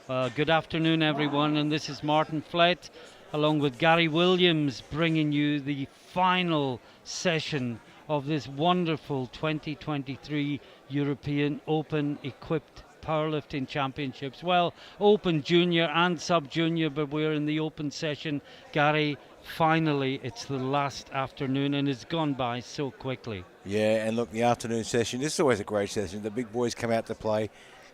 Good afternoon, everyone, and this is Martin Flett, along with Gary Williams, bringing you the final session of this wonderful 2023 European Open Equipped Powerlifting Championships. Well, Open Junior and Sub-Junior, but we're in the Open session. Gary, finally, it's the last afternoon, and it's gone by so quickly. Yeah, and look, the afternoon session, this is always a great session. The big boys come out to play.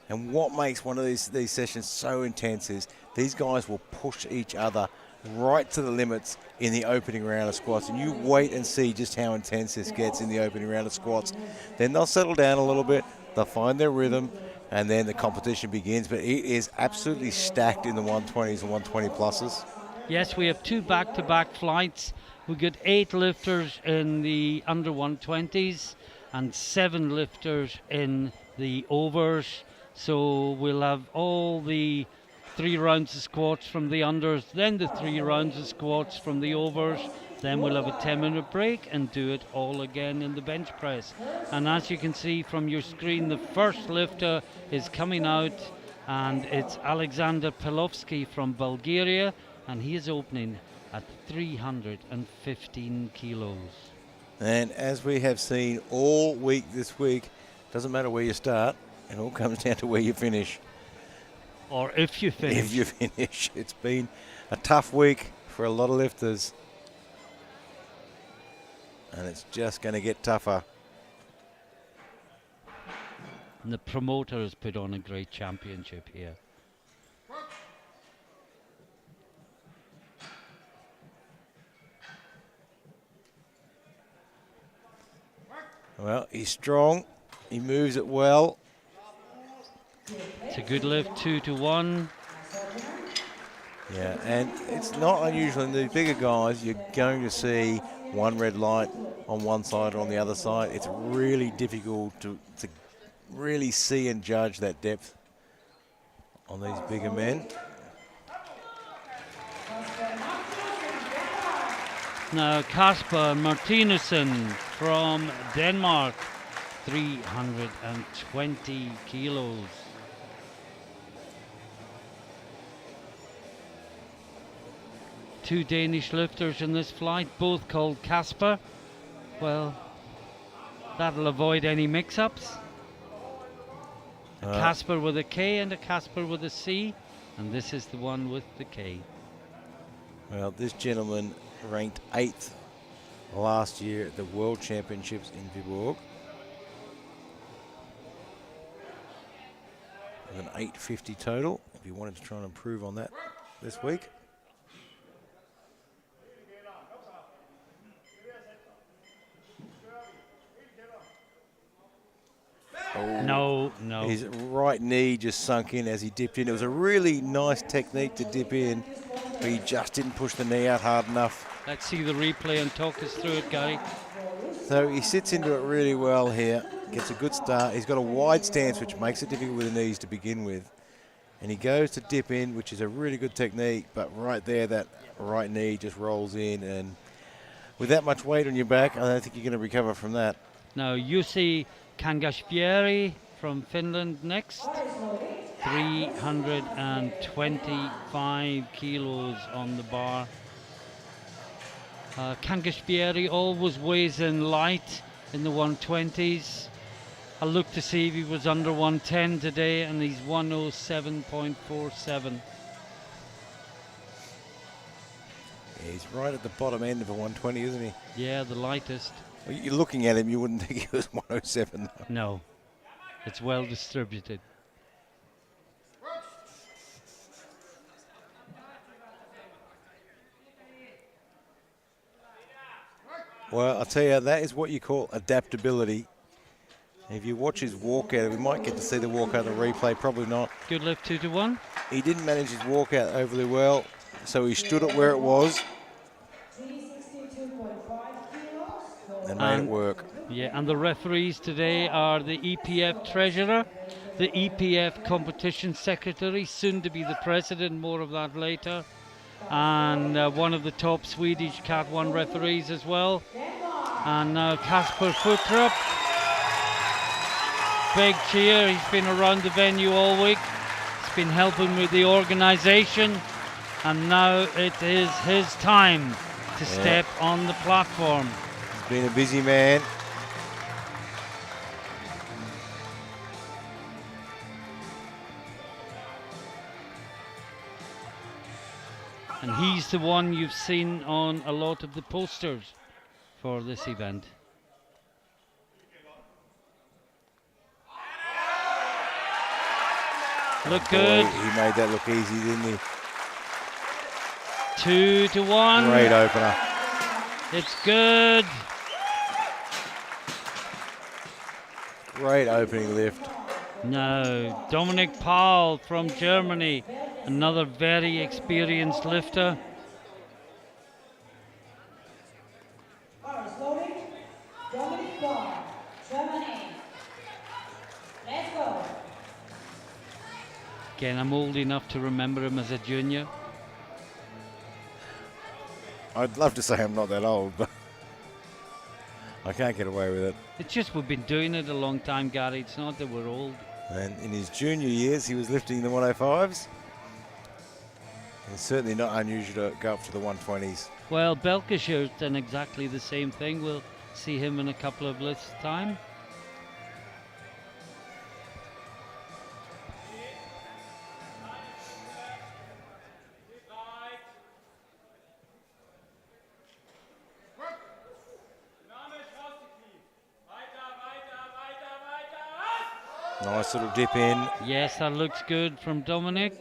And what makes one of these sessions so intense is these guys will push each other right to the limits in the opening round of squats. And you wait and see just how intense this gets in the opening round of squats. Then they'll settle down a little bit, they'll find their rhythm, and then the competition begins. But it is absolutely stacked in the 120s and 120 pluses. Yes, we have two back-to-back flights. We got 8 lifters in the under 120s and 7 lifters in the overs. So we'll have all the 3 rounds of squats from the unders, then the 3 rounds of squats from the overs. Then we'll have a 10-minute break and do it all again in the bench press. And as you can see from your screen, the first lifter is coming out, and it's Alexander Pelovsky from Bulgaria, and he is opening at 315 kilos. And as we have seen all week this week, doesn't matter where you start, it all comes down to where you finish. Or if you finish. If you finish. It's been a tough week for a lot of lifters. And it's just going to get tougher. And the promoter has put on a great championship here. Well, he's strong. He moves it well. It's a good lift, 2-1. Yeah, and it's not unusual in the bigger guys. You're going to see one red light on one side or on the other side. It's really difficult to really see and judge that depth on these bigger men. Now Kasper Martinussen from Denmark, 320 kilos. Two Danish lifters in this flight, both called Kasper. Well, that'll avoid any mix-ups. A Kasper with a K and a Kasper with a C, and this is the one with the K. Well, this gentleman ranked 8th last year at the World Championships in Viborg. With an 850 total, if you wanted to try and improve on that this week. No. His right knee just sunk in as he dipped in. It was a really nice technique to dip in, but he just didn't push the knee out hard enough. Let's see the replay and talk us through it, Gary. So he sits into it really well here, gets a good start. He's got a wide stance, which makes it difficult with the knees to begin with. And he goes to dip in, which is a really good technique, but right there, that right knee just rolls in. And with that much weight on your back, I don't think you're going to recover from that. Now, Jussi Kangasvieri from Finland next. 325 kilos on the bar. Kangasvieri always weighs in light in the 120s. I looked to see if he was under 110 today, and he's 107.47. He's right at the bottom end of a 120, isn't he? Yeah, the lightest. Well, you're looking at him, you wouldn't think he was 107. Though. No, it's well distributed. Well, I'll tell you, that is what you call adaptability. If you watch his walkout, we might get to see the walkout on the replay, probably not. Good lift, 2-1. He didn't manage his walkout overly well, so he stood it where it was and made it work. Yeah, and the referees today are the EPF treasurer, the EPF competition secretary, soon to be the president, more of that later, and one of the top Swedish Cat 1 referees as well. And now Kasper Futtrup. Big cheer, he's been around the venue all week. He's been helping with the organization, and now it is his time to step on the platform. He's been a busy man. And he's the one you've seen on a lot of the posters for this event. Look good. He made that look easy, didn't he? 2 to 1. Great opener. It's good. Great opening lift. Now, Dominic Paul from Germany, another very experienced lifter. Dominic Paul, Germany. Let's go. Again, I'm old enough to remember him as a junior. I'd love to say I'm not that old, but I can't get away with it. It's just we've been doing it a long time, Gary. It's not that we're old. And in his junior years, he was lifting the 105s. It's certainly not unusual to go up to the 120s. Well, Belkisher's done exactly the same thing. We'll see him in a couple of lifts' time. Nice little dip in. Yes, that looks good from Dominic.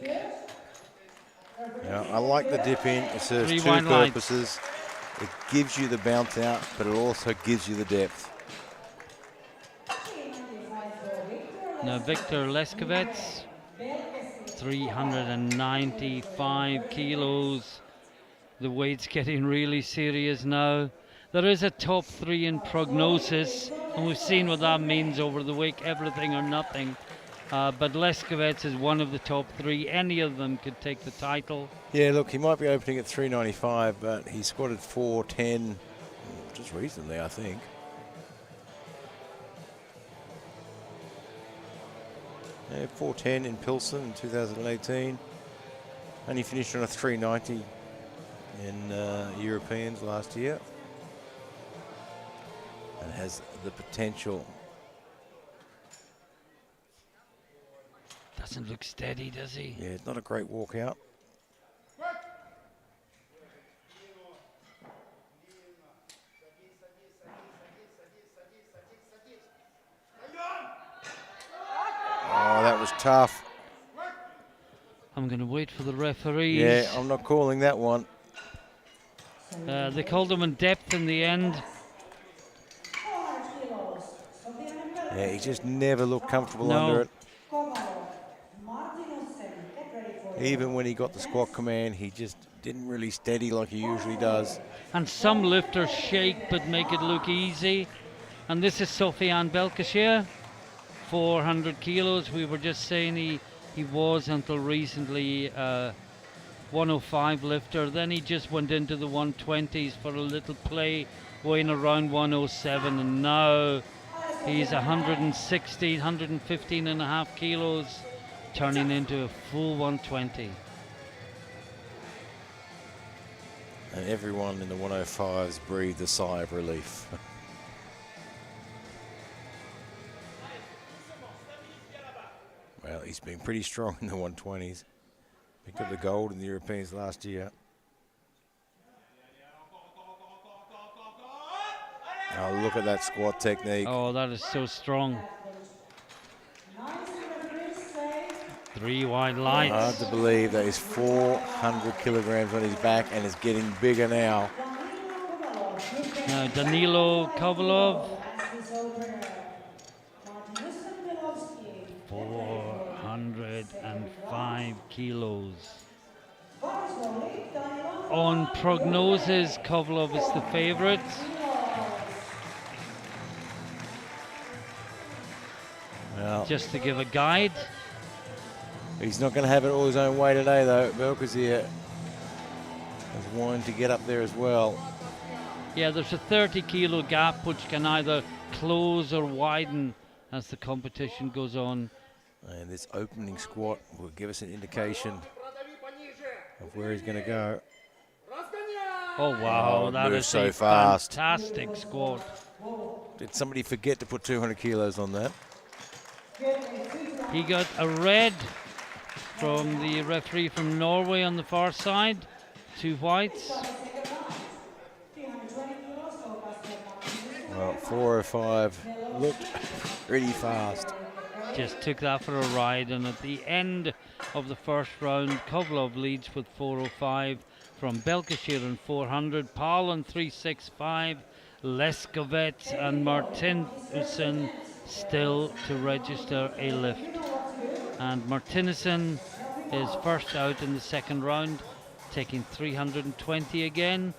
Yeah, I like the dip in. It serves Three two wide lights. purposes. It gives you the bounce out, but it also gives you the depth. Now Victor Leskovets, 395 kilos. The weight's getting really serious now. There is a top 3 in prognosis, and we've seen what that means over the week, everything or nothing. But Leskovets is one of the top 3. Any of them could take the title. Yeah, look, he might be opening at 395, but he squatted 410 just recently, I think. Yeah, 410 in Pilsen in 2018. And he finished on a 390 in Europeans last year. And has the potential. Doesn't look steady, does he? Yeah, it's not a great walkout. Oh, that was tough. I'm going to wait for the referees. Yeah, I'm not calling that one. They called him in depth in the end. Yeah, he just never looked comfortable No. under it. Even when he got the squat command, he just didn't really steady like he usually does. And some lifters shake but make it look easy. And this is Sofian Belkishir, 400 kilos. We were just saying he was until recently 105 lifter. Then he just went into the 120s for a little play, weighing around 107. And now he's 116, 115 and a half kilos, turning into a full 120. And everyone in the 105s breathed a sigh of relief. Well, he's been pretty strong in the 120s. Picked up the gold in the Europeans last year. Oh, look at that squat technique. Oh, that is so strong. 3 wide lights. Hard to believe that he's 400 kilograms on his back and is getting bigger now. Now Danilo Kovalov, 405 kilos. On prognosis, Kovalov is the favorite. Well, Just to give a guide. he's not going to have it all his own way today, though. Belkis here has wanted to get up there as well. Yeah, there's a 30 kilo gap which can either close or widen as the competition goes on. And this opening squat will give us an indication of where he's going to go. Oh wow, Oh, that moves is so a fast. fantastic squat. Did somebody forget to put 200 kilos on that? He got a red from the referee from Norway on the far side, 2 whites. Well, 405 looked pretty fast. Just took that for a ride, and at the end of the first round, Kovlov leads with 405 from Belkashir in 400, Paul in 365, Leskovets and Martinussen still to register a lift. And Martinussen is first out in the second round, taking 320 again.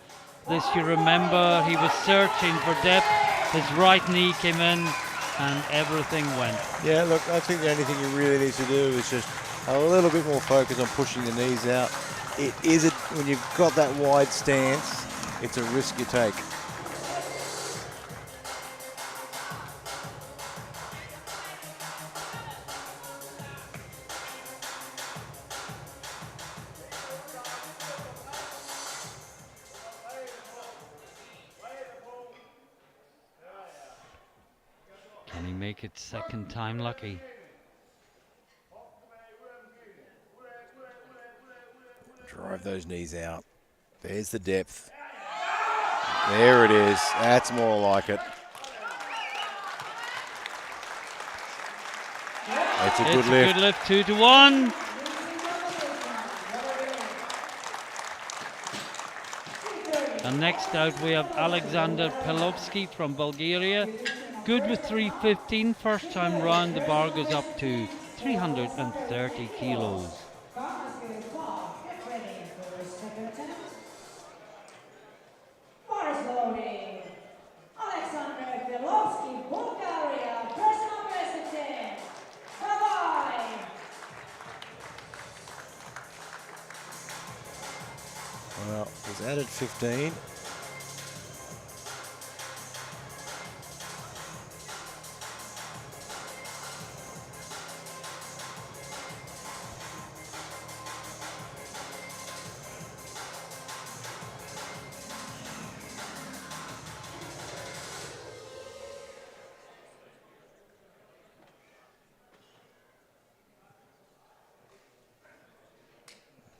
This, you remember, he was searching for depth, his right knee came in and everything went. Yeah, look, I think the only thing you really need to do is just a little bit more focus on pushing the knees out. It is, when you've got that wide stance, it's a risk you take. Can he make it second time lucky? Drive those knees out. There's the depth. There it is. That's more like it. That's a good lift. Good lift, 2-1. And next out we have Alexander Pelovsky from Bulgaria. Good with 315. First time round the bar goes up to 330 kilos. Well, he's added 15.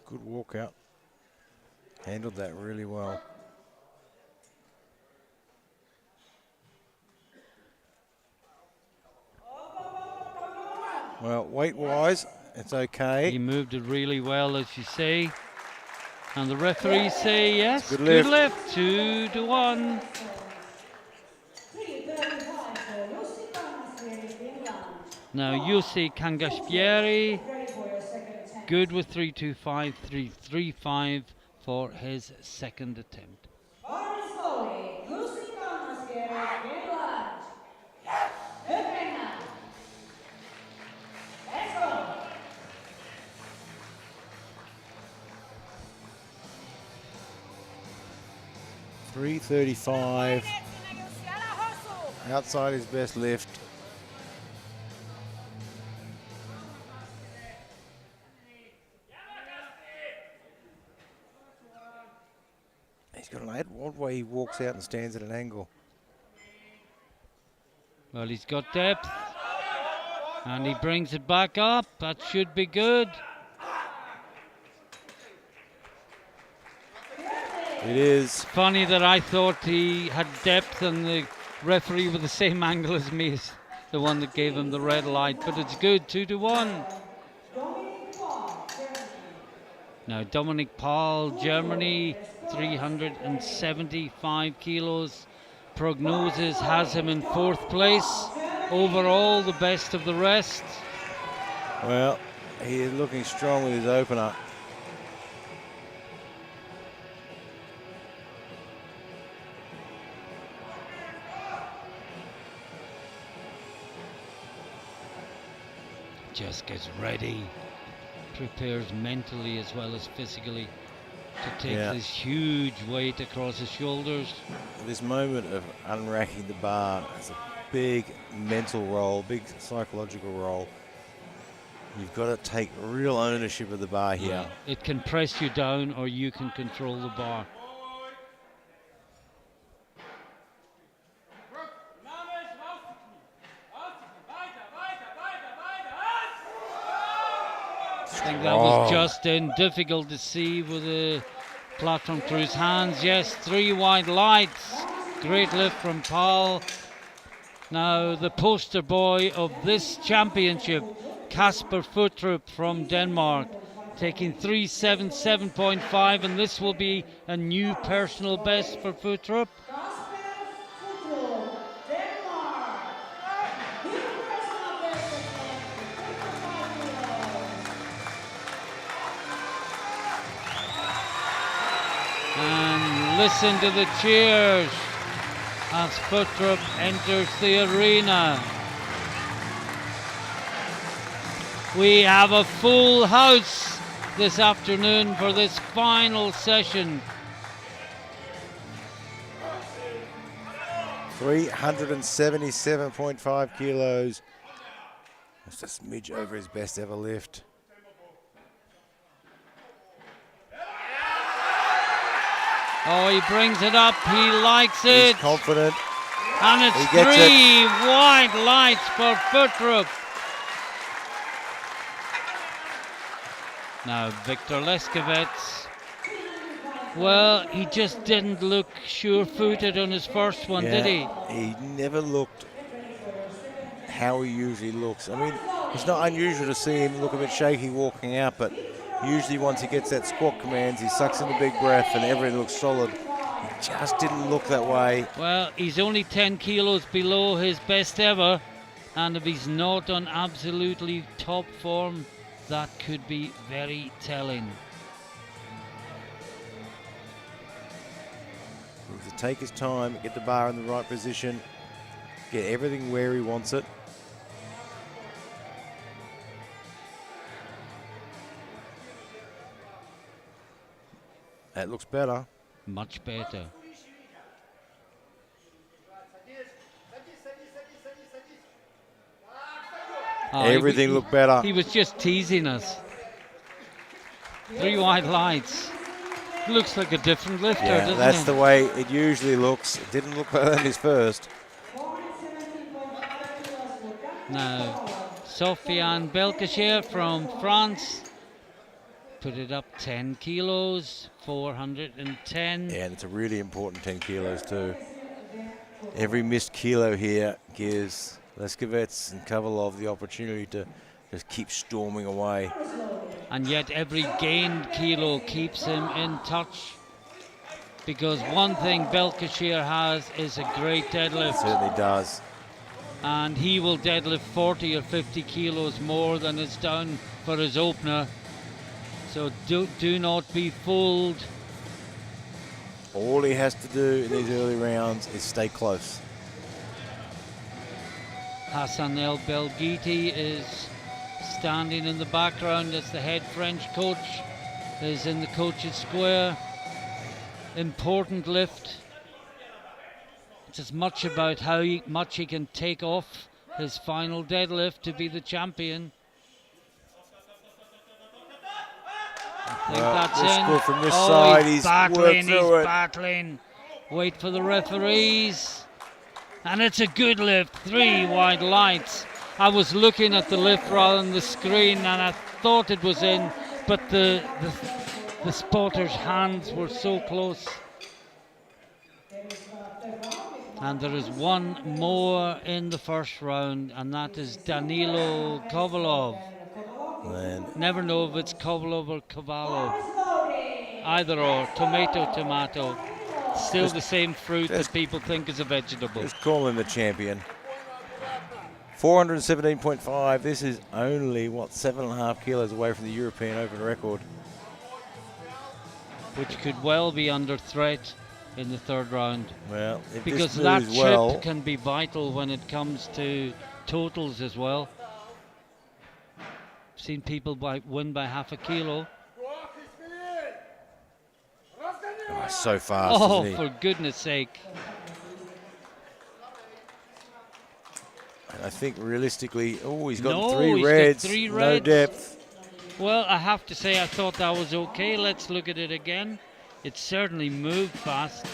Good walkout. Handled that really well. Well, weight-wise, it's okay. He moved it really well, as you say. And the referees say yes, Good good lift. lift, 2-1. Now Jussi Kangaspieri, good with 325, 335 for his second attempt. 335. Outside his best lift. He's got an odd way he walks out and stands at an angle. Well, he's got depth. And he brings it back up. That should be good. It is. Funny that I thought he had depth and the referee with the same angle as me is the one that gave him the red light, but it's good, 2-1. Now Dominic Paul, Germany, 375 kilos. Prognosis has him in 4th place. Overall, the best of the rest. Well, he is looking strong with his opener. Just gets ready, prepares mentally as well as physically to take this huge weight across his shoulders. This moment of unracking the bar is a big mental role, big psychological role. You've got to take real ownership of the bar here. Yeah. It can press you down or you can control the bar. I think that was just in. Difficult to see with the platform through his hands. Yes, 3 wide lights. Great lift from Paul. Now the poster boy of this championship, Kasper Futtrup from Denmark, taking 377.5, and this will be a new personal best for Futtrup. And listen to the cheers as Futtrup enters the arena. We have a full house this afternoon for this final session. 377.5 kilos. That's a smidge over his best ever lift. Oh, he brings it up. He likes it. He's confident. And it's He gets 3 wide lights for Futtrup. Now, Victor Leskovets. Well, he just didn't look sure-footed on his first one, did he? He never looked how he usually looks. I mean, it's not unusual to see him look a bit shaky walking out, but usually once he gets that squat commands, he sucks in a big breath and everything looks solid. He just didn't look that way. Well, he's only 10 kilos below his best ever, and if he's not on absolutely top form, that could be very telling. He needs to take his time, get the bar in the right position, get everything where he wants it. That looks better. Much better. Everything looked better. He was just teasing us. 3 wide lights. Looks like a different lifter, doesn't that's it? the way it usually looks. It didn't look like that in his first. Now, Sofiane Belkacem from France put it up 10 kilos, 410. Yeah, and it's a really important 10 kilos too. Every missed kilo here gives Leskovets and Kovalov the opportunity to just keep storming away. And yet every gained kilo keeps him in touch. Because one thing Belkacem has is a great deadlift. It certainly does. And he will deadlift 40 or 50 kilos more than is down for his opener. So do not be fooled. All he has to do in these early rounds is stay close. Hassan El Belghiti is standing in the background as the head French coach is in the coach's square. Important lift. It's as much about how much he can take off his final deadlift to be the champion. I think that's in. Good from this side. He's battling. Wait for the referees. And it's a good lift. 3 wide lights. I was looking at the lift rather than the screen and I thought it was in, but the spotter's hands were so close. And there is one more in the first round, and that is Danilo Kovalov. Never know if it's Kovalov or Kovalov. Either or, tomato. Still the same fruit that people think is a vegetable. Just call him the champion. 417.5. This is only, 7.5 kilos away from the European Open record. Which could well be under threat in the third round. Well, if because this that moves chip well, can be vital when it comes to totals as well. I've seen people win by half a kilo. Oh, so fast, Oh, isn't he? for goodness sake. I think realistically, oh, he's got No, three he's got reds, three no reds. depth. Well, I have to say I thought that was okay. Let's look at it again. It certainly moved fast.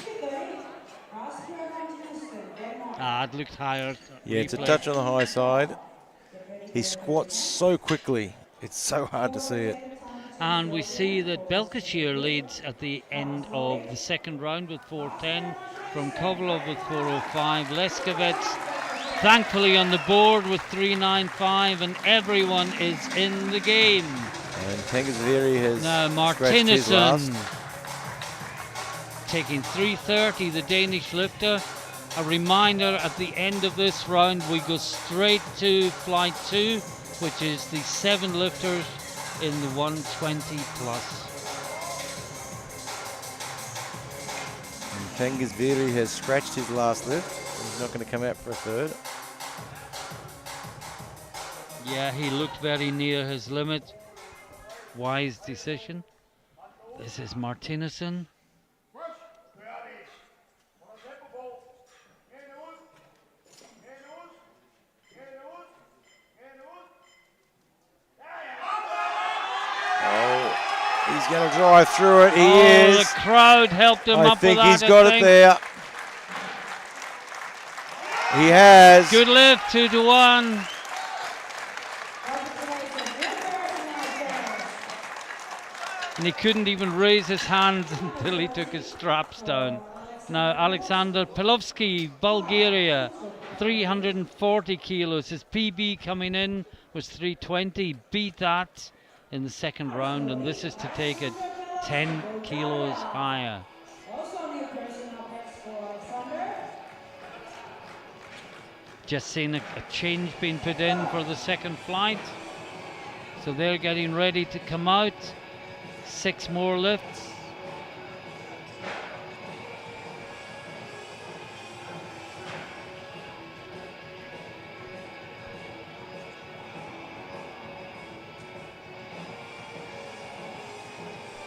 It looked higher. Yeah, it's a Replay. touch on the high side. He squats so quickly, it's so hard to see it. And we see that Belkashir leads at the end of the second round with 4:10, from Kovalov with 4:05, Leskovets thankfully on the board with 3:95, and everyone is in the game. And Tangazveri has Now scratched his last. Martinussen taking 3:30, the Danish lifter. A reminder, at the end of this round we go straight to flight 2, which is the 7 lifters in the 120 plus. And Tangazveri has scratched his last lift. He's not going to come out for a third. Yeah, he looked very near his limit. Wise decision. This is Martinussen. He's going to drive through it. He is. The crowd helped him I up think with that. he's got it there. He has. Good lift, 2-1. And he couldn't even raise his hands until he took his straps down. Now Alexander Pilovsky, Bulgaria, 340 kilos. His PB coming in was 320. Beat that in the second round, and this is to take it 10 kilos higher. Just seen a change being put in for the second flight. So they're getting ready to come out. 6 more lifts.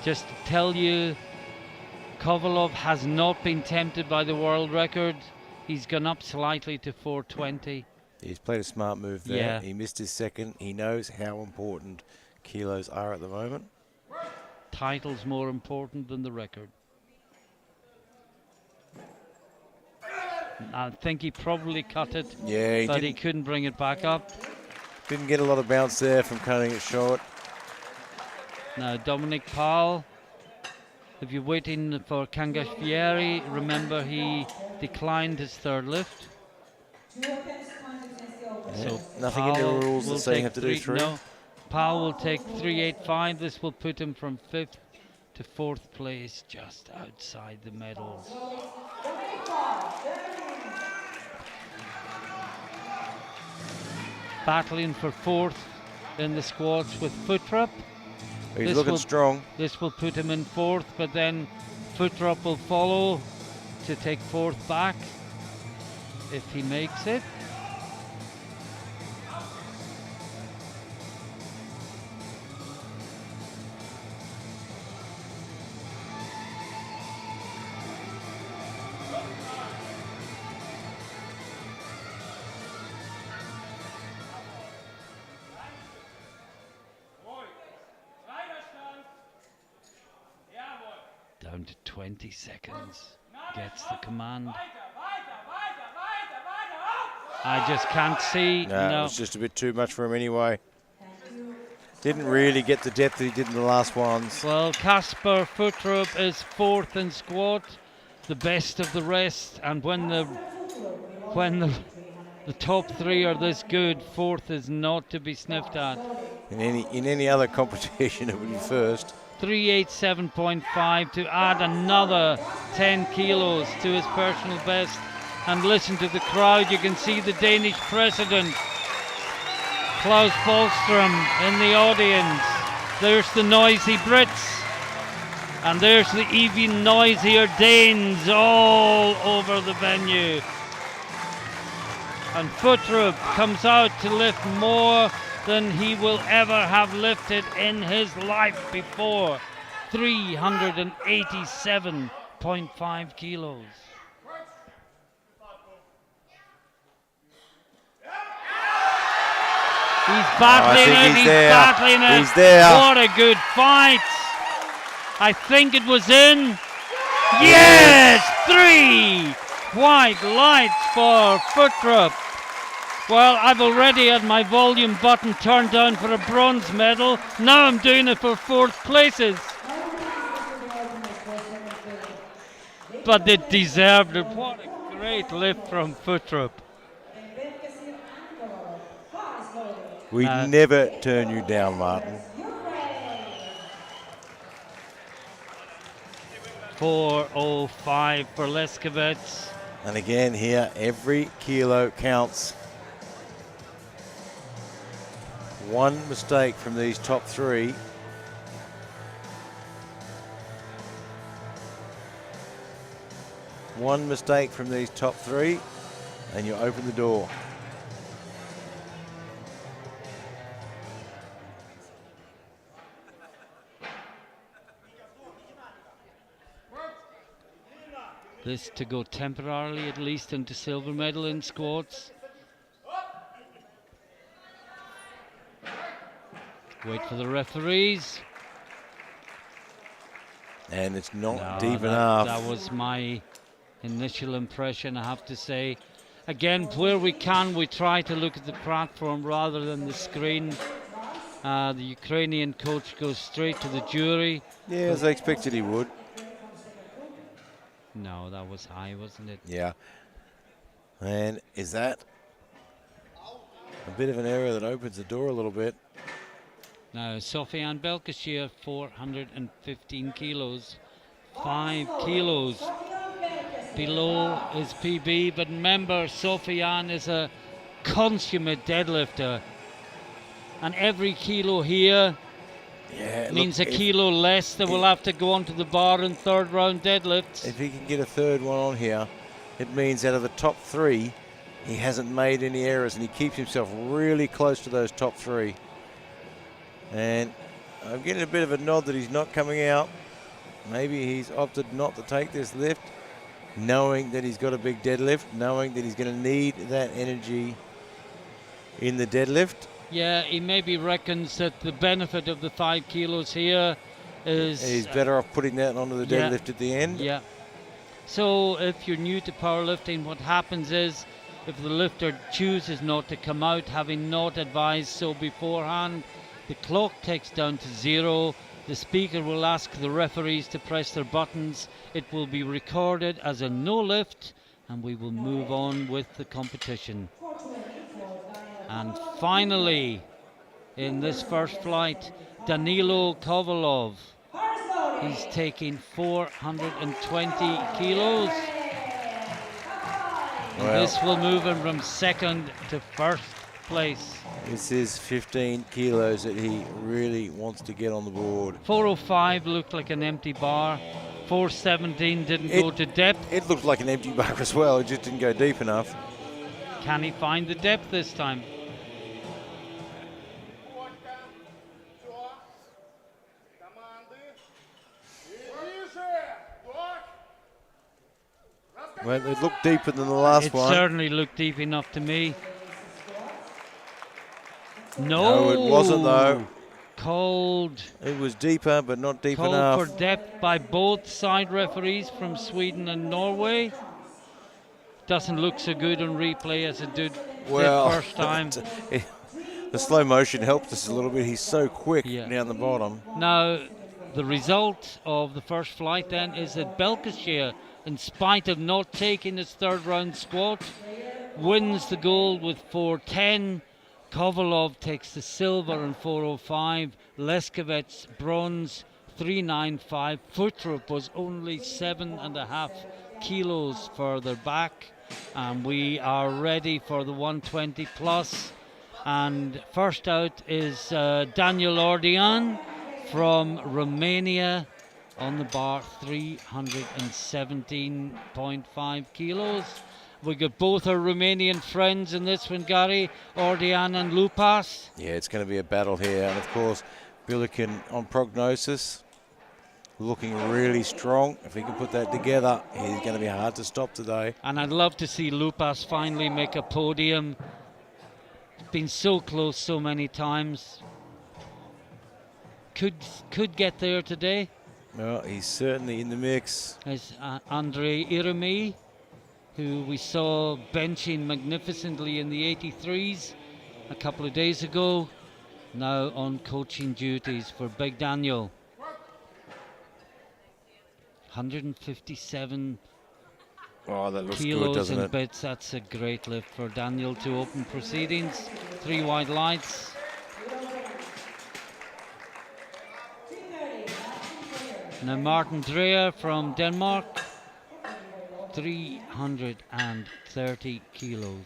Just to tell you, Kovalov has not been tempted by the world record. He's gone up slightly to 420. He's played a smart move there. Yeah. He missed his second. He knows how important kilos are at the moment. Title's more important than the record. I think he probably cut it, Yeah, but he couldn't bring it back up. Didn't get a lot of bounce there from cutting it short. Now Dominic Powell, if you're waiting for Kangashvieri, remember he declined his third lift. So Nothing in the Powell rules that will say you take have to do 3. No, Powell will take 385. This will put him from 5th to 4th place, just outside the medals. Battling for 4th in the squats with Futtrup. He's looking strong. This will put him in 4th, but then Futtrup will follow to take 4th back if he makes it. Down to 20 seconds. Gets the command. I just can't see. No, it was just a bit too much for him anyway. Didn't really get the depth that he did in the last ones. Well, Kasper Futtrup is 4th in squat, the best of the rest, and when the top 3 are this good, 4th is not to be sniffed at. In any other competition, it would be first. 387.5 to add another 10 kilos to his personal best. And listen to the crowd. You can see the Danish president, Klaus Bollström, in the audience. There's the noisy Brits. And there's the even noisier Danes all over the venue. And Futtrup comes out to lift more than he will ever have lifted in his life before. 387.5 kilos. He's battling it. he's He's there. battling it. He's there. What a good fight. I think it was in. Yes! 3 white lights for Futtrup. Well, I've already had my volume button turned down for a bronze medal. Now I'm doing it for 4th places. But it deserved it. What a great lift from Futtrup. We never turn you down, Martin. 4:05 for Leskovec. And again here, every kilo counts. One mistake from these top 3. One mistake from these top 3, and you open the door. This to go temporarily at least into silver medal in squats. Wait for the referees. And it's not No, deep enough. That was my initial impression, I have to say. Again, where we can, we try to look at the platform rather than the screen. The Ukrainian coach goes straight to the jury. Yeah, as I expected he would. No, that was high, wasn't it? Yeah. And is that a bit of an error that opens the door a little bit? Now, Sofiane Belkacem, 415 kilos, 5 kilos below his PB. But remember, Sofiane is a consummate deadlifter. And every kilo here means a kilo less that will have to go onto the bar in 3rd round deadlifts. If he can get a 3rd one on here, it means out of the top 3, he hasn't made any errors and he keeps himself really close to those top 3. And I'm getting a bit of a nod that he's not coming out. Maybe he's opted not to take this lift, knowing that he's got a big deadlift, knowing that he's going to need that energy in the deadlift. Yeah, he maybe reckons that the benefit of the 5 kilos here is... He's better off putting that onto the deadlift at the end. Yeah. So if you're new to powerlifting, what happens is if the lifter chooses not to come out, having not advised so beforehand, the clock takes down to 0. The speaker will ask the referees to press their buttons. It will be recorded as a no lift, and we will move on with the competition. And finally, in this first flight, Danilo Kovalov. He's taking 420 kilos. And this will move him from 2nd to 1st place. This is 15 kilos that he really wants to get on the board. 405 looked like an empty bar. 417 didn't go to depth. It looked like an empty bar as well. It just didn't go deep enough. Can he find the depth this time? Well, it looked deeper than the last one. It certainly looked deep enough to me. No, it wasn't though. Called. It was deeper, but not deep called enough. For depth by both side referees from Sweden and Norway. Doesn't look so good on replay as it did the first time. The slow motion helped us a little bit. He's so quick down the bottom. Now, the result of the first flight then is that Belkacem, in spite of not taking his 3rd round squat, wins the gold with 410. Kovalov takes the silver in 405. Leskovec bronze 395. Futtrup was only 7.5 kilos further back. And we are ready for the 120 plus. And first out is Daniel Ordean from Romania on the bar, 317.5 kilos. We got both our Romanian friends in this one, Gary, Ordean and Lupas. Yeah, it's going to be a battle here. And of course, Billiken on prognosis, looking really strong. If he can put that together, he's going to be hard to stop today. And I'd love to see Lupas finally make a podium. been so close so many times. Could get there today. Well, he's certainly in the mix. As Andre Iremi, who we saw benching magnificently in the 83s a couple of days ago, now on coaching duties for Big Daniel. 157 Oh, that looks good, kilos doesn't and it? bits. That's a great lift for Daniel to open proceedings. 3 wide lights. Now Martin Dreyer from Denmark, 330 kilos.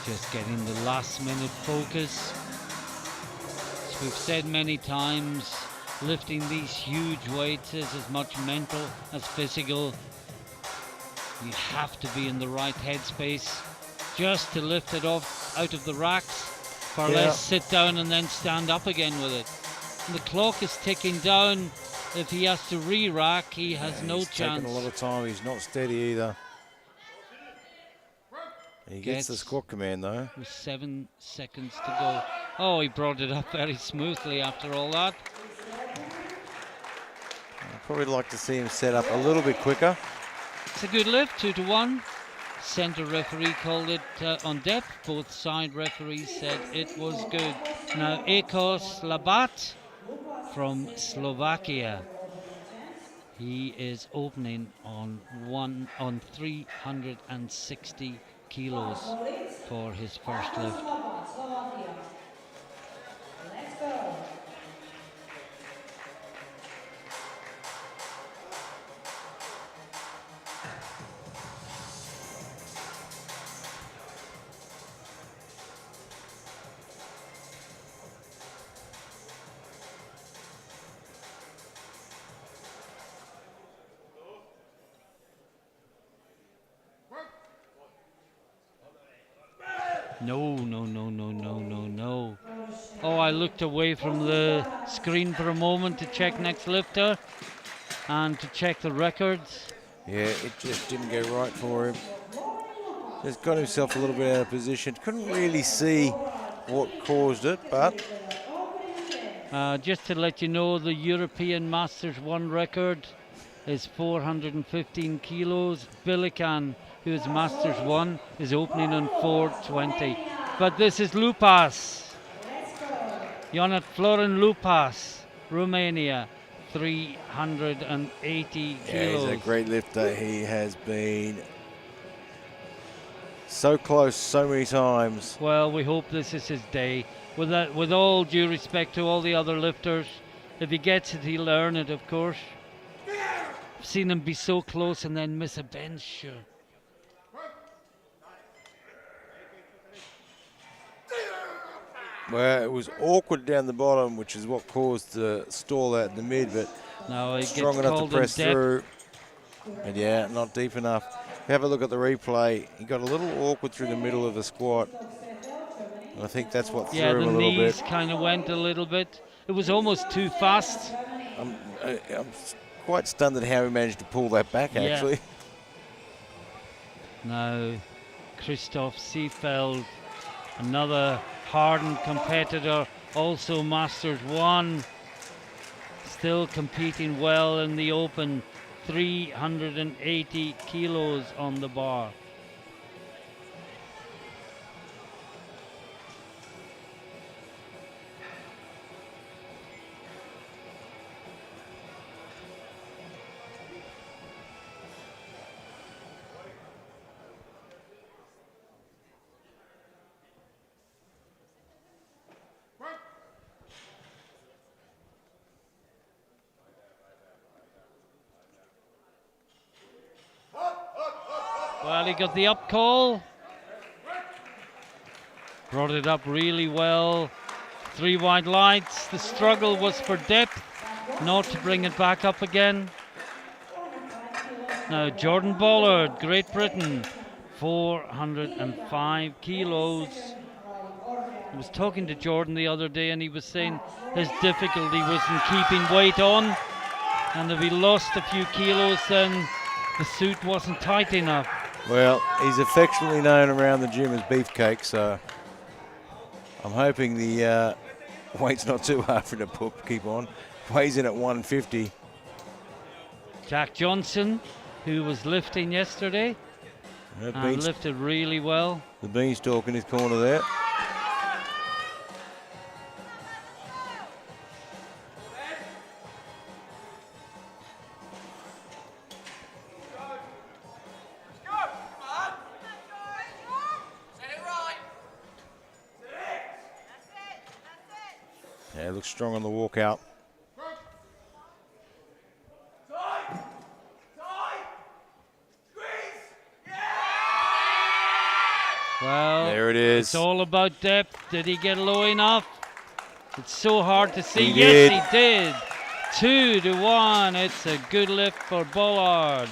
Just getting the last minute focus. As we've said many times, lifting these huge weights is as much mental as physical. You have to be in the right headspace just to lift it off out of the racks. Far less sit down and then stand up again with it. And the clock is ticking down. If he has to re-rack, he has no he's chance. taking a lot of time. He's not steady either. He gets the squat command though. With 7 seconds to go. Oh, he brought it up very smoothly after all that. I'd probably like to see him set up a little bit quicker. It's a good lift, 2-1. Center referee called it on depth. Both side referees said it was good. Now Ekos Labat from Slovakia. He is opening on 360 kilos for his first lift. Let's go. No. Oh, I looked away from the screen for a moment to check next lifter and to check the records. Yeah, it just didn't go right for him. Just got himself a little bit out of position. Couldn't really see what caused it, but... Just to let you know, the European Masters 1 record is 415 kilos. Bilikan, who is Masters 1, is opening on 420. But this is Lupas. Ionat Florin Lupas, Romania, 380 kilos. Yeah, he's a great lifter. He has been so close so many times. Well, we hope this is his day. With all due respect to all the other lifters, if he gets it, he'll earn it, of course. I've seen him be so close and then miss a bench, sure. Well, it was awkward down the bottom, which is what caused the stall out in the mid, but now he strong gets enough to called press in depth. through. And yeah, not deep enough. Have a look at the replay. He got a little awkward through the middle of the squat. And I think that's what threw him a little bit. Yeah, the knees kind of went a little bit. It was almost too fast. I'm quite stunned at how he managed to pull that back, actually. Now, Christoph Seefeld, another hardened competitor, also Masters 1, still competing well in the open, 380 kilos on the bar. Well, he got the up call. Brought it up really well. 3 wide lights. The struggle was for depth, not to bring it back up again. Now Jordan Bollard, Great Britain, 405 kilos. I was talking to Jordan the other day and he was saying his difficulty was in keeping weight on, and if he lost a few kilos then the suit wasn't tight enough. Well, he's affectionately known around the gym as Beefcake, so I'm hoping the weight's not too hard for him to keep on. Weighs in at 150. Jack Johnson, who was lifting yesterday, and lifted really well. The beanstalk in his corner there. Yeah, looks strong on the walkout. Well, there it is. It's all about depth. Did he get low enough? It's so hard to see. He Yes, did. he did. 2-1. It's a good lift for Bollard.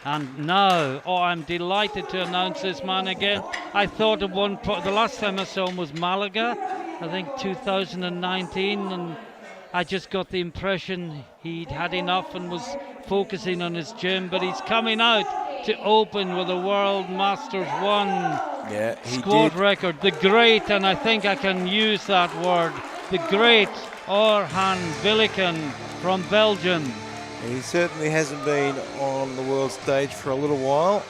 And now, I'm delighted to announce this man again. I thought of the last time I saw him was Malaga, I think 2019, and I just got the impression he'd had enough and was focusing on his gym, but he's coming out to open with a World Masters 1 squad record. The great, and I think I can use that word, the great Orhan Bilikan from Belgium. He certainly hasn't been on the world stage for a little while.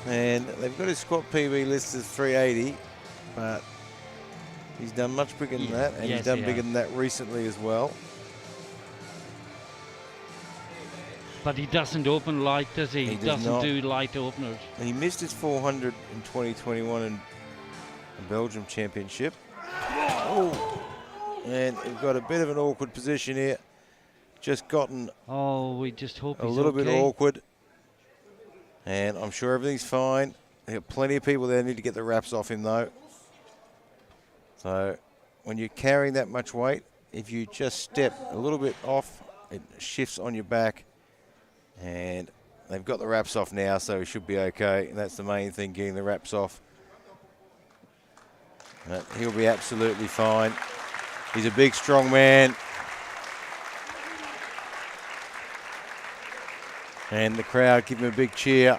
And they've got his squat PB listed as 380, but he's done much bigger than that, and he's done bigger than that recently as well. But he doesn't open light, does he? He doesn't do light openers. And he missed his 400 in 2021 in the Belgium Championship. Oh. And we've got a bit of an awkward position here. Just gotten we just hope a little bit awkward. And I'm sure everything's fine. There are plenty of people there need to get the wraps off him though. So when you're carrying that much weight, if you just step a little bit off, it shifts on your back. And they've got the wraps off now, so he should be okay. And that's the main thing, getting the wraps off. But he'll be absolutely fine. He's a big, strong man. And the crowd give him a big cheer.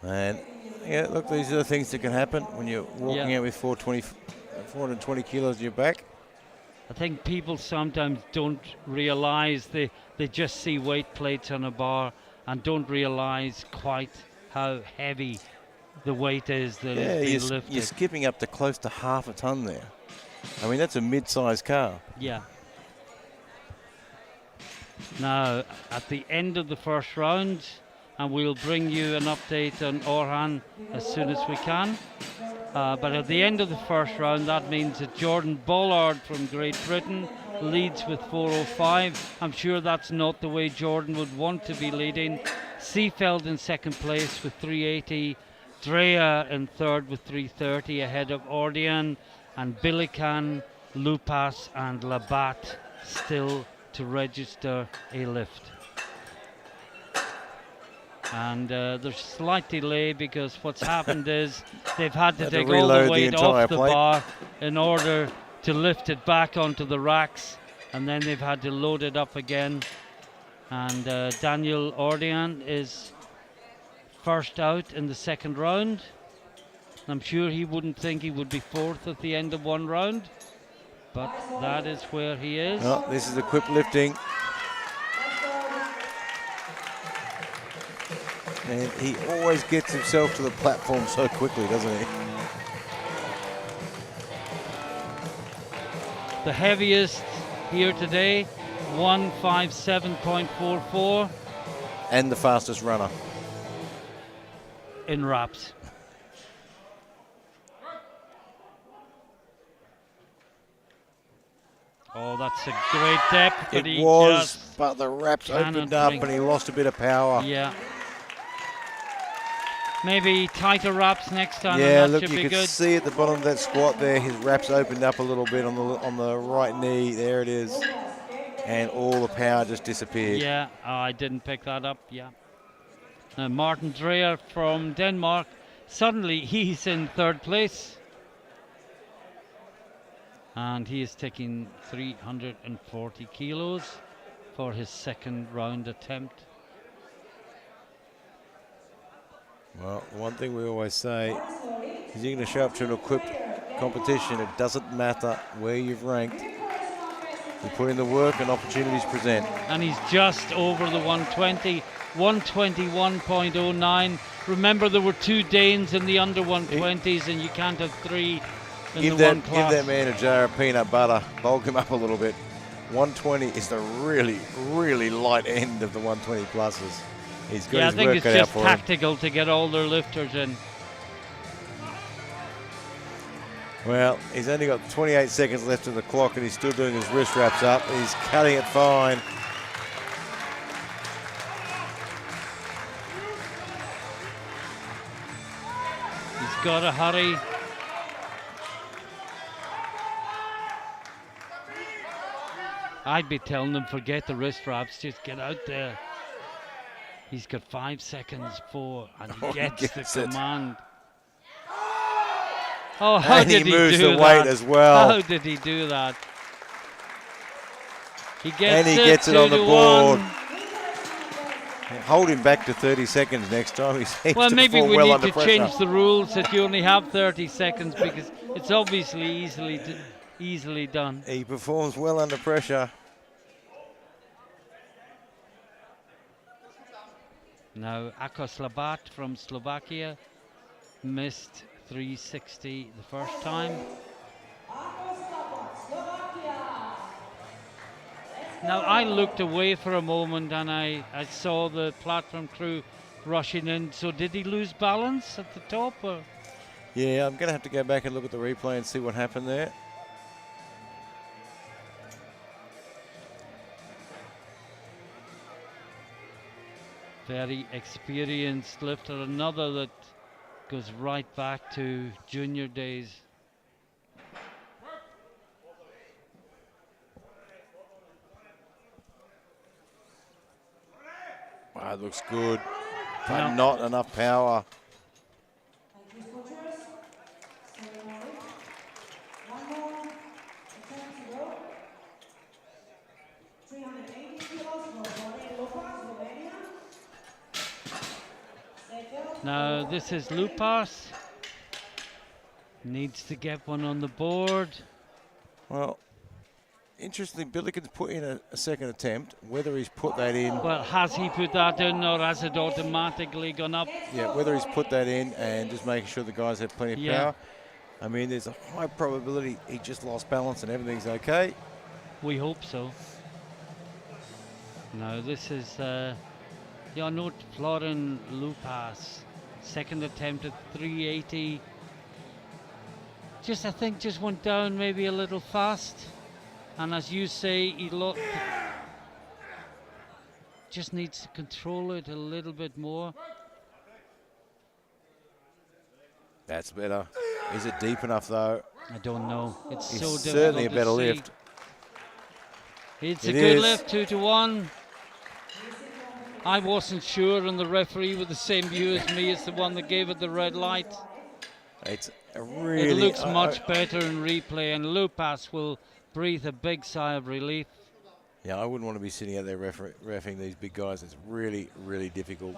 And yeah, look, these are the things that can happen when you're walking out with 420 kilos in your back. I think people sometimes don't realize they just see weight plates on a bar and don't realize quite how heavy the weight is that is being lifted. You're skipping up to close to half a ton there. I mean, that's a mid-sized car. Yeah. Now, at the end of the first round, and we'll bring you an update on Orhan as soon as we can. But at the end of the first round, that means that Jordan Bollard from Great Britain leads with 405. I'm sure that's not the way Jordan would want to be leading. Seefeld in second place with 380. Drea in third with 330 ahead of Ordian, and Bilikan, Lupas and Labat still to register a lift. And there's slight delay because what's happened is they've had to take all the weight off the bar in order to lift it back onto the racks, and then they've had to load it up again. And Daniel Ordian is first out in the second round. I'm sure he wouldn't think he would be fourth at the end of one round, but that is where he is. Oh, this is equipped lifting. And he always gets himself to the platform so quickly, doesn't he? The heaviest here today, 157.44. And the fastest runner. In wraps. Oh, that's a great depth. But it was, but the wraps opened up and he lost a bit of power. Yeah. maybe tighter wraps next time, Yeah, and that look, should you be can good. see at the bottom of that squat there, his wraps opened up a little bit on the right knee. There it is, and all the power just disappeared. Yeah, I didn't pick that up. Yeah. Now Martin Dreyer from Denmark. Suddenly he's in third place, and he is taking 340 kilos for his second round attempt. Well, one thing we always say is you're going to show up to an equipped competition. It doesn't matter where you've ranked. You put in the work and opportunities present. And he's just over the 120, 121.09. Remember, there were 2 Danes in the under 120s, and you can't have 3 in Give the one that class. man a jar of peanut butter. Bulk him up a little bit. 120 is the really, really light end of the 120 pluses. He's got Yeah, I his think work it's cut out just for him. tactical to get all their lifters in. Well, he's only got 28 seconds left in the clock, and he's still doing his wrist wraps up. He's cutting it fine. He's got to hurry. I'd be telling him, forget the wrist wraps, just get out there. He's got 5 seconds, 4, and he gets the it. command. Oh, how And did he he moves do the that? weight as well. How did he do that? He gets And he it, gets it 2 on the to board. 1. Hold him back to 30 seconds next time. He seems Well, to maybe perform we well need under to pressure. change the rules that you only have 30 seconds, because it's obviously easily done. He performs well under pressure. Now, Akos Labat from Slovakia missed 360 the first time. Now, I looked away for a moment and I saw the platform crew rushing in. So did he lose balance at the top? Or? Yeah, I'm going to have to go back and look at the replay and see what happened there. Very experienced lifter, another that goes right back to junior days. Wow, it looks good, but not enough power. Now this is Lupas. Needs to get one on the board. Well, interestingly, Billiken's put in a second attempt. Whether he's put that in, Well, has he put that in, or has it automatically gone up? yeah, whether he's put that in and just making sure the guys have plenty of power. I mean, there's a high probability he just lost balance and everything's okay. We hope so. Now this is Janot Florin Lupas. Second attempt at 380. I think just went down maybe a little fast. And as you say, he just needs to control it a little bit more. That's better. Is it deep enough though? I don't know. It's so difficult certainly a to better see. lift. It's It a good is. lift, 2 to 1. I wasn't sure, and the referee with the same view as me is the one that gave it the red light. It's a really. It looks much better in replay, and Lupas will breathe a big sigh of relief. Yeah, I wouldn't want to be sitting out there reffing these big guys. It's really, really difficult.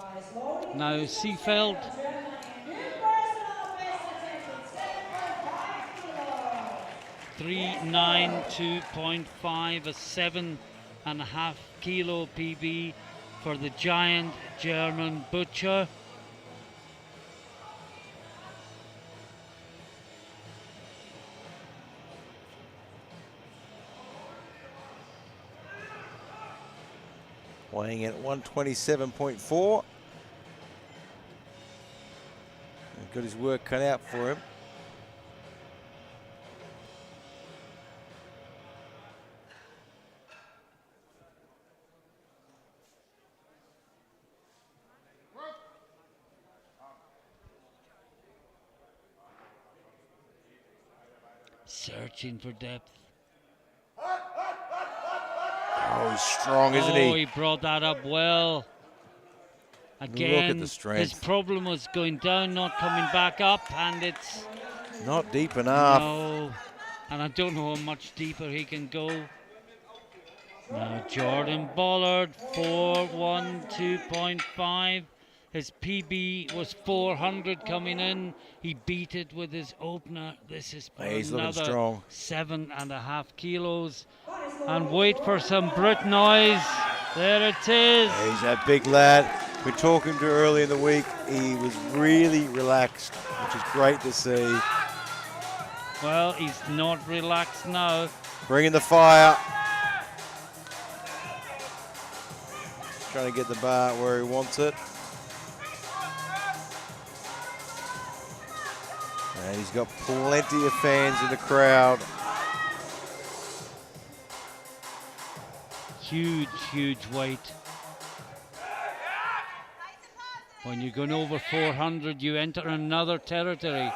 Now Seefeld. $392.5, a 7.5 kilo PB for the giant German butcher. Weighing in at 127.4. Got his work cut out for him. searching for depth. Oh, he's strong, isn't Oh, he? he brought that up well. Again, Look at the strength. his problem was going down, not coming back up, and it's Not deep enough. no. And I don't know how much deeper he can go. Now Jordan Bollard, 4:12.5. His PB was 400 coming in. He beat it with his opener. This is for He's looking another strong. 7.5 kilos. And wait for some Brit noise. There it is. He's a big lad. We're talking to early in the week. He was really relaxed, which is great to see. Well, he's not relaxed now. Bringing the fire. Trying to get the bar where he wants it. And he's got plenty of fans in the crowd. Huge, huge weight. When you're going over 400, you enter another territory.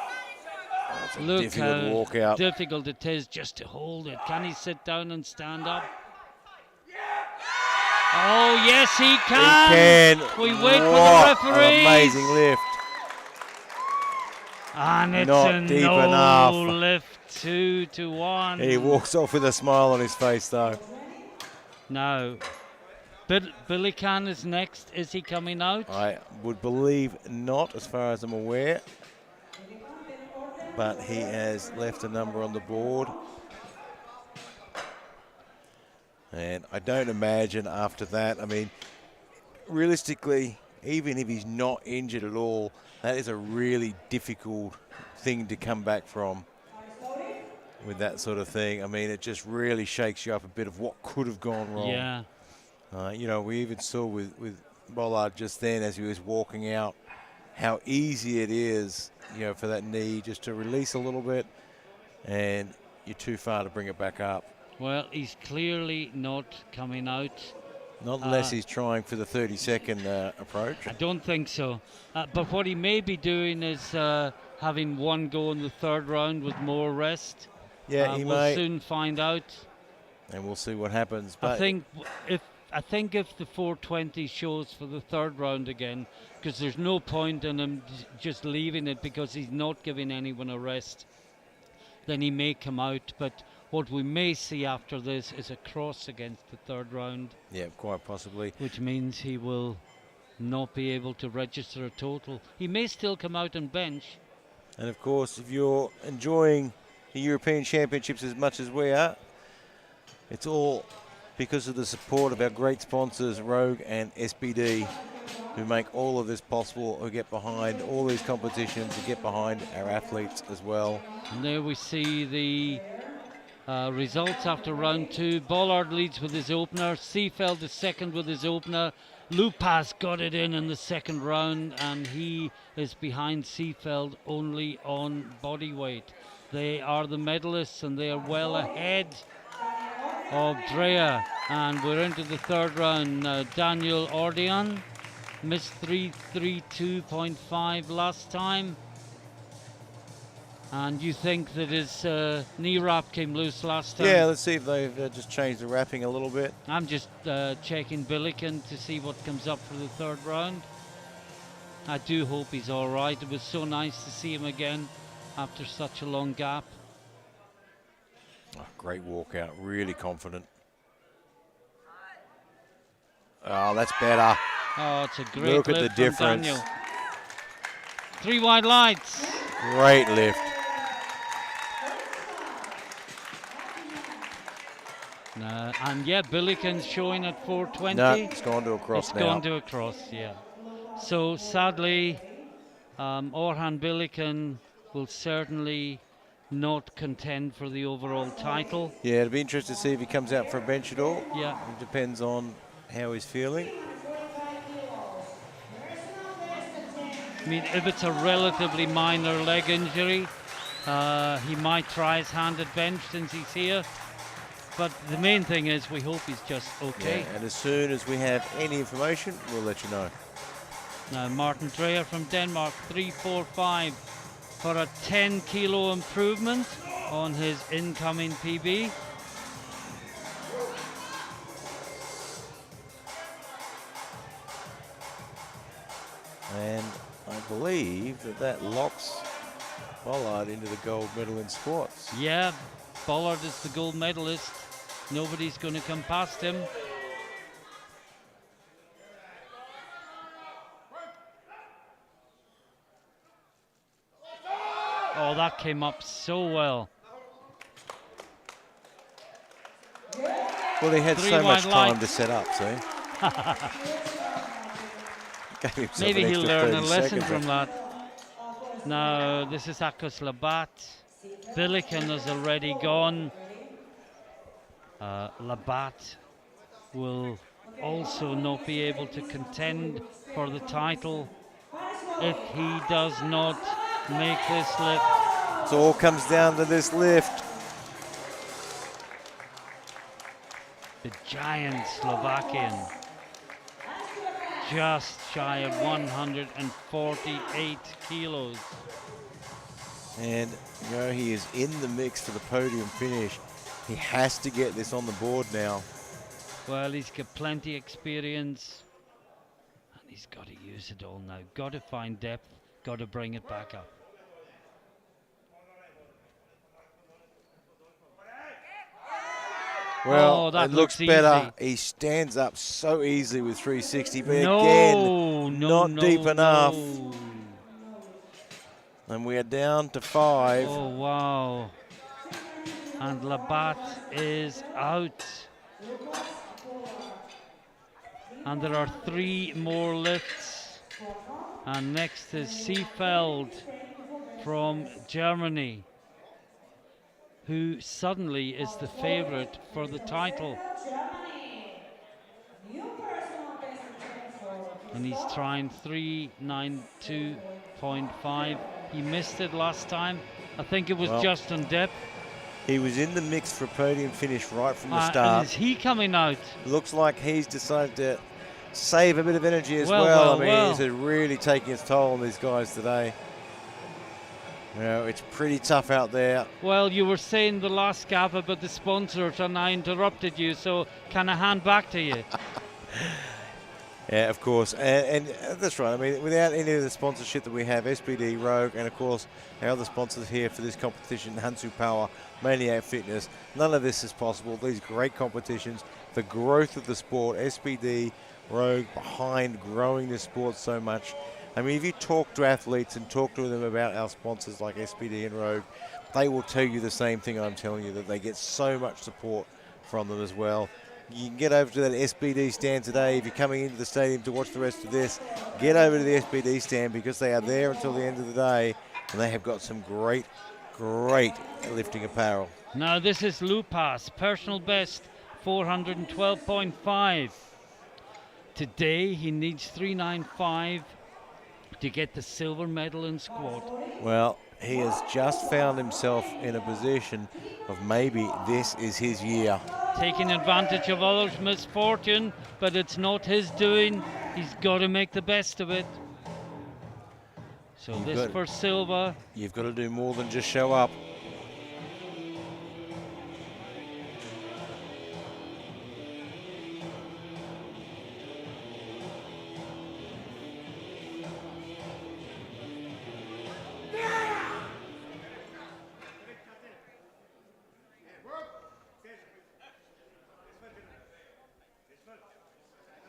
That's a Look difficult how walkout. difficult it is just to hold it. Can he sit down and stand up? Oh, yes, he can. He can. We wait for the What referee. an amazing lift. And it's Not a deep no enough. lift, 2-1. He walks off with a smile on his face, though. Now, Billy Khan is next. Is he coming out? I would believe not, as far as I'm aware. But he has left a number on the board. And I don't imagine after that, I mean, realistically, even if he's not injured at all, that is a really difficult thing to come back from with that sort of thing. I mean, it just really shakes you up a bit of what could have gone wrong. Yeah. You know, we even saw with Bollard just then as he was walking out how easy it is, you know, for that knee just to release a little bit and you're too far to bring it back up. Well, he's clearly not coming out. Not unless he's trying for the 30-second approach. I don't think so. But what he may be doing is having one go in the third round with more rest. Yeah, he we'll may. soon find out. And we'll see what happens. But I think if the 420 shows for the third round again, because there's no point in him just leaving it because he's not giving anyone a rest, then he may come out. But what we may see after this is a cross against the third round. Yeah, quite possibly. Which means he will not be able to register a total. He may still come out and bench. And of course, if you're enjoying the European Championships as much as we are, it's all because of the support of our great sponsors, Rogue and SBD, who make all of this possible, who get behind all these competitions, who get behind our athletes as well. And there we see the results after round two. Bollard leads with his opener. Seefeld is second with his opener. Lupas got it in the second round, and he is behind Seefeld only on body weight. They are the medalists, and they are well ahead of Drea. And we're into the third round. Daniel Ordeon missed 332.5 last time. And you think that his knee wrap came loose last time? Yeah, let's see if they've just changed the wrapping a little bit. I'm just checking Billiken to see what comes up for the third round. I do hope he's all right. It was so nice to see him again after such a long gap. Oh, great walkout, really confident. Oh, that's better. Oh, it's a great Look at the lift from difference. Daniel. 3 wide lights. Great lift. And yeah, Billiken's showing at 420. No, it's gone to a cross It's now. gone to a cross, yeah. So sadly, Orhan Billiken will certainly not contend for the overall title. Yeah, it'll be interesting to see if he comes out for a bench at all. Yeah. It depends on how he's feeling. I mean, if it's a relatively minor leg injury, he might try his hand at bench since he's here. But the main thing is we hope he's just okay. Yeah, and as soon as we have any information, we'll let you know. Now Martin Dreyer from Denmark, 345 for a 10 kilo improvement. on his incoming PB. And I believe that locks Bollard into the gold medal in squats. Yeah, Bollard is the gold medalist. Nobody's going to come past him. Oh, that came up so well. Well, he had 3 so much wide time line. to set up, see? Gave himself Maybe an he'll extra learn a 30 lesson seconds. from that. Now, this is Akos Labat. Billiken is already gone. Labat will also not be able to contend for the title if he does not make this lift. So all comes down to this lift. The giant Slovakian, just shy of 148 kilos. And you know, he is in the mix for the podium finish. He has to get this on the board now. Well, he's got plenty experience and he's got to use it all now. Got to find depth, got to bring it back up. Well, that it looks looks better. easy. He stands up so easily with 360, but No, again, no, not deep enough. no. And we are down to 5. Oh, wow. And Labat is out. And there are 3 more lifts. And next is Seefeld from Germany, who suddenly is the favorite for the title. And he's trying 392.5. He missed it last time. I think it was just on depth. He was in the mix for a podium finish right from the And start. is he coming out? Looks like he's decided to save a bit of energy as well. I mean, it's really taking its toll on these guys today. You know, it's pretty tough out there. Well, you were saying the last gap about the sponsors and I interrupted you, so can I hand back to you? Yeah, of course, and that's right. I mean, without any of the sponsorship that we have, SPD, Rogue, and of course our other sponsors here for this competition, Hansu Power, Maniac Fitness, none of this is possible. These great competitions, the growth of the sport, SPD, Rogue behind growing the sport so much. I mean, if you talk to athletes and talk to them about our sponsors like SPD and Rogue, they will tell you the same thing I'm telling you, that they get so much support from them as well. You can get over to that SPD stand today. If you're coming into the stadium to watch the rest of this, get over to the SPD stand because they are there until the end of the day, and they have got some great, great lifting apparel. Now this is Lupas, personal best 412.5. Today he needs 395 to get the silver medal in squat. Well, he has just found himself in a position of maybe this is his year. Taking advantage of others' misfortune, but it's not his doing. He's got to make the best of it. So this for silver. You've got to do more than just show up.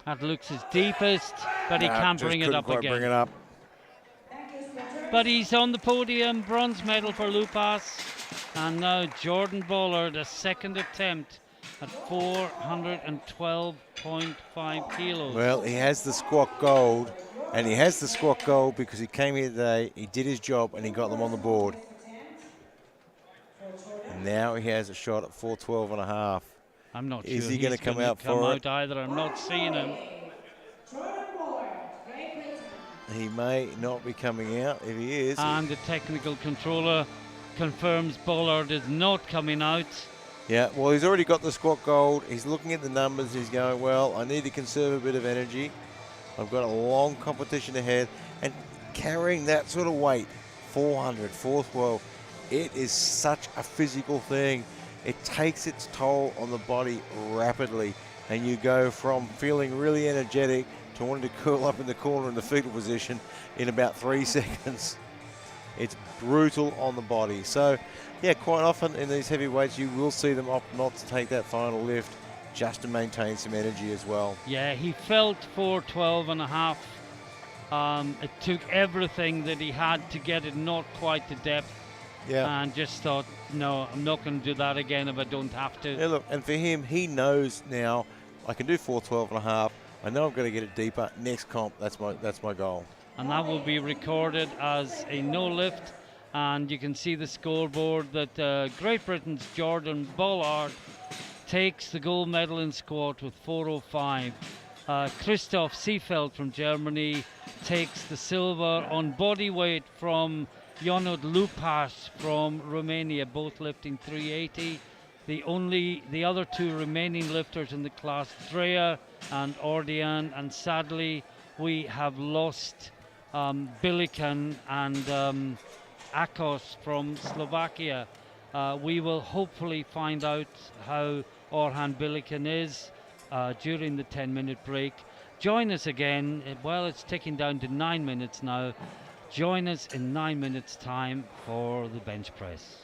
That looks his deepest, but he can't bring it up again. Bring it up. But he's on the podium, bronze medal for Lupas. And now Jordan Bollard, a second attempt at 412.5 kilos. Well, he has the squat gold, and he has the squat gold because he came here today, he did his job, and he got them on the board. And now he has a shot at 412.5. I'm not sure is he going to come out for it? Either. I'm not seeing him. He may not be coming out. If he is, and the technical controller confirms Bollard is not coming out. Yeah, well, he's already got the squat gold. He's looking at the numbers. He's going, well, I need to conserve a bit of energy. I've got a long competition ahead. And carrying that sort of weight, 400, 412, It is such a physical thing. It takes its toll on the body rapidly, and you go from feeling really energetic to wanting to curl up in the corner in the fetal position in about 3 seconds. It's brutal on the body. So, yeah, quite often in these heavyweights, you will see them opt not to take that final lift just to maintain some energy as well. Yeah, he felt 412 and a half. It took everything that he had to get it not quite to depth, Yeah. and just thought, no, I'm not going to do that again if I don't have to. Yeah, look, and for him, he knows now, I can do 412 and a half. I know I'm going to get it deeper. Next comp, that's my goal. And that will be recorded as a no lift. And you can see the scoreboard that Great Britain's Jordan Bollard takes the gold medal in squat with 405. Christoph Seefeld from Germany takes the silver on body weight from Ionut Lupas from Romania, both lifting 380. The other two remaining lifters in the class, Drea and Ordian, and sadly we have lost Bilikan and Akos from Slovakia. We will hopefully find out how Orhan Bilikan is during the 10-minute break. Join us again. Well, it's ticking down to 9 minutes now. Join us in 9 minutes' time for the bench press.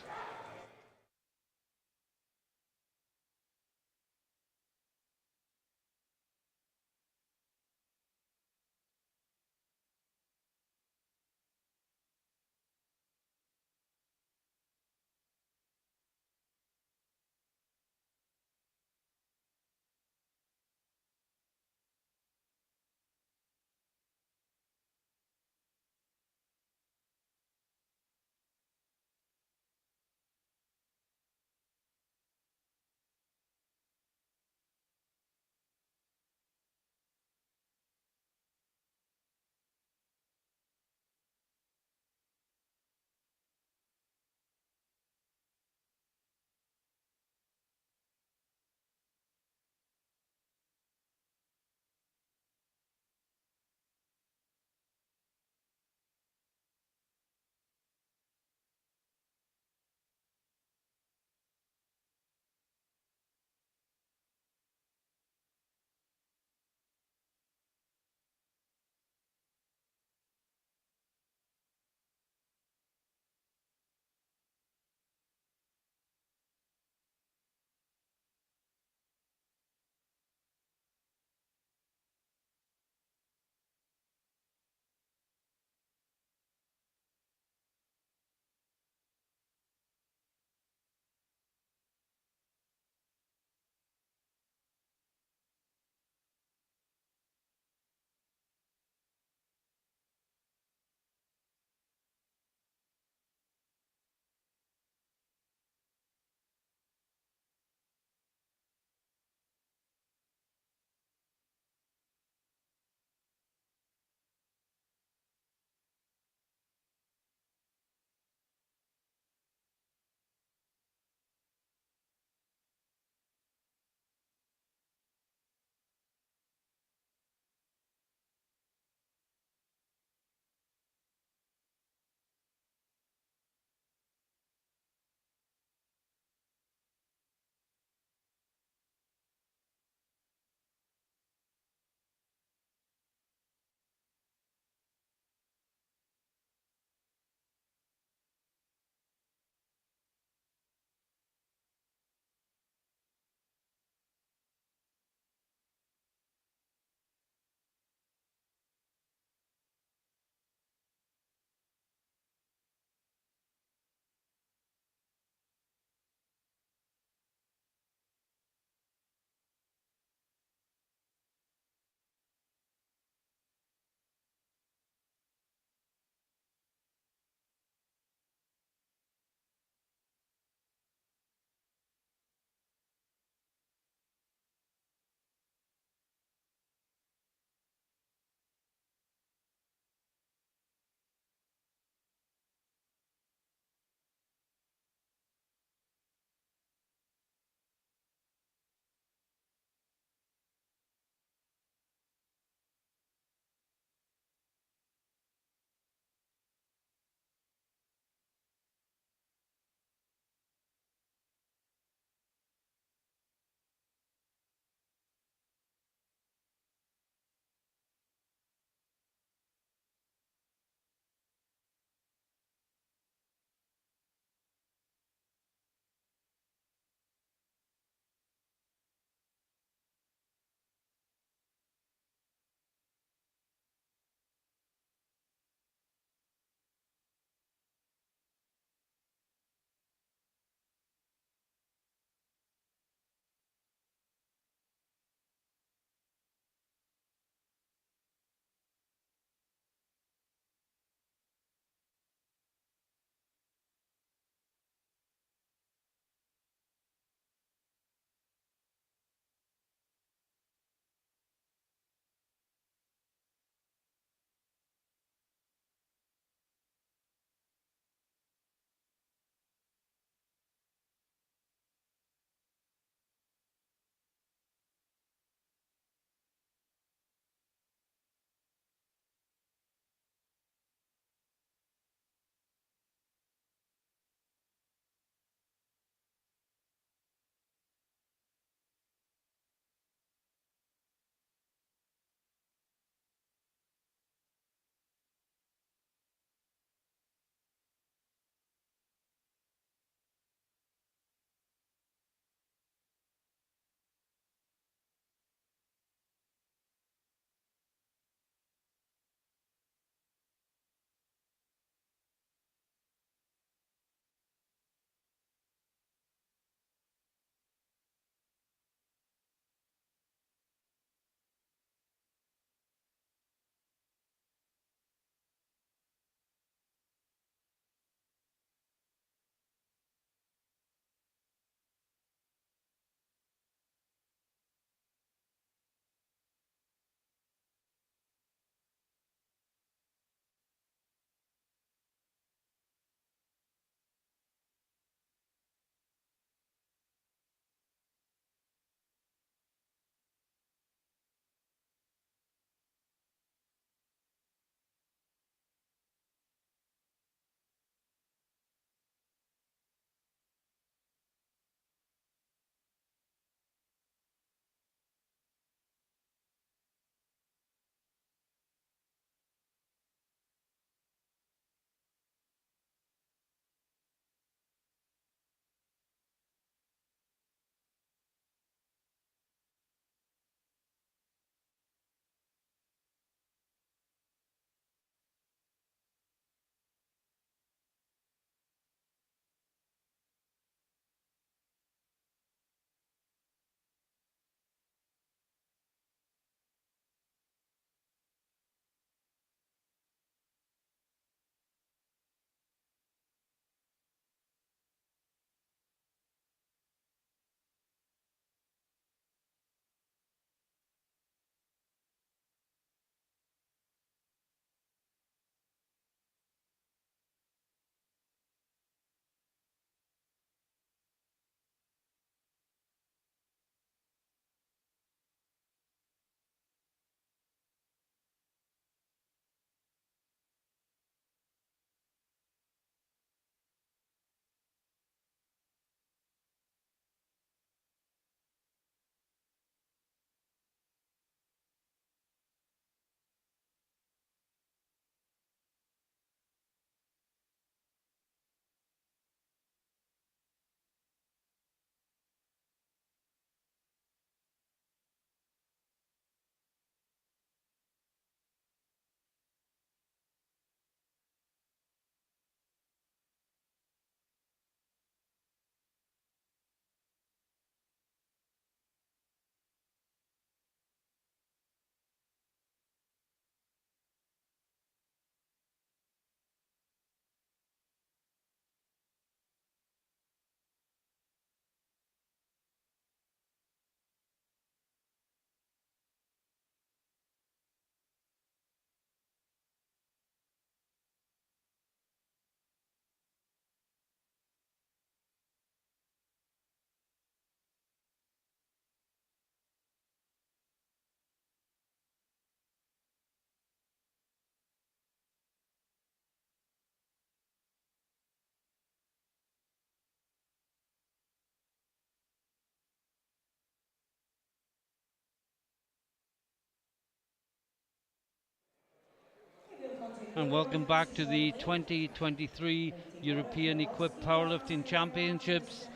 and welcome back to the 2023 European Equipped Powerlifting Championships.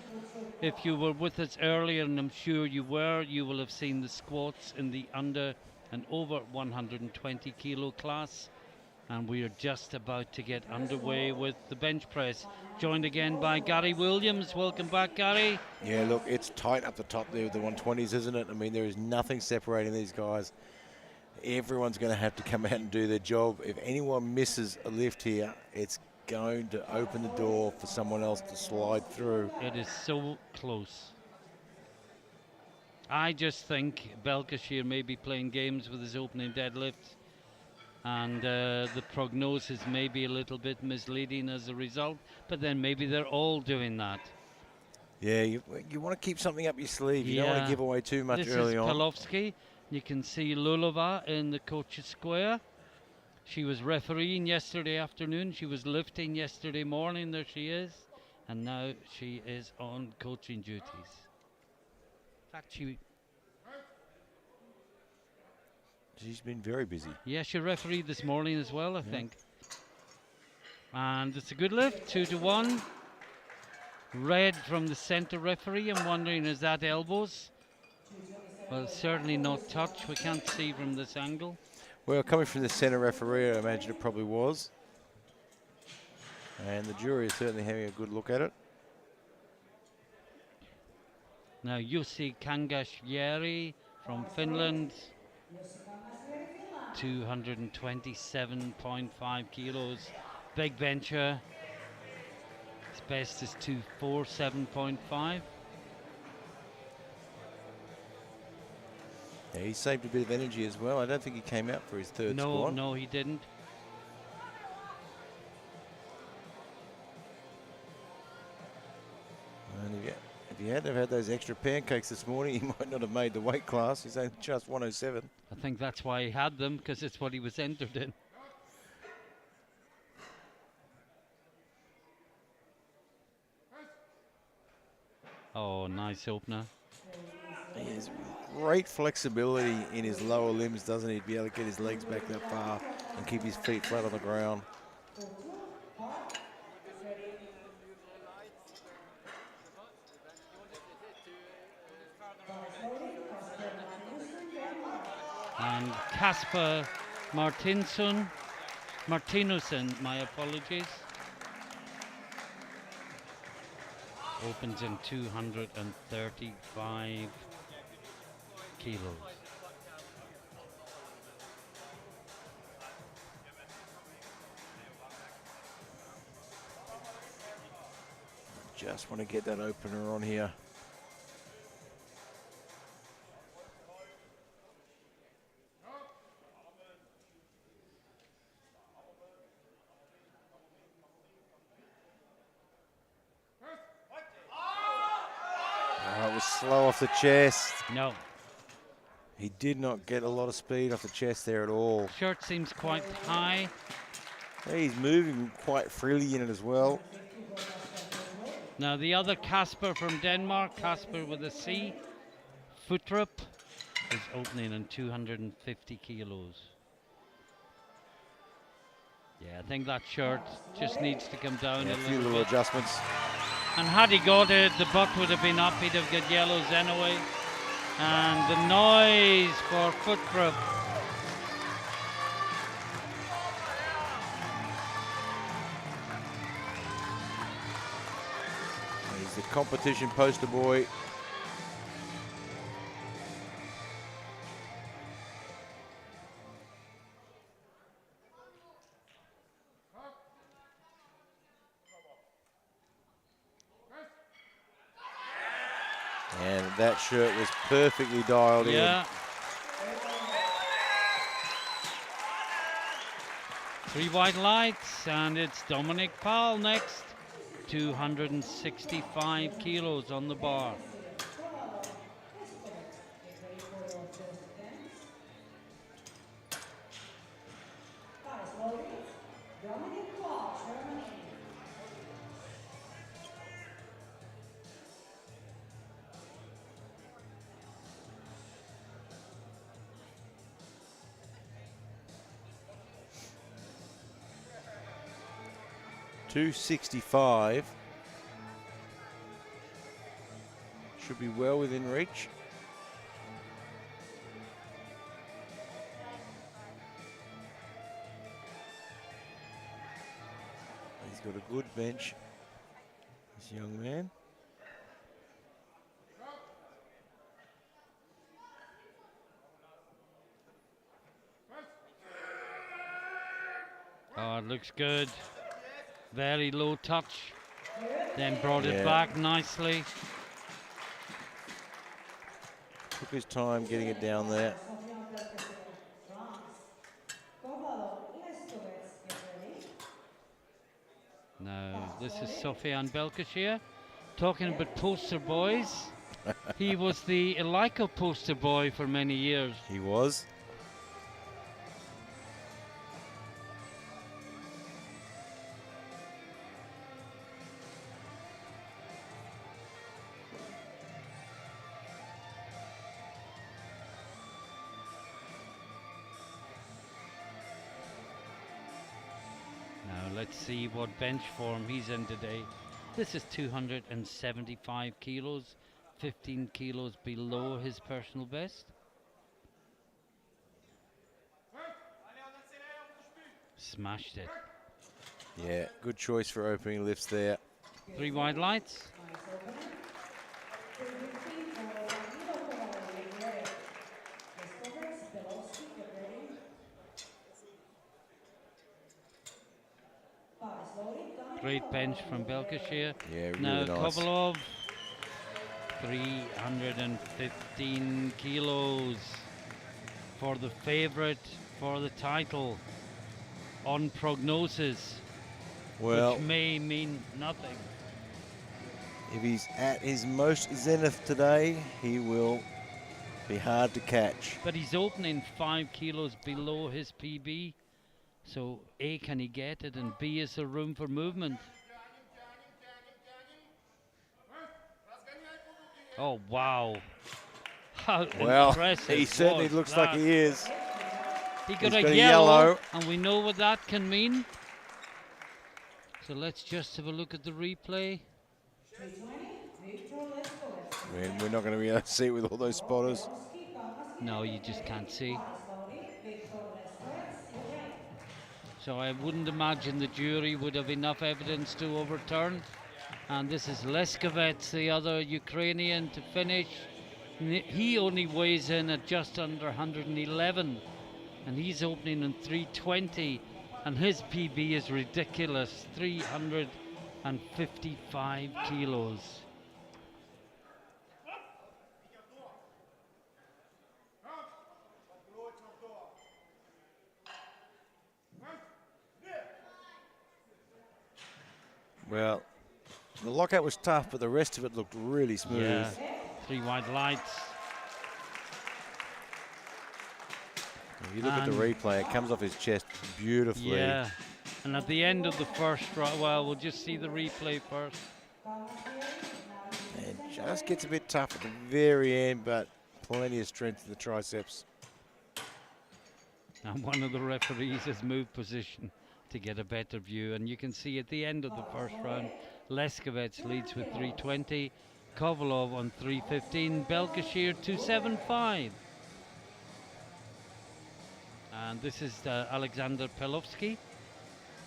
If you were with us earlier, and I'm sure you were, you will have seen the squats in the under and over 120 kilo class. And we are just about to get underway with the bench press. Joined again by Gary Williams. Welcome back, Gary. Yeah, look, it's tight up the top there with the 120s, isn't it? I mean, there is nothing separating these guys. Everyone's going to have to come out and do their job. If anyone misses a lift here, it's going to open the door for someone else to slide through. It is so close. I just think Belkashire may be playing games with his opening deadlift, and the prognosis may be a little bit misleading as a result, but then maybe they're all doing that. Yeah, you want to keep something up your sleeve. You don't want to give away too much early on. This is Palovsky. You can see Lulova in the coach's square. She was refereeing yesterday afternoon. She was lifting yesterday morning. There she is. And now she is on coaching duties. In fact, she's been very busy. Yeah, she refereed this morning as well, I think. And it's a good lift, 2-1. Red from the center referee. I'm wondering, is that elbows? Well, certainly not touch. We can't see from this angle. Well, coming from the center referee, I imagine it probably was. And the jury is certainly having a good look at it. Now, Jussi Kangasjärvi from Finland. 227.5 kilos. Big bencher. His best is 247.5. Yeah, he saved a bit of energy as well. I don't think he came out for his third squat. No, he didn't. And if he hadn't have had those extra pancakes this morning, he might not have made the weight class. He's only just 107. I think that's why he had them, because it's what he was entered in. Oh, nice opener. He has great flexibility in his lower limbs, doesn't he? To be able to get his legs back that far and keep his feet flat on the ground. And Kasper Martinussen, my apologies, opens in 235 kilos. Just want to get that opener on here. Oh, it was slow off the chest. No. He did not get a lot of speed off the chest there at all. Shirt seems quite high. He's moving quite freely in it as well. Now the other Kasper from Denmark, Kasper with a C, Futrup, is opening in 250 kilos. Yeah, I think that shirt just needs to come down a few little little bit. adjustments. And had he got it, the butt would have been up. He'd have got yellows anyway. And the noise for Futrup. He's the competition poster boy. And that shirt was perfectly dialed in. Three white lights, and it's Dominic Powell next. 265 kilos on the bar. 265. Should be well within reach. He's got a good bench, this young man. Oh, it looks good. Very low touch. Then brought it back nicely. Took his time getting it down there. Now, this is Sofian Belkashir talking about poster boys. He was the Elika poster boy for many years. He was. Let's see what bench form he's in today. This is 275 kilos, 15 kilos below his personal best. Smashed it. Yeah, good choice for opening lifts there. 3 wide lights. Great bench from Belkashir. Yeah, really now nice. Kovalov, 315 kilos for the favorite for the title on prognosis, Well, which may mean nothing. if he's at his most zenith today, he will be hard to catch. But he's opening 5 kilos below his PB. So A, can he get it, and B, is there room for movement? Oh, wow. How impressive he certainly was looks that? like he is. He got He's a got a yellow, yellow. and we know what that can mean. So let's just have a look at the replay. Man, we're not going to be able to see it with all those spotters. No, you just can't see. So I wouldn't imagine the jury would have enough evidence to overturn. And this is Leskovets, the other Ukrainian, to finish. He only weighs in at just under 111, and he's opening in 320, and his PB is ridiculous, 355 kilos. Well, the lockout was tough, but the rest of it looked really smooth. Yeah, 3 wide lights. If you look at the replay, it comes off his chest beautifully. Yeah, and at the end of the first round, well, we'll just see the replay first. It just gets a bit tough at the very end, but plenty of strength in the triceps. And one of the referees has moved position to get a better view, and you can see at the end of the first round, Leskovets leads with 320, Kovalov on 315, Belkashir 275. And this is Alexander Pelovsky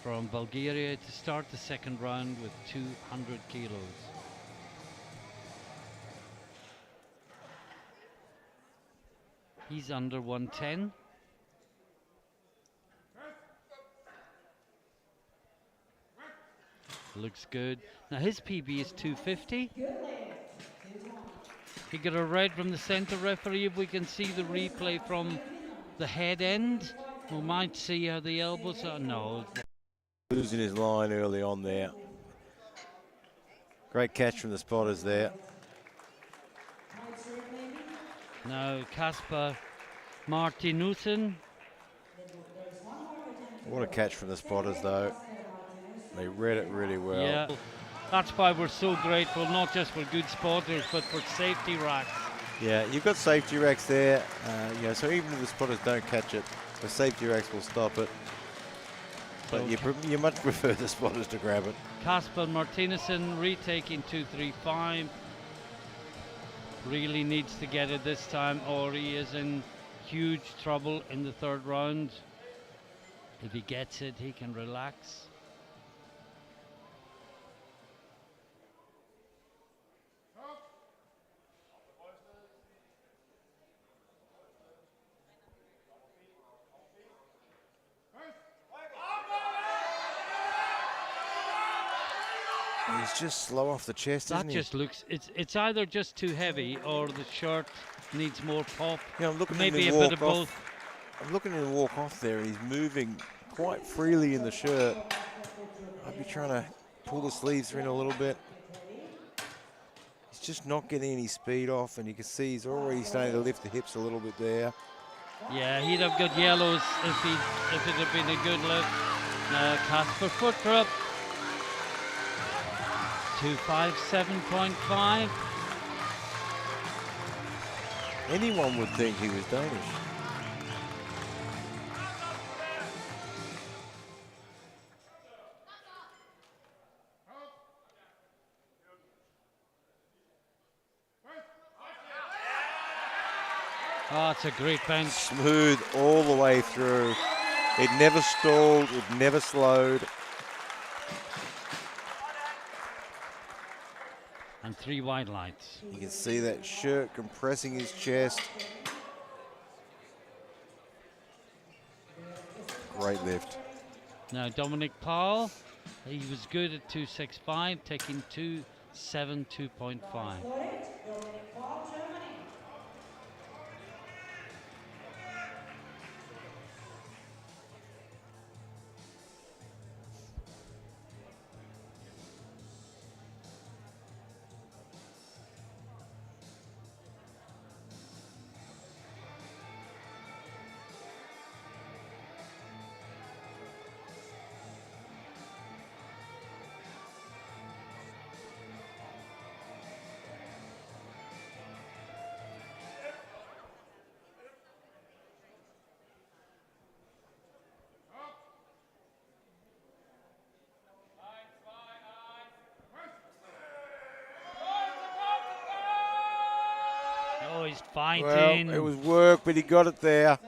from Bulgaria to start the second round with 200 kilos. He's under 110. Looks good. Now his PB is 250. He got a red from the center referee. If we can see the replay from the head end, we might see how the elbows are. No. Losing his line early on there. Great catch from the spotters there. Now Kasper Martinussen. What a catch from the spotters though. They read it really well. Yeah, that's why we're so grateful, not just for good spotters, but for safety racks. Yeah, you've got safety racks there. So even if the spotters don't catch it, the safety racks will stop it. But you much prefer the spotters to grab it. Casper Martinezson retaking 235. Really needs to get it this time, or he is in huge trouble in the third round. If he gets it, he can relax. He's just slow off the chest, That isn't he? just looks, it's either just too heavy or the shirt needs more pop. Yeah, I'm looking Maybe at a him bit of walk both. off. I'm looking at him walk off there. He's moving quite freely in the shirt. I'd be trying to pull the sleeves in a little bit. He's just not getting any speed off, and you can see he's already starting to lift the hips a little bit there. Yeah, he'd have got yellows if it had been a good lift. Now Casper foot drop. 257.5. Anyone would think he was Danish. Oh, it's a great bench. Smooth all the way through. It never stalled, it never slowed. And 3 wide lights. You can see that shirt compressing his chest. Great lift. Now Dominic Powell, he was good at 265, taking 272.5. Oh, he's fighting. Well, it was work, but he got it there.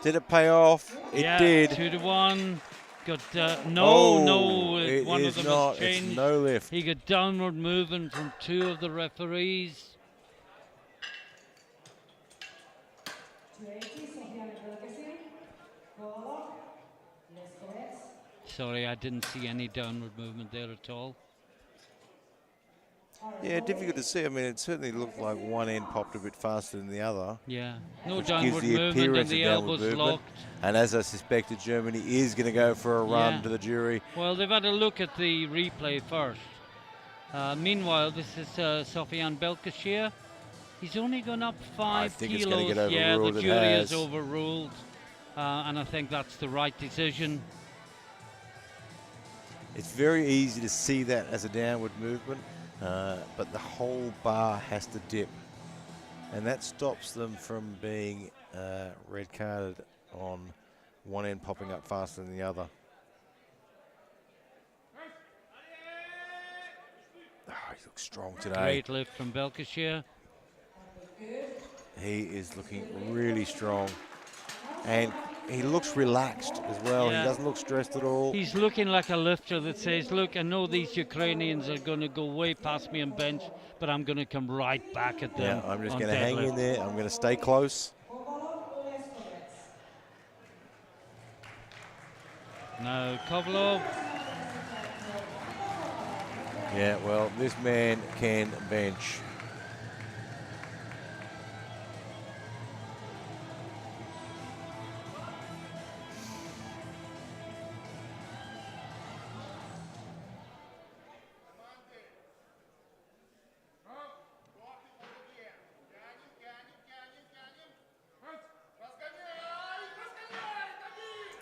Did it pay off? It yeah, did. 2-1. Got Oh, it one of is them not. has changed. It's no lift. He got downward movement from 2 of the referees. Sorry, I didn't see any downward movement there at all. Yeah, difficult to see. I mean, it certainly looked like one end popped a bit faster than the other. Yeah, no Which downward gives the movement, appearance and of the downward elbows movement. locked. And as I suspected, Germany is going to go for a run Yeah. to the jury. Well, they've had a look at the replay first. Meanwhile, this is Sofian Belkashir. He's only gone up 5 think kilos. it's gonna get Yeah, overruled. the It jury has. is overruled, and I think that's the right decision. It's very easy to see that as a downward movement, but the whole bar has to dip. And that stops them from being red carded on one end popping up faster than the other. Oh, he looks strong today. Great lift from Belkashir. He is looking really strong. And he looks relaxed as well. Yeah. He doesn't look stressed at all. He's looking like a lifter that says, look, I know these Ukrainians are going to go way past me on bench, but I'm going to come right back at them. Yeah, I'm just on going to hang in deadlift. there. I'm going to stay close. Now Kovalov. Yeah, well, this man can bench.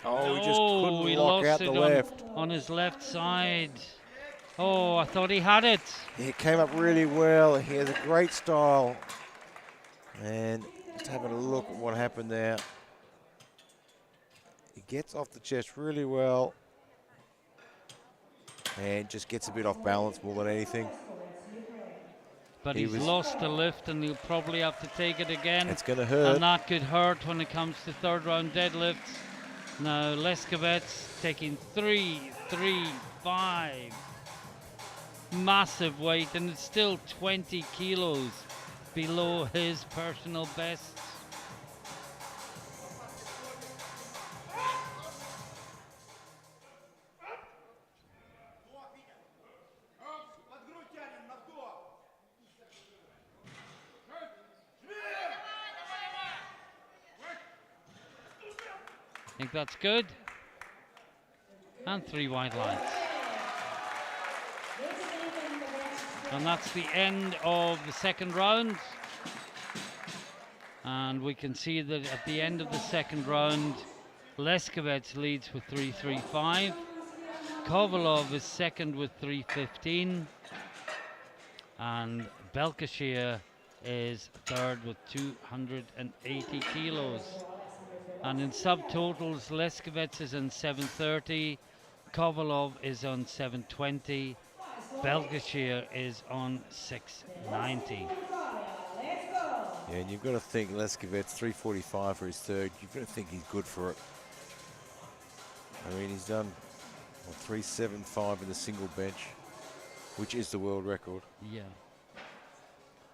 Oh, he just couldn't he lock lost out it the left. on his left side. Oh, I thought he had it. He came up really well. He has a great style. And just having a look at what happened there. He gets off the chest really well. and just gets a bit off balance more than anything. But He he's was- lost the lift, and he'll probably have to take it again. It's going to hurt. And that could hurt when it comes to third round deadlifts. Now Leskovets taking 3, 3, 5. Massive weight, and it's still 20 kilos below his personal best. I think that's good. And 3 wide lines. And that's the end of the second round. And we can see that at the end of the second round, Leskovets leads with 3.35. Kovalov is second with 3.15. And Belkashir is third with 280 kilos. And in subtotals, Leskovets is on 730, Kovalov is on 720, Belkashir is on 690. Yeah, and you've got to think Leskovets 345 for his third. You've got to think he's good for it. I mean, he's done 375 in the single bench, which is the world record. Yeah.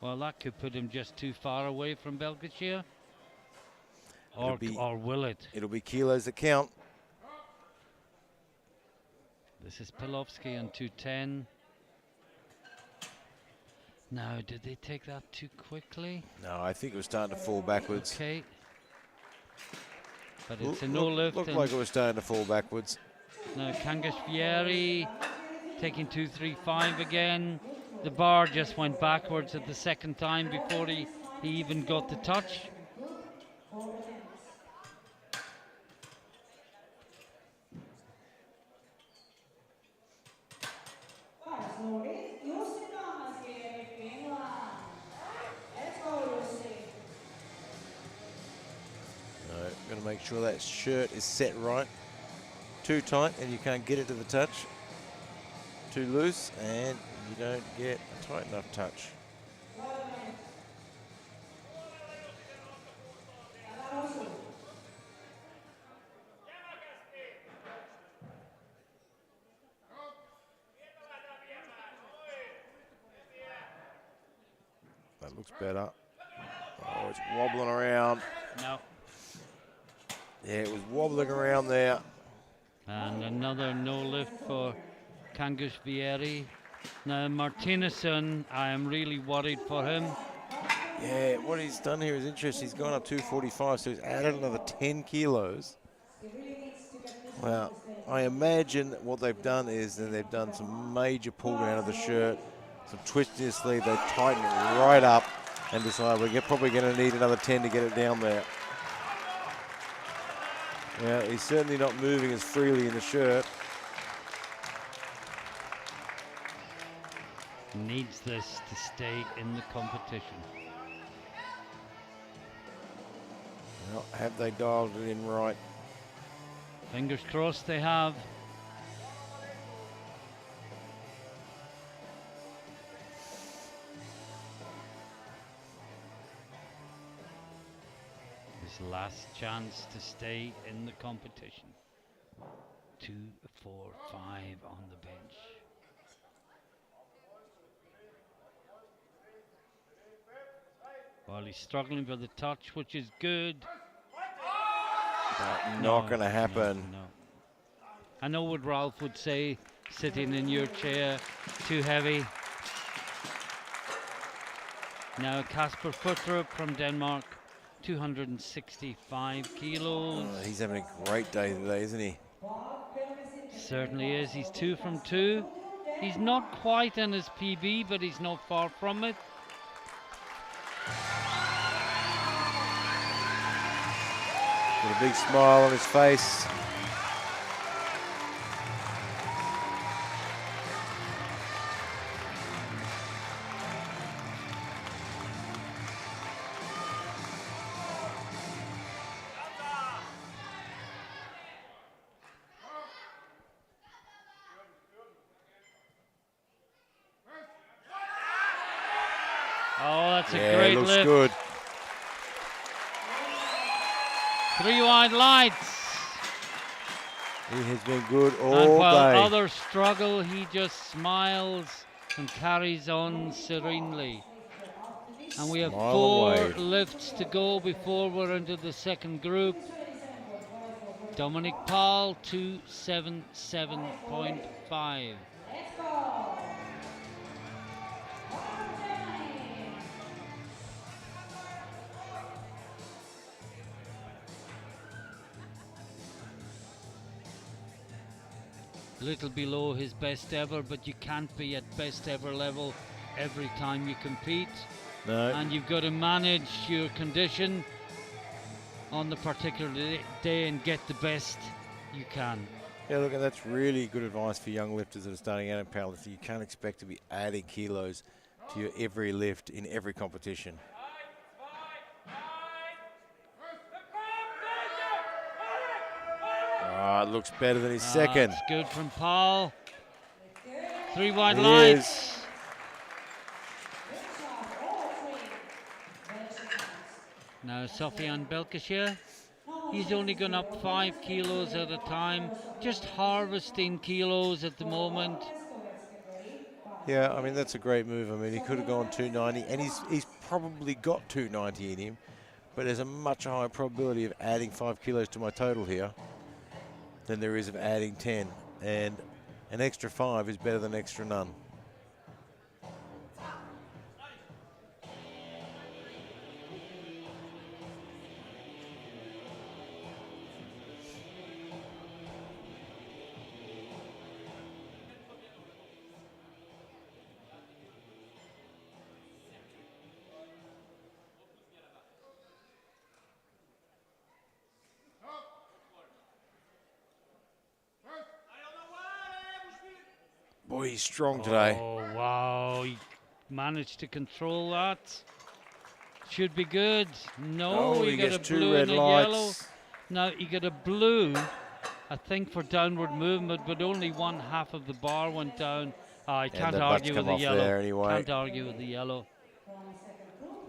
Well, that could put him just too far away from Belkashir. Or will it? It'll be kilos that count. This is Pilovsky on 210. Now, did they take that too quickly? No, I think it was starting to fall backwards. Okay. But it's a no lift. Looked like it was starting to fall backwards. Now Kangashvieri taking 235 again. The bar just went backwards at the second time before he even got the touch. Got to make sure that shirt is set right. Too tight and you can't get it to the touch. Too loose and you don't get a tight enough touch. That looks better. Oh, it's wobbling around. No. Yeah, it was wobbling around there. And another no lift for Kangashvieri. Now Martinezson, I am really worried for him. Yeah, what he's done here is interesting. He's gone up 245, so he's added another 10 kilos. Well, I imagine what they've done is that they've done some major pull down of the shirt, some twist in his sleeve. They tighten it right up and decide we're probably going to need another 10 to get it down there. Yeah, he's certainly not moving as freely in the shirt. Needs this to stay in the competition. Well, have they dialed it in right? Fingers crossed they have. His last chance to stay in the competition. 2, 4, 5 on the bench. Well, he's struggling for the touch, which is good. But not going to happen. No. I know what Ralph would say, sitting in your chair, too heavy. Now Kasper Futtrup from Denmark, 265 kilos. Oh, he's having a great day today, isn't he? Certainly is. He's 2 from 2. He's not quite in his PB, but he's not far from it. With a big smile on his face. Oh, that's a Yeah, great looks lift. good. 3 wide lights. He has been good And all while day. others struggle, he just smiles and carries on serenely. And we have Smile and 4 wave. lifts to go before we're into the second group. Dominic Paul, 277.5. Let's go. Little below his best ever, but you can't be at best ever level every time you compete. No. And you've got to manage your condition on the particular day and get the best you can. Yeah, look, and that's really good advice for young lifters that are starting out in powerlifting. You can't expect to be adding kilos to your every lift in every competition. Oh, it looks better than his second. It's good from Paul. 3 wide He lights. Now Sofian Belkashir, he's only gone up 5 kilos at a time, just harvesting kilos at the moment. Yeah, I mean, that's a great move. I mean, he could have gone 290, and he's probably got 290 in him, but there's a much higher probability of adding 5 kilos to my total here than there is of adding 10. And an extra 5 is better than extra none. Boy, he's strong today. Oh, wow. He managed to control that. Should be good. No, Oh, he he got gets a 2 blue red and a yellow. lights. Now, he got a blue, I think, for downward movement, but only one half of the bar went down. I can't the argue butts with come the off yellow. there anyway. Can't argue with the yellow.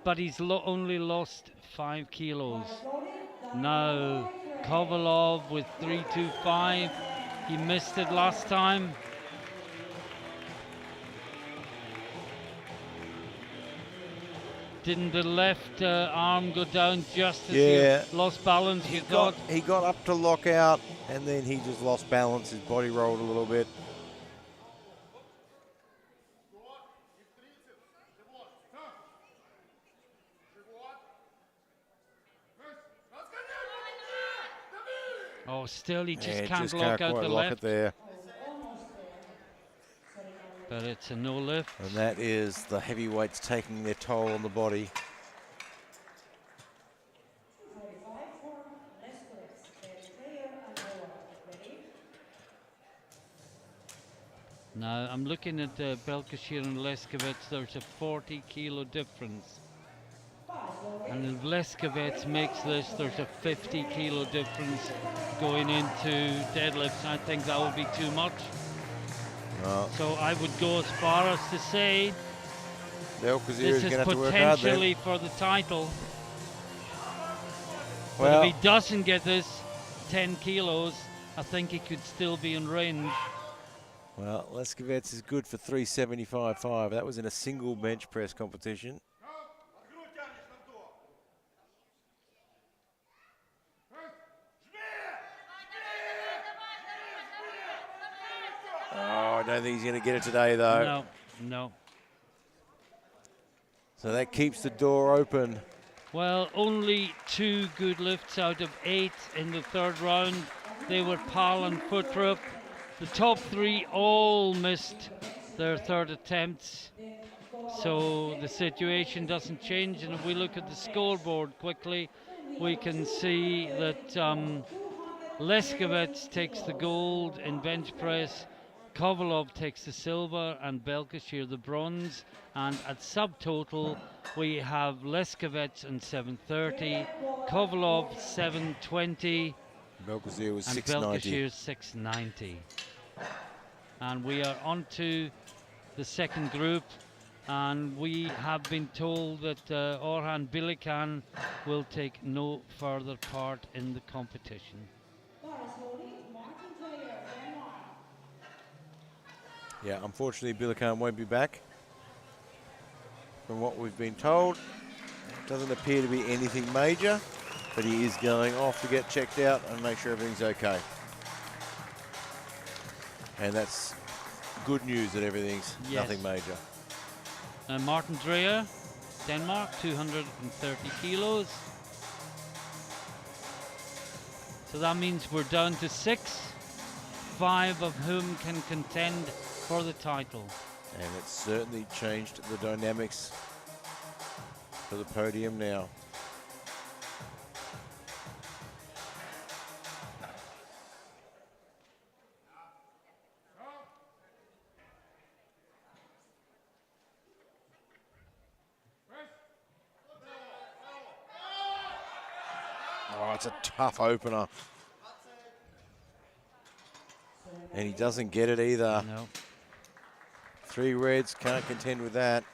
But he's only lost 5 kilos. Now, Kovalov with 325. He missed it last time. Didn't the left arm go down just as he lost balance, you thought? He got up to lock out, and then he just lost balance. His body rolled a little bit. Oh, still he just Yeah, can't just lock can't out quite the lock left. it there. But it's a no lift. And that is the heavyweights taking their toll on the body. Now I'm looking at Belkashir and Leskovets. There's a 40 kilo difference. And if Leskovets makes this, there's a 50 kilo difference going into deadlifts. I think that would be too much. So I would go as far as to say This this is potentially for the title. But if he doesn't get this 10 kilos, I think he could still be in range. Well, Leskovets is good for 375.5. That was in a single bench press competition. Oh, I don't think he's going to get it today, though. No, no. So that keeps the door open. Well, only 2 good lifts out of 8 in the third round. They were Pal and Futrup. The top 3 all missed their third attempts. So the situation doesn't change. And if we look at the scoreboard quickly, we can see that Leskovets takes the gold in bench press, Kovalov takes the silver, and Belkashir the bronze. And at subtotal, we have Leskovets in 730, Kovalov 720, Belkashir was and 690. Belkashir 690. And we are on to the second group. And we have been told that Orhan Bilikan will take no further part in the competition. Yeah, unfortunately, Bilikan won't be back. From what we've been told, doesn't appear to be anything major, but he is going off to get checked out and make sure everything's okay. And that's good news that everything's nothing major. Martin Dreyer, Denmark, 230 kilos. So that means we're down to 6, 5 of whom can contend for the title. And it's certainly changed the dynamics for the podium now. Oh, it's a tough opener. And he doesn't get it either. No. 3 reds, can't contend with that.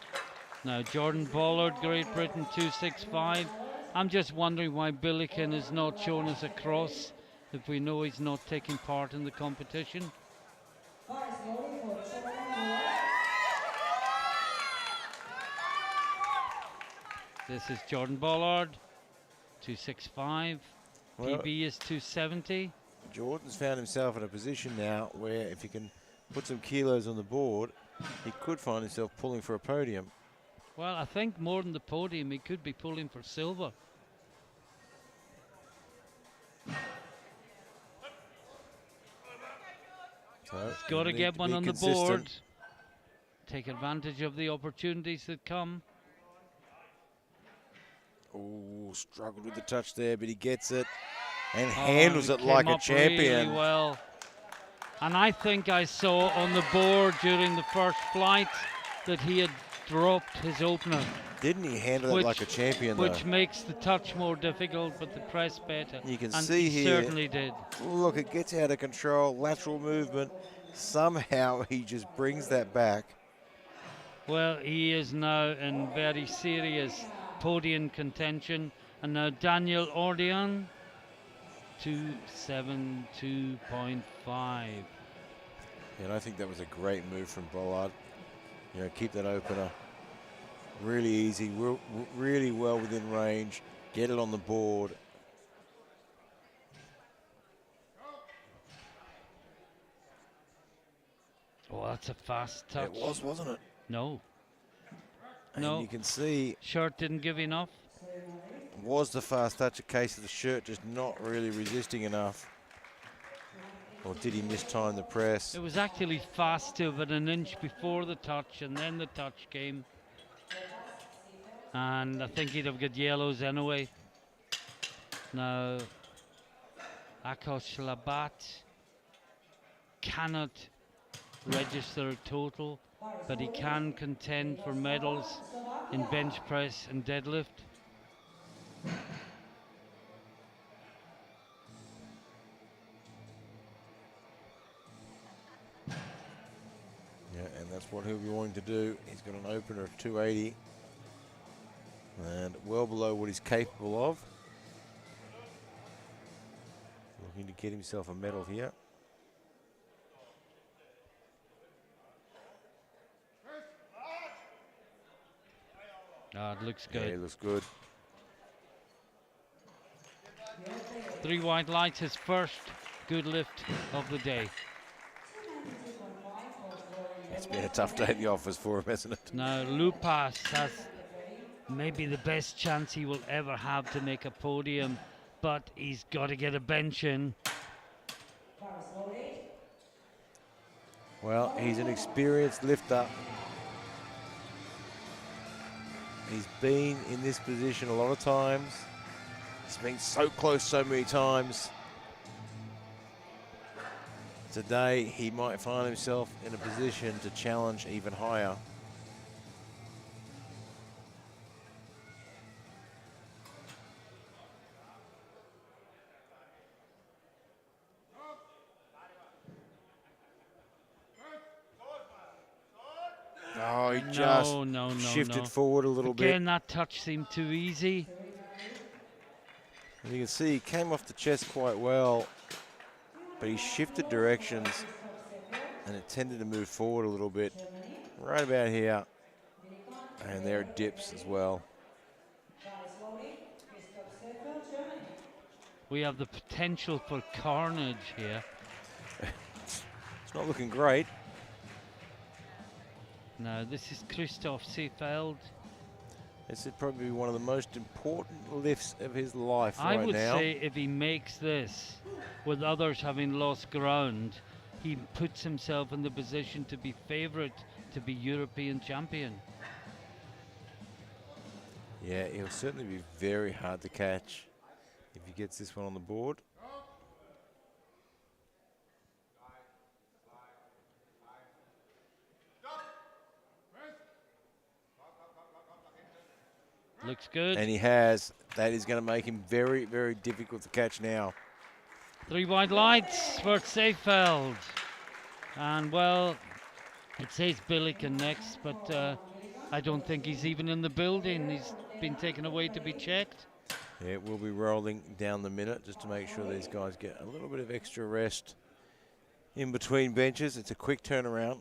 Now Jordan Bollard, Great Britain, 265. I'm just wondering why Bilikan is not shown us across if we know he's not taking part in the competition. This is Jordan Bollard, 265. Well, PB is 270. Jordan's found himself in a position now where if he can put some kilos on the board, he could find himself pulling for a podium. Well, I think more than the podium, he could be pulling for silver. So He's got to get one on the board. Take advantage of the opportunities that come. Oh, struggled with the touch there, but he gets it and handles it like a champion. Really well. And I think I saw on the board during the first flight that he had dropped his opener. Didn't he handle it like a champion, Which though? makes the touch more difficult, but the press better. You can and see he here, certainly did. Look, it gets out of control, lateral movement. Somehow he just brings that back. Well, he is now in very serious podium contention. And now Daniel Ordian, 272.5. And I think that was a great move from Bollard. You know, keep that opener really easy, really well within range, get it on the board. Oh, that's a fast touch. It was, wasn't it? No. And No. you can see Shirt didn't give enough. Was the fast touch a case of the shirt just not really resisting enough? Or did he mistime the press? It was actually faster, but an inch before the touch, and then the touch came. And I think he'd have got yellows anyway. Now, Akos Labat cannot register a total, but he can contend for medals in bench press and deadlift. Yeah, and that's what he'll be wanting to do. He's got an opener of 280 and well below what he's capable of. Looking to get himself a medal here. It looks good. Yeah, it looks good. 3 white lights, his first good lift of the day. It's been a tough day at the office for him, hasn't it? Now Lupas has maybe the best chance he will ever have to make a podium, but he's got to get a bench in. Well, he's an experienced lifter. He's been in this position a lot of times. He's been so close so many times. Today, he might find himself in a position to challenge even higher. Oh, he just no, shifted forward a little Again, bit. that touch seemed too easy. And you can see he came off the chest quite well, but he shifted directions and it tended to move forward a little bit. Right about here. And there it dips as well. We have the potential for carnage here. It's not looking great. Now, this is Christoph Seefeld. This would probably be one of the most important lifts of his life I right would now. say if he makes this, with others having lost ground, he puts himself in the position to be favourite to be European champion. Yeah, he'll certainly be very hard to catch if he gets this one on the board. Looks good. And he has. That is going to make him very, very difficult to catch now. 3 white lights for Seefeld. And well, it says Billiken next, but I don't think he's even in the building. He's been taken away to be checked. Yeah, we'll be rolling down the minute just to make sure these guys get a little bit of extra rest in between benches. It's a quick turnaround.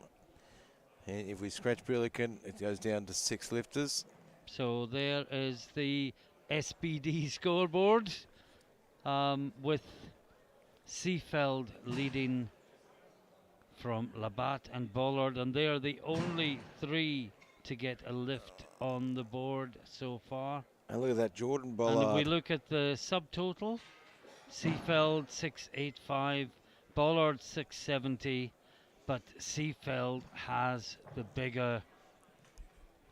And if we scratch Billiken, it goes down to 6 lifters. So there is the SBD scoreboard with Seefeld leading from Labatt and Bollard, and they are the only 3 to get a lift on the board so far. And look at that, Jordan And Bollard. if we look at the subtotal, Seefeld 685, Bollard 670, but Seefeld has the bigger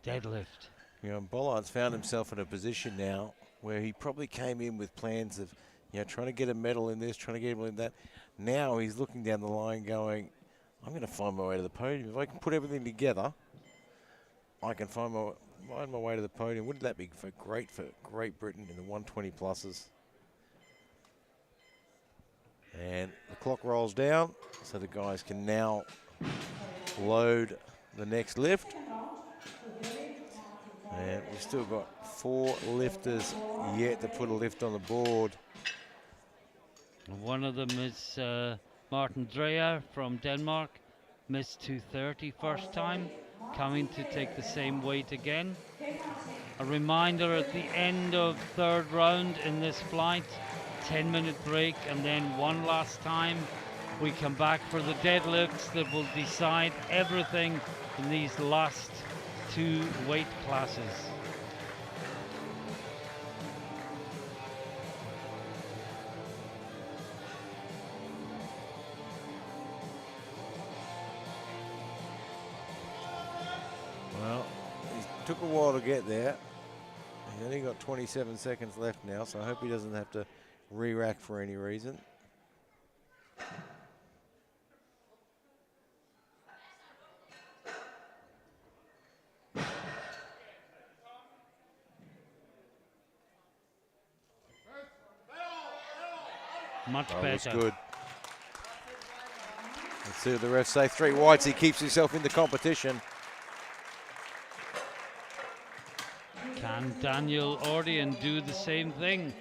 deadlift. You know, Bollard's found himself in a position now where he probably came in with plans of, you know, trying to get a medal in this, trying to get a medal in that. Now he's looking down the line going, I'm going to find my way to the podium. If I can put everything together, I can find my way to the podium. Wouldn't that be great for Great Britain in the 120 pluses? And the clock rolls down, so the guys can now load the next lift. And we've still got 4 lifters yet to put a lift on the board. One of them is Martin Dreyer from Denmark, missed 230 first time, coming to take the same weight again. A reminder at the end of 3rd round in this flight, 10-minute break, and then one last time we come back for the deadlifts that will decide everything in these last 2 weight classes. Well, it took a while to get there. He's only got 27 seconds left now, so I hope he doesn't have to re-rack for any reason. Much Oh, that's better. good. Let's see what the refs say. 3 whites, he keeps himself in the competition. Can Daniel Ordian do the same thing?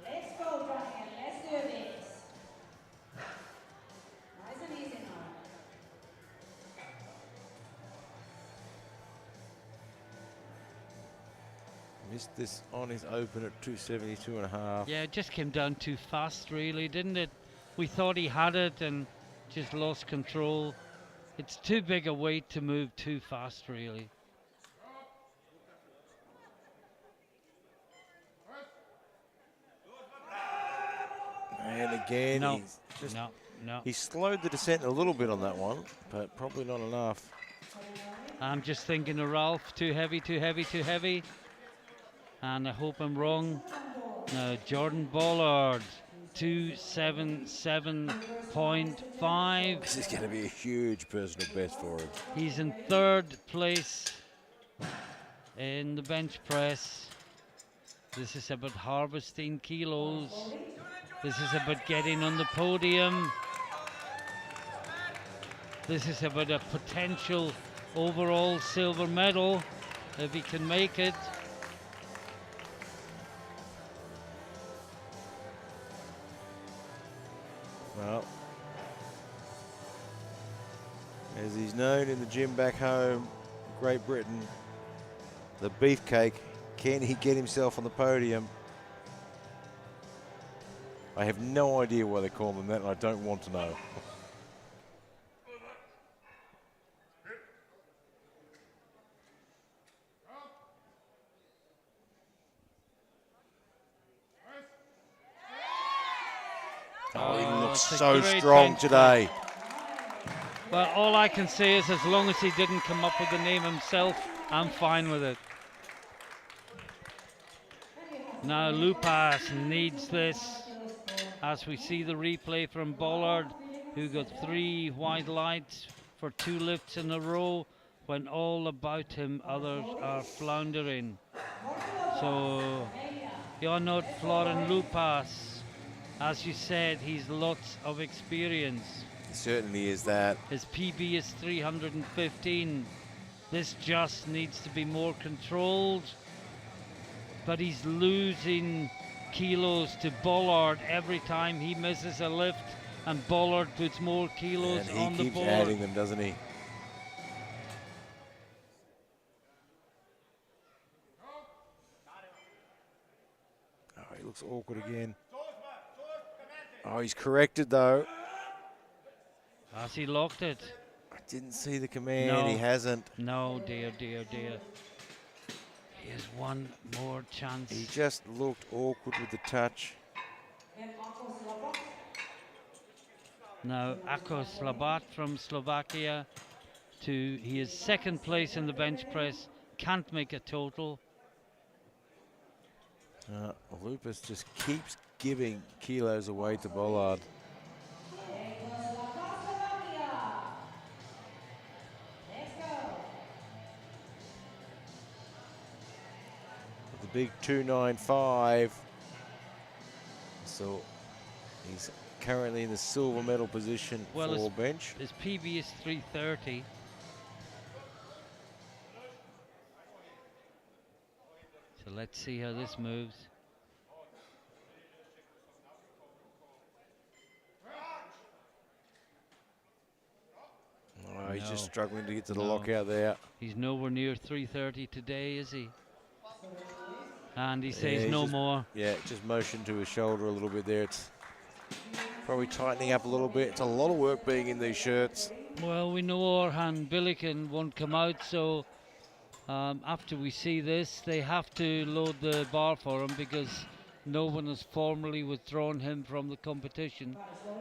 Let's go, Daniel. Let's do this. Nice and easy now. Missed this on his open at 272.5. Yeah, it just came down too fast, really, didn't it? We thought he had it and just lost control. It's too big a weight to move too fast, really. And again, No, he's just, no. he slowed the descent a little bit on that one, but probably not enough. I'm just thinking of Ralph, too heavy, too heavy, too heavy. And I hope I'm wrong. No, Jordan Bollard, 277.5. This is going to be a huge personal best for him. He's in 3rd place in the bench press. This is about harvesting kilos. This is about getting on the podium. This is about a potential overall silver medal if he can make it. Well, as he's known in the gym back home, Great Britain, the beefcake, can he get himself on the podium? I have no idea why they call him that, and I don't want to know. Oh, he looks so strong today. Well, all I can say is as long as he didn't come up with the name himself, I'm fine with it. Now Lupas needs this, as we see the replay from Bollard, who got 3 white lights for 2 lifts in a row, when all about him others are floundering. So you're not Florin Lupas. As you said, he's lots of experience. He certainly is that. His PB is 315. This just needs to be more controlled. But he's losing kilos to Bollard every time he misses a lift, and Bollard puts more kilos on the board. And he keeps adding them, doesn't he? Oh, he looks awkward again. Oh, he's corrected though. Has he locked it? I didn't see the command. No. He hasn't. No, dear, dear, dear. He has one more chance. He just looked awkward with the touch. Now Ako Slabat from Slovakia he is second place in the bench press, can't make a total. Lupus just keeps giving kilos away to Bollard. With the big 295. So he's currently in the silver medal position for bench. His PB is 330. So let's see how this moves. Oh, he's just struggling to get to the lockout there. He's nowhere near 330 today, is he? And he says no just, more. Yeah, just motioned to his shoulder a little bit there. It's probably tightening up a little bit. It's a lot of work being in these shirts. Well, we know Orhan Bilikin won't come out, so after we see this, they have to load the bar for him because no one has formally withdrawn him from the competition.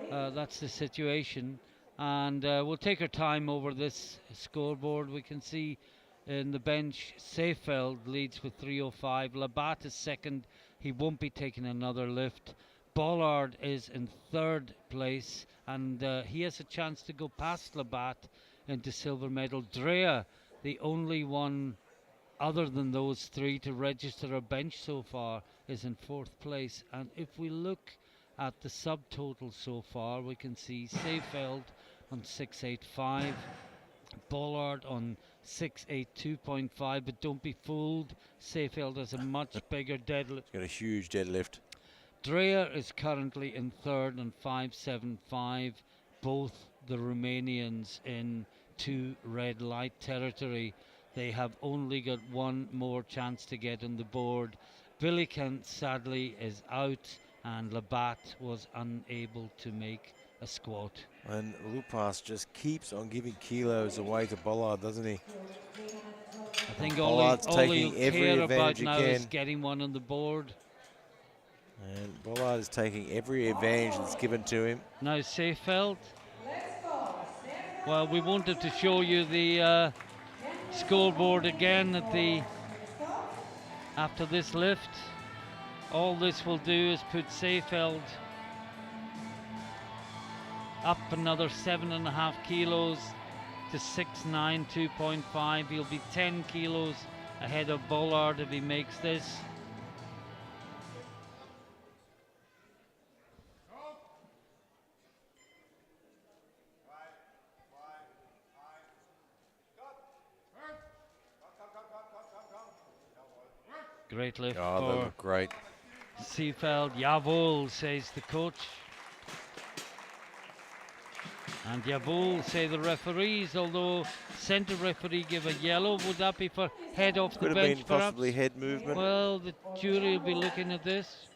That's the situation. And we'll take our time over this scoreboard. We can see in the bench, Seefeld leads with 305. Labat is second. He won't be taking another lift. Bollard is in third place, and he has a chance to go past Labat into silver medal. Drea, the only one other than those three to register a bench so far, is in fourth place. And if we look at the subtotal so far, we can see Seefeld on 685, Bollard on 682.5, but don't be fooled, Seefeld has a much bigger deadlift. He's got a huge deadlift. Dreyer is currently in third on 575, both the Romanians in 2 red light territory. They have only got one more chance to get on the board. Bilikan sadly is out, and Labat was unable to make a squat. And Lupas just keeps on giving kilos away to Bollard, doesn't he? I think all he'll care about now is getting one on the board. And Bollard is taking every advantage that's given to him. Now Seefeld. Well, we wanted to show you the scoreboard again after this lift. All this will do is put Seefeld up another 7.5 kilos to 692.5. He'll be 10 kilos ahead of Bollard if he makes this. Great lift Oh, they for look great. Seefeld. Jawohl, says the coach. And jawohl, say the referees, although centre referee give a yellow. Would that be for head off the Could have bench, been perhaps? possibly head movement. Well, the jury will be looking at this.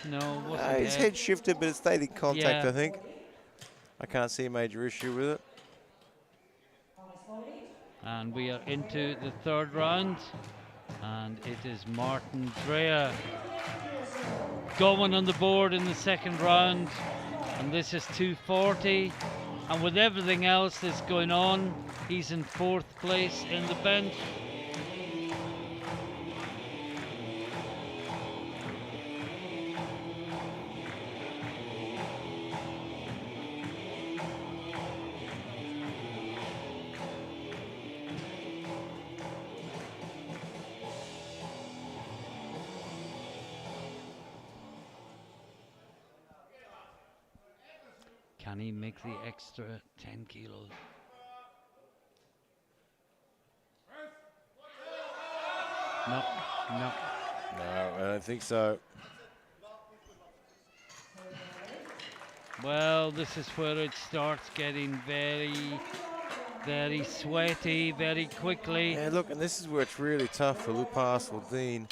No, wasn't His head shifted, but it stayed in contact, Yeah. I think. I can't see a major issue with it. And we are into the third round. And it is Martin Dreyer going on the board in the second round. And this is 240. And with everything else that's going on, he's in 4th place in the bench. Can he make the extra 10 kilos? No, no. No, I don't think so. Well, this is where it starts getting very, very sweaty very quickly. Yeah, look, and this is where it's really tough for Lupas or Dean.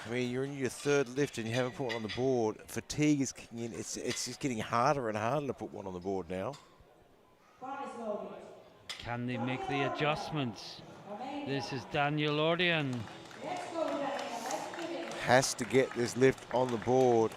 I mean, you're in your third lift and you haven't put one on the board. Fatigue is kicking in. It's just getting harder and harder to put one on the board now. Can they make the adjustments? This is Daniel Ordian. Has to get this lift on the board.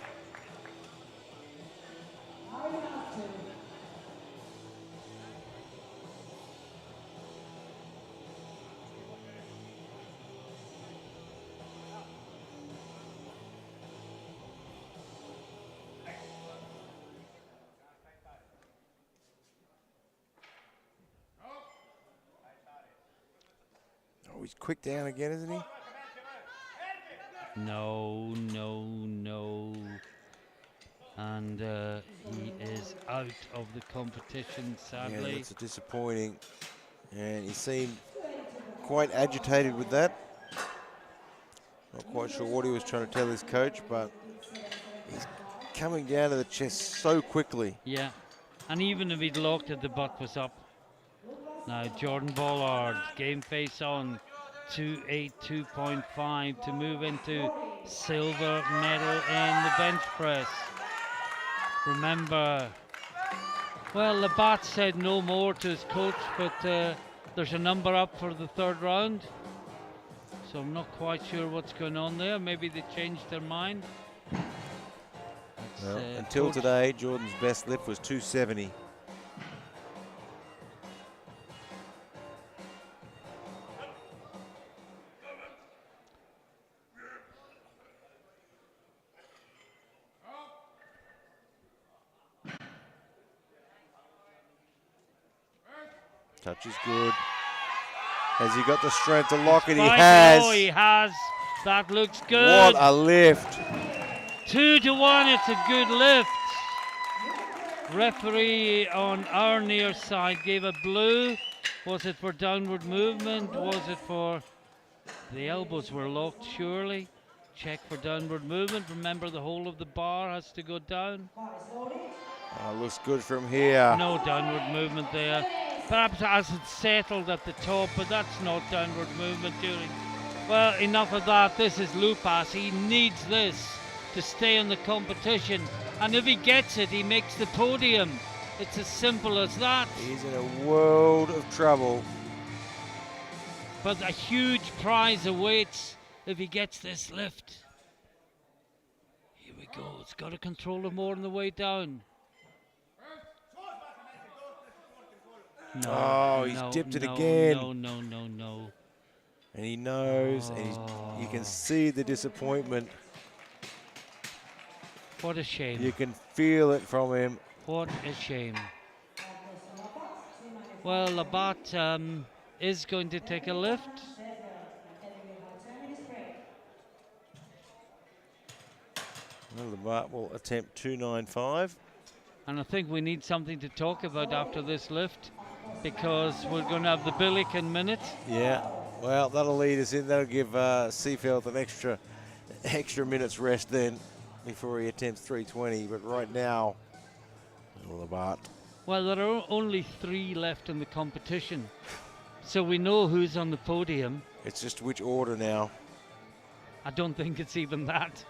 Oh, he's quick down again, isn't he? No, no, no. And he is out of the competition, Yeah, sadly. that's disappointing. And he seemed quite agitated with that. Not quite sure what he was trying to tell his coach, but he's coming down to the chest so quickly. Yeah, and even if he'd looked at the butt was up. Now Jordan Bollard, game face on, 282.5 to move into silver medal in the bench press. Remember, well, Labatt said no more to his coach, but there's a number up for the third round. So I'm not quite sure what's going on there. Maybe they changed their mind. Well, until today, Jordan's best lift was 270. Touch is good. Has he got the strength to lock it? He has. Oh, he has. That looks good. What a lift. 2 to 1, it's a good lift. Referee on our near side gave a blue. Was it for downward movement? Was it for... The elbows were locked, surely. Check for downward movement. Remember, the whole of the bar has to go down. Oh, looks good from here. No downward movement there. Perhaps as it's settled at the top, but that's not downward movement, Julie. Well, enough of that. This is Lupas. He needs this to stay in the competition. And if he gets it, he makes the podium. It's as simple as that. He's in a world of trouble. But a huge prize awaits if he gets this lift. Here we go. It's got to control him more on the way down. No, Oh, he's dipped it again. No. And he knows, and you can see the disappointment. What a shame. You can feel it from him. What a shame. Well, Labatt is going to take a lift. Well, Labatt will attempt 295. And I think we need something to talk about after this lift, because we're going to have the Billiken minute. Yeah. Well, that'll lead us in. That'll give Seafeld an extra minute's rest then before he attempts 320. But right now, Labat. Well, there are only 3 left in the competition, so we know who's on the podium. It's just which order now. I don't think it's even that.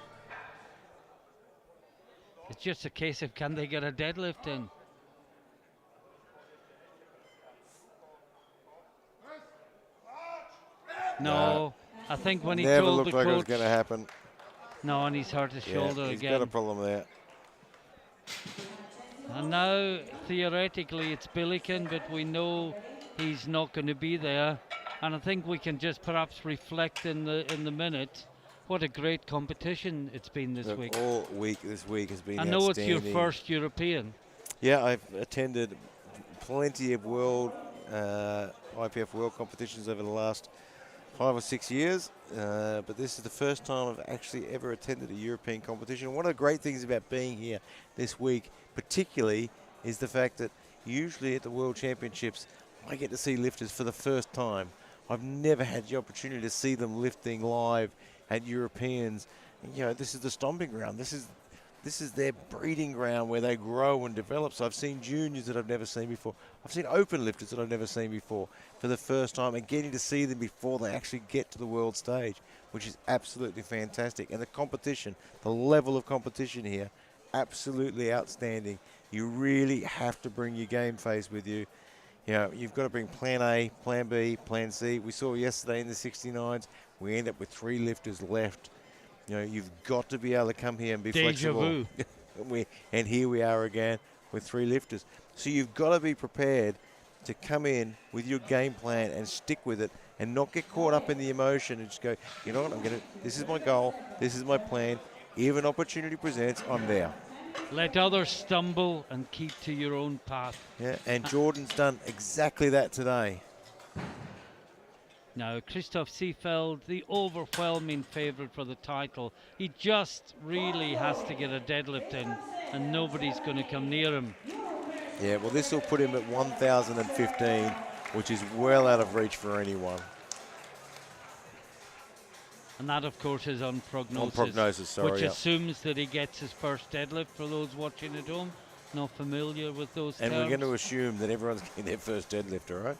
It's just a case of can they get a deadlift in. No, I think when he Never told looked the like it was coach, going to happen. no, and he's hurt his shoulder He's again. got a problem there. And now, theoretically, it's Billiken, but we know he's not going to be there. And I think we can just perhaps reflect in the minute what a great competition it's been this Look, week. all week this week has been I know it's your outstanding. first European. Yeah, I've attended plenty of IPF world competitions over the last 5 or 6 years, but this is the first time I've actually ever attended a European competition. One of the great things about being here this week, particularly, is the fact that usually at the World Championships, I get to see lifters for the first time. I've never had the opportunity to see them lifting live at Europeans. And, this is the stomping ground. This is their breeding ground where they grow and develop. So I've seen juniors that I've never seen before. I've seen open lifters that I've never seen before for the first time, and getting to see them before they actually get to the world stage, which is absolutely fantastic. And the competition, the level of competition here, absolutely outstanding. You really have to bring your game face with you. You've got to bring plan A, plan B, plan C. We saw yesterday in the 69s, we end up with 3 lifters left. You've got to be able to come here and be Deja flexible. vu. And here we are again with 3 lifters. So you've got to be prepared to come in with your game plan and stick with it and not get caught up in the emotion and just go, you know what, this is my goal, this is my plan. If an opportunity presents, I'm there. Let others stumble and keep to your own path. Yeah, and Jordan's done exactly that today. Now, Christoph Seefeld, the overwhelming favourite for the title. He just really has to get a deadlift in, and nobody's going to come near him. Yeah, well, this will put him at 1,015, which is well out of reach for anyone. And that, of course, is on prognosis. On prognosis, sorry. Which assumes that he gets his first deadlift, for those watching at home. Not familiar with those And terms. we're going to assume that everyone's getting their first deadlift, all right?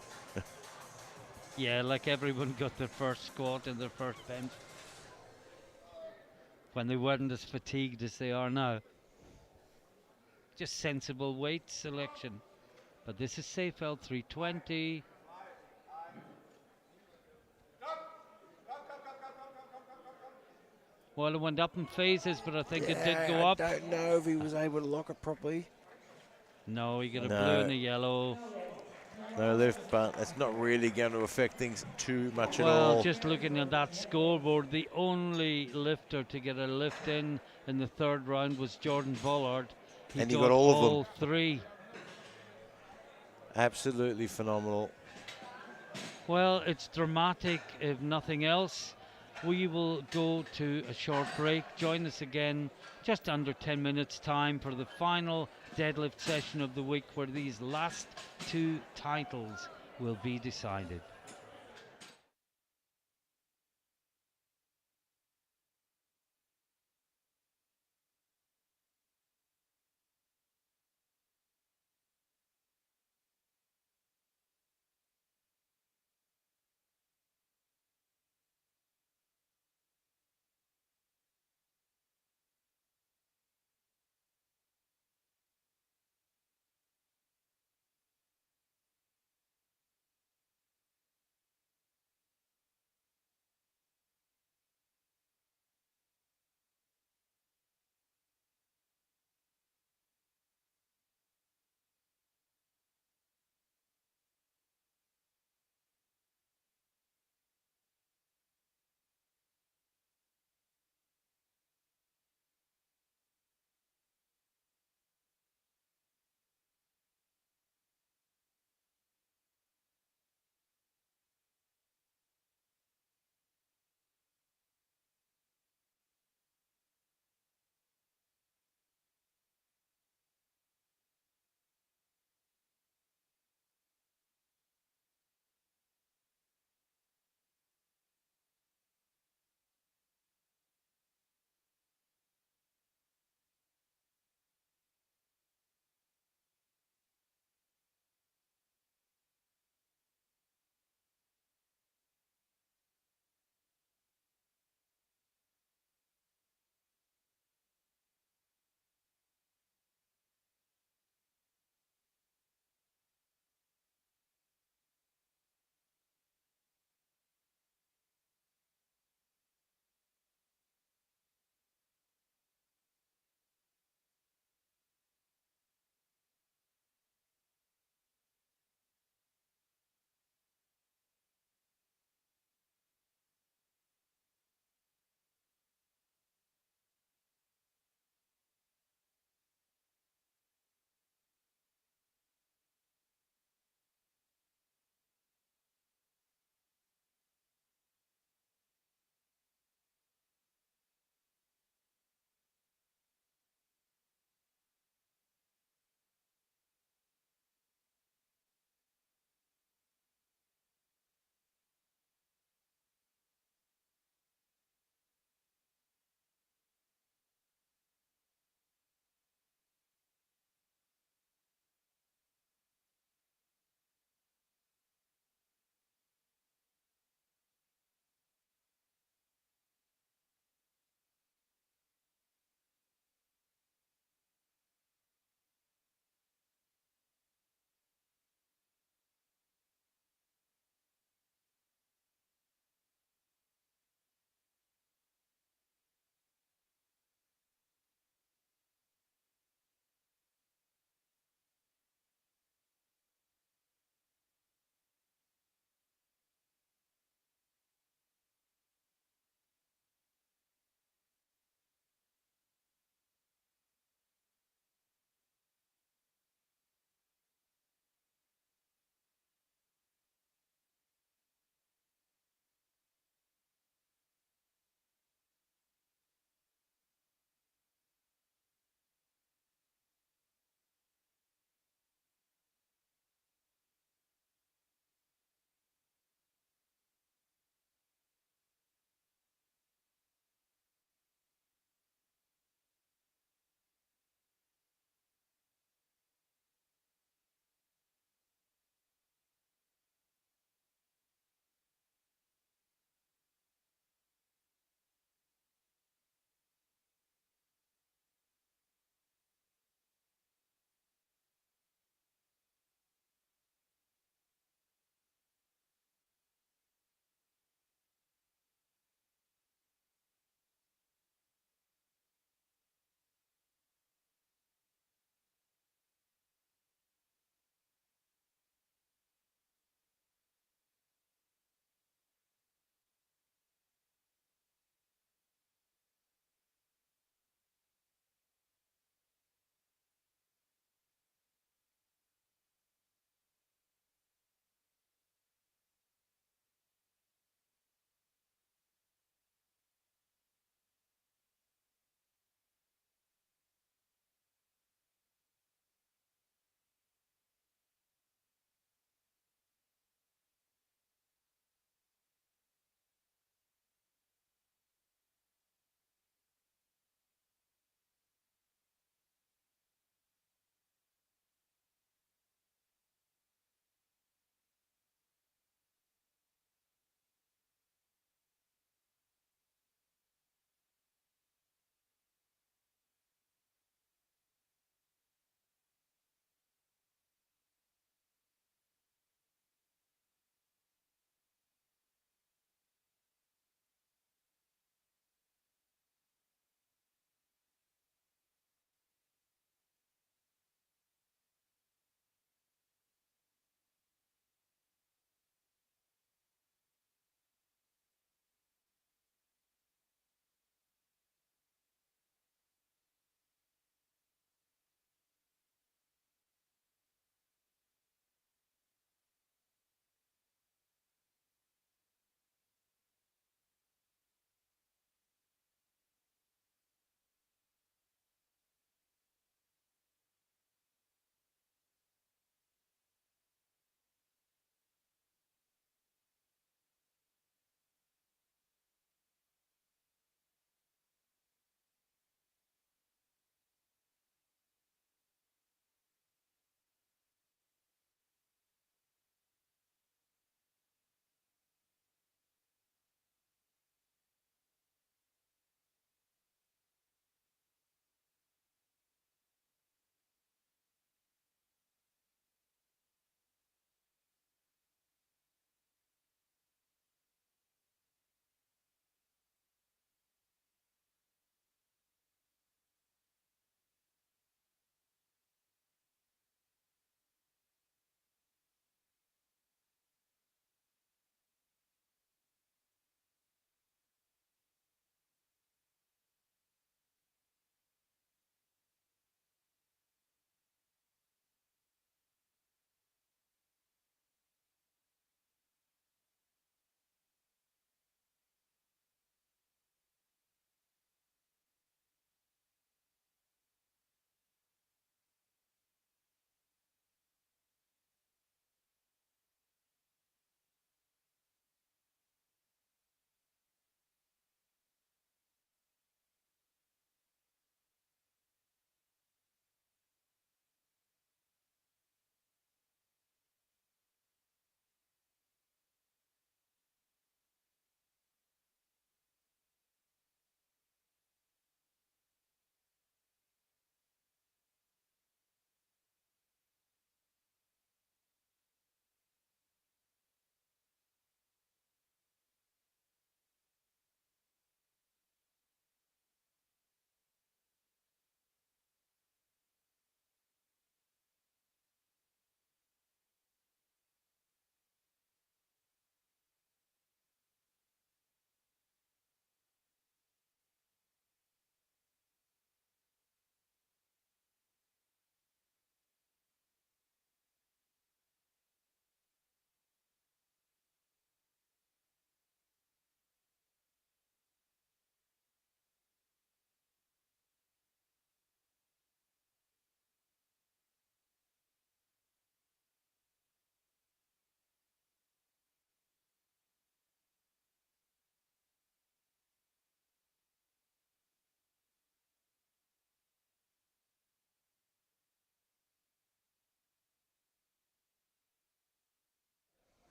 Yeah, like everyone got their first squat and their first bench when they weren't as fatigued as they are now. Just sensible weight selection. But this is Seefeld, 320. Well, it went up in phases, but I think it did go up. I don't know if he was able to lock it properly. No, he got a No. blue and a yellow. No lift, but it's not really going to affect things too much at Well, all. just looking at that scoreboard, the only lifter to get a lift in the 3rd round was Jordan Bollard. And he got all of them. 3. Absolutely phenomenal. Well, it's dramatic, if nothing else. We will go to a short break. Join us again just under 10 minutes time for the final deadlift session of the week, where these last 2 titles will be decided.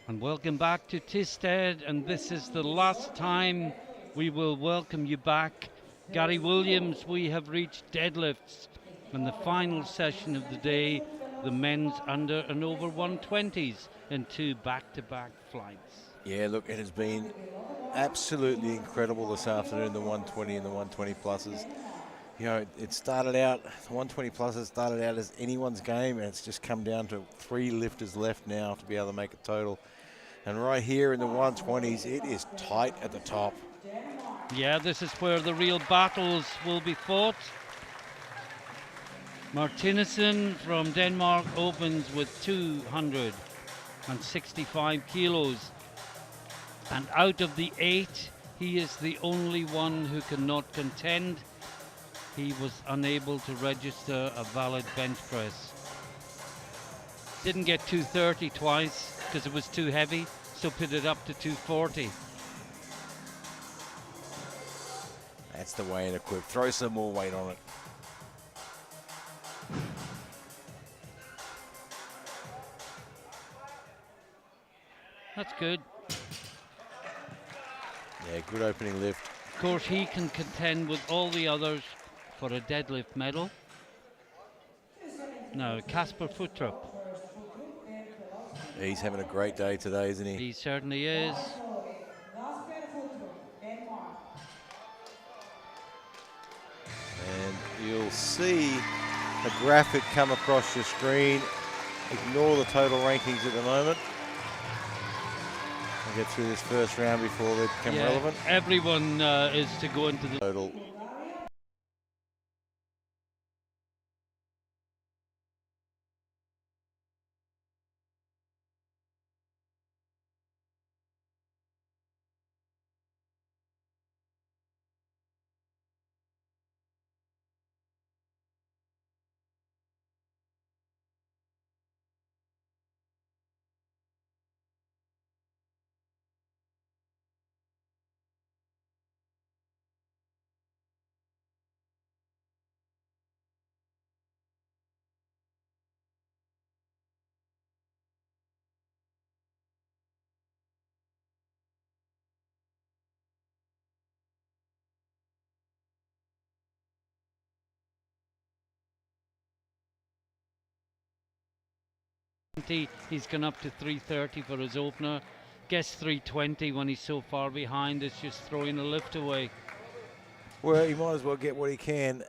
And welcome back to Tisted, and this is the last time we will welcome you back. Gary Williams, we have reached deadlifts in the final session of the day, the men's under and over 120s in 2 back-to-back flights. Yeah, look, it has been absolutely incredible this afternoon, the 120 and the 120 pluses. You know, it started out, the 120 pluses started out as anyone's game, and it's just come down to 3 lifters left now to be able to make a total. And right here in the 120s, it is tight at the top. Yeah, this is where the real battles will be fought. Martinussen from Denmark opens with 265 kilos. And out of the 8, he is the only one who cannot contend. He was unable to register a valid bench press. Didn't get 230 twice because it was too heavy, so put it up to 240. That's the way in equip. Throw some more weight on it. That's good. Yeah, good opening lift. Of course, he can contend with all the others for a deadlift medal. Now, Kasper Futtrup. He's having a great day today, isn't he? He certainly is. And you'll see a graphic come across your screen. Ignore the total rankings at the moment. We'll get through this first round before they become relevant. Everyone is to go into the Total. He's gone up to 330 for his opener. Guess 320 when he's so far behind is just throwing a lift away. Well, he might as well get what he can.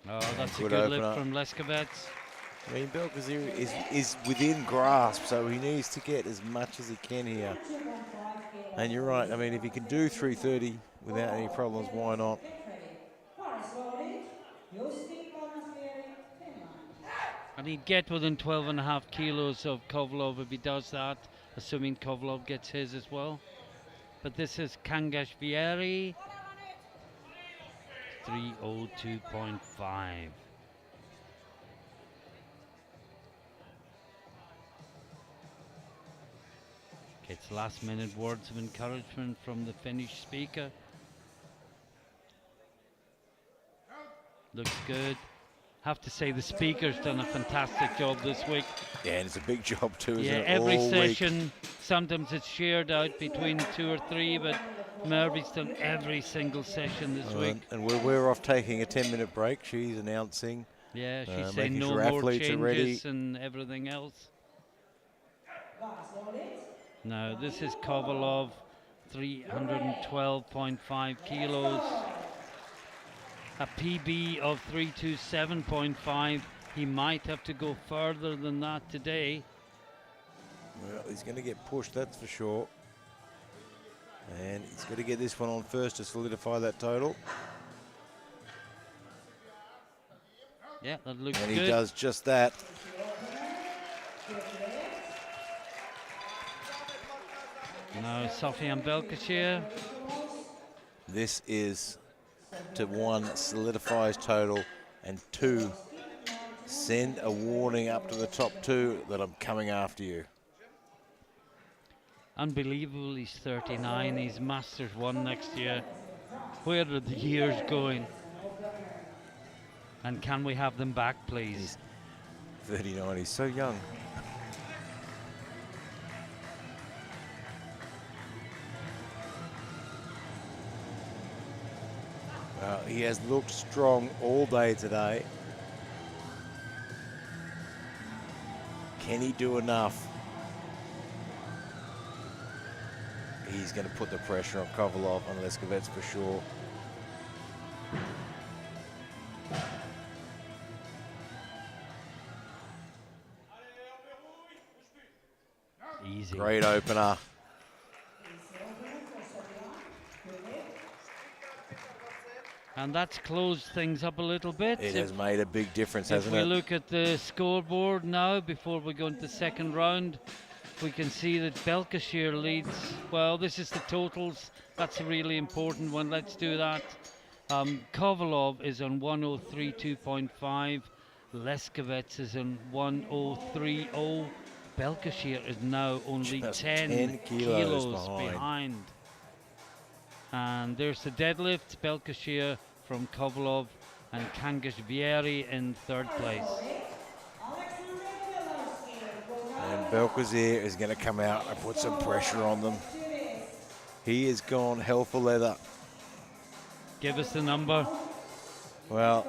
Oh, that's a Good good lift opener. from Leskavets. I mean, Belkazir is within grasp, so he needs to get as much as he can here. And you're right, I mean, if he can do 330 without any problems, why not? And he'd get within 12.5 kilos of Kovlov if he does that, assuming Kovlov gets his as well. But this is Kangashvieri, 302.5. Gets last minute words of encouragement from the Finnish speaker. Looks good. Have to say the speaker's done a fantastic job this week. Yeah, and it's a big job too, isn't it? Every All session, week. sometimes it's shared out between 2 or 3, but Mervy's done every single session this week. And we're off taking a 10-minute break. She's announcing. Yeah, she's saying making no sure more athletes are ready. changes and everything else. Now, this is Kovalov, 312.5 kilos. A PB of 327.5. He might have to go further than that today. Well, he's going to get pushed, that's for sure. And he's got to get this one on first to solidify that total. Yeah, that looks And good. he does just that. Now, Sofian Belkashir. This is to 1, solidify his total, and 2, send a warning up to the top 2 that I'm coming after you. Unbelievable, he's 39, he's Masters 1 next year. Where are the years going? And can we have them back, please? He's 39, he's so young. He has looked strong all day today. Can he do enough? He's going to put the pressure on Kovalov and Leskovets for sure. Easy. Great opener. And that's closed things up a little bit. It has made a big difference, If hasn't we it? look at the scoreboard now, before we go into the second round, we can see that Belkashire leads. Well, this is the totals. That's a really important one. Let's do that. Kovalov is on 1032.5. Leskovets is on 1030. Belkashire is now only Just 10 kilos behind. behind. And there's the deadlift. Belkashire from Kovalov and Kangashvieri in third place. And Belkazir is going to come out and put some pressure on them. He has gone hell for leather. Give us the number. Well,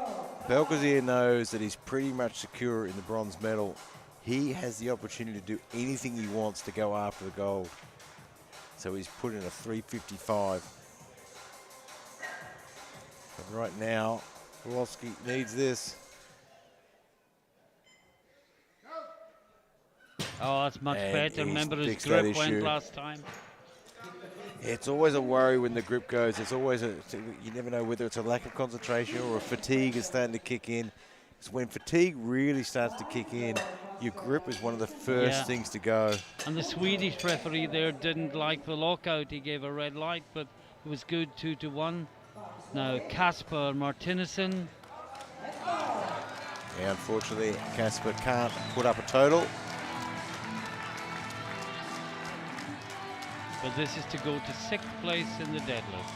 Belkazir knows that he's pretty much secure in the bronze medal. He has the opportunity to do anything he wants to go after the gold. So he's put in a 355. But right now, Kowalski needs this. Oh, that's much And better. he's Remember his fixed that grip went issue. last time. It's always a worry when the grip goes. It's always you never know whether it's a lack of concentration or a fatigue is starting to kick in. So when fatigue really starts to kick in, your grip is one of the first things to go. And the Swedish referee there didn't like the lockout. He gave a red light, but it was good 2-1. Now Kasper Martinussen. Yeah, unfortunately, Kasper can't put up a total. But this is to go to 6th place in the deadlift.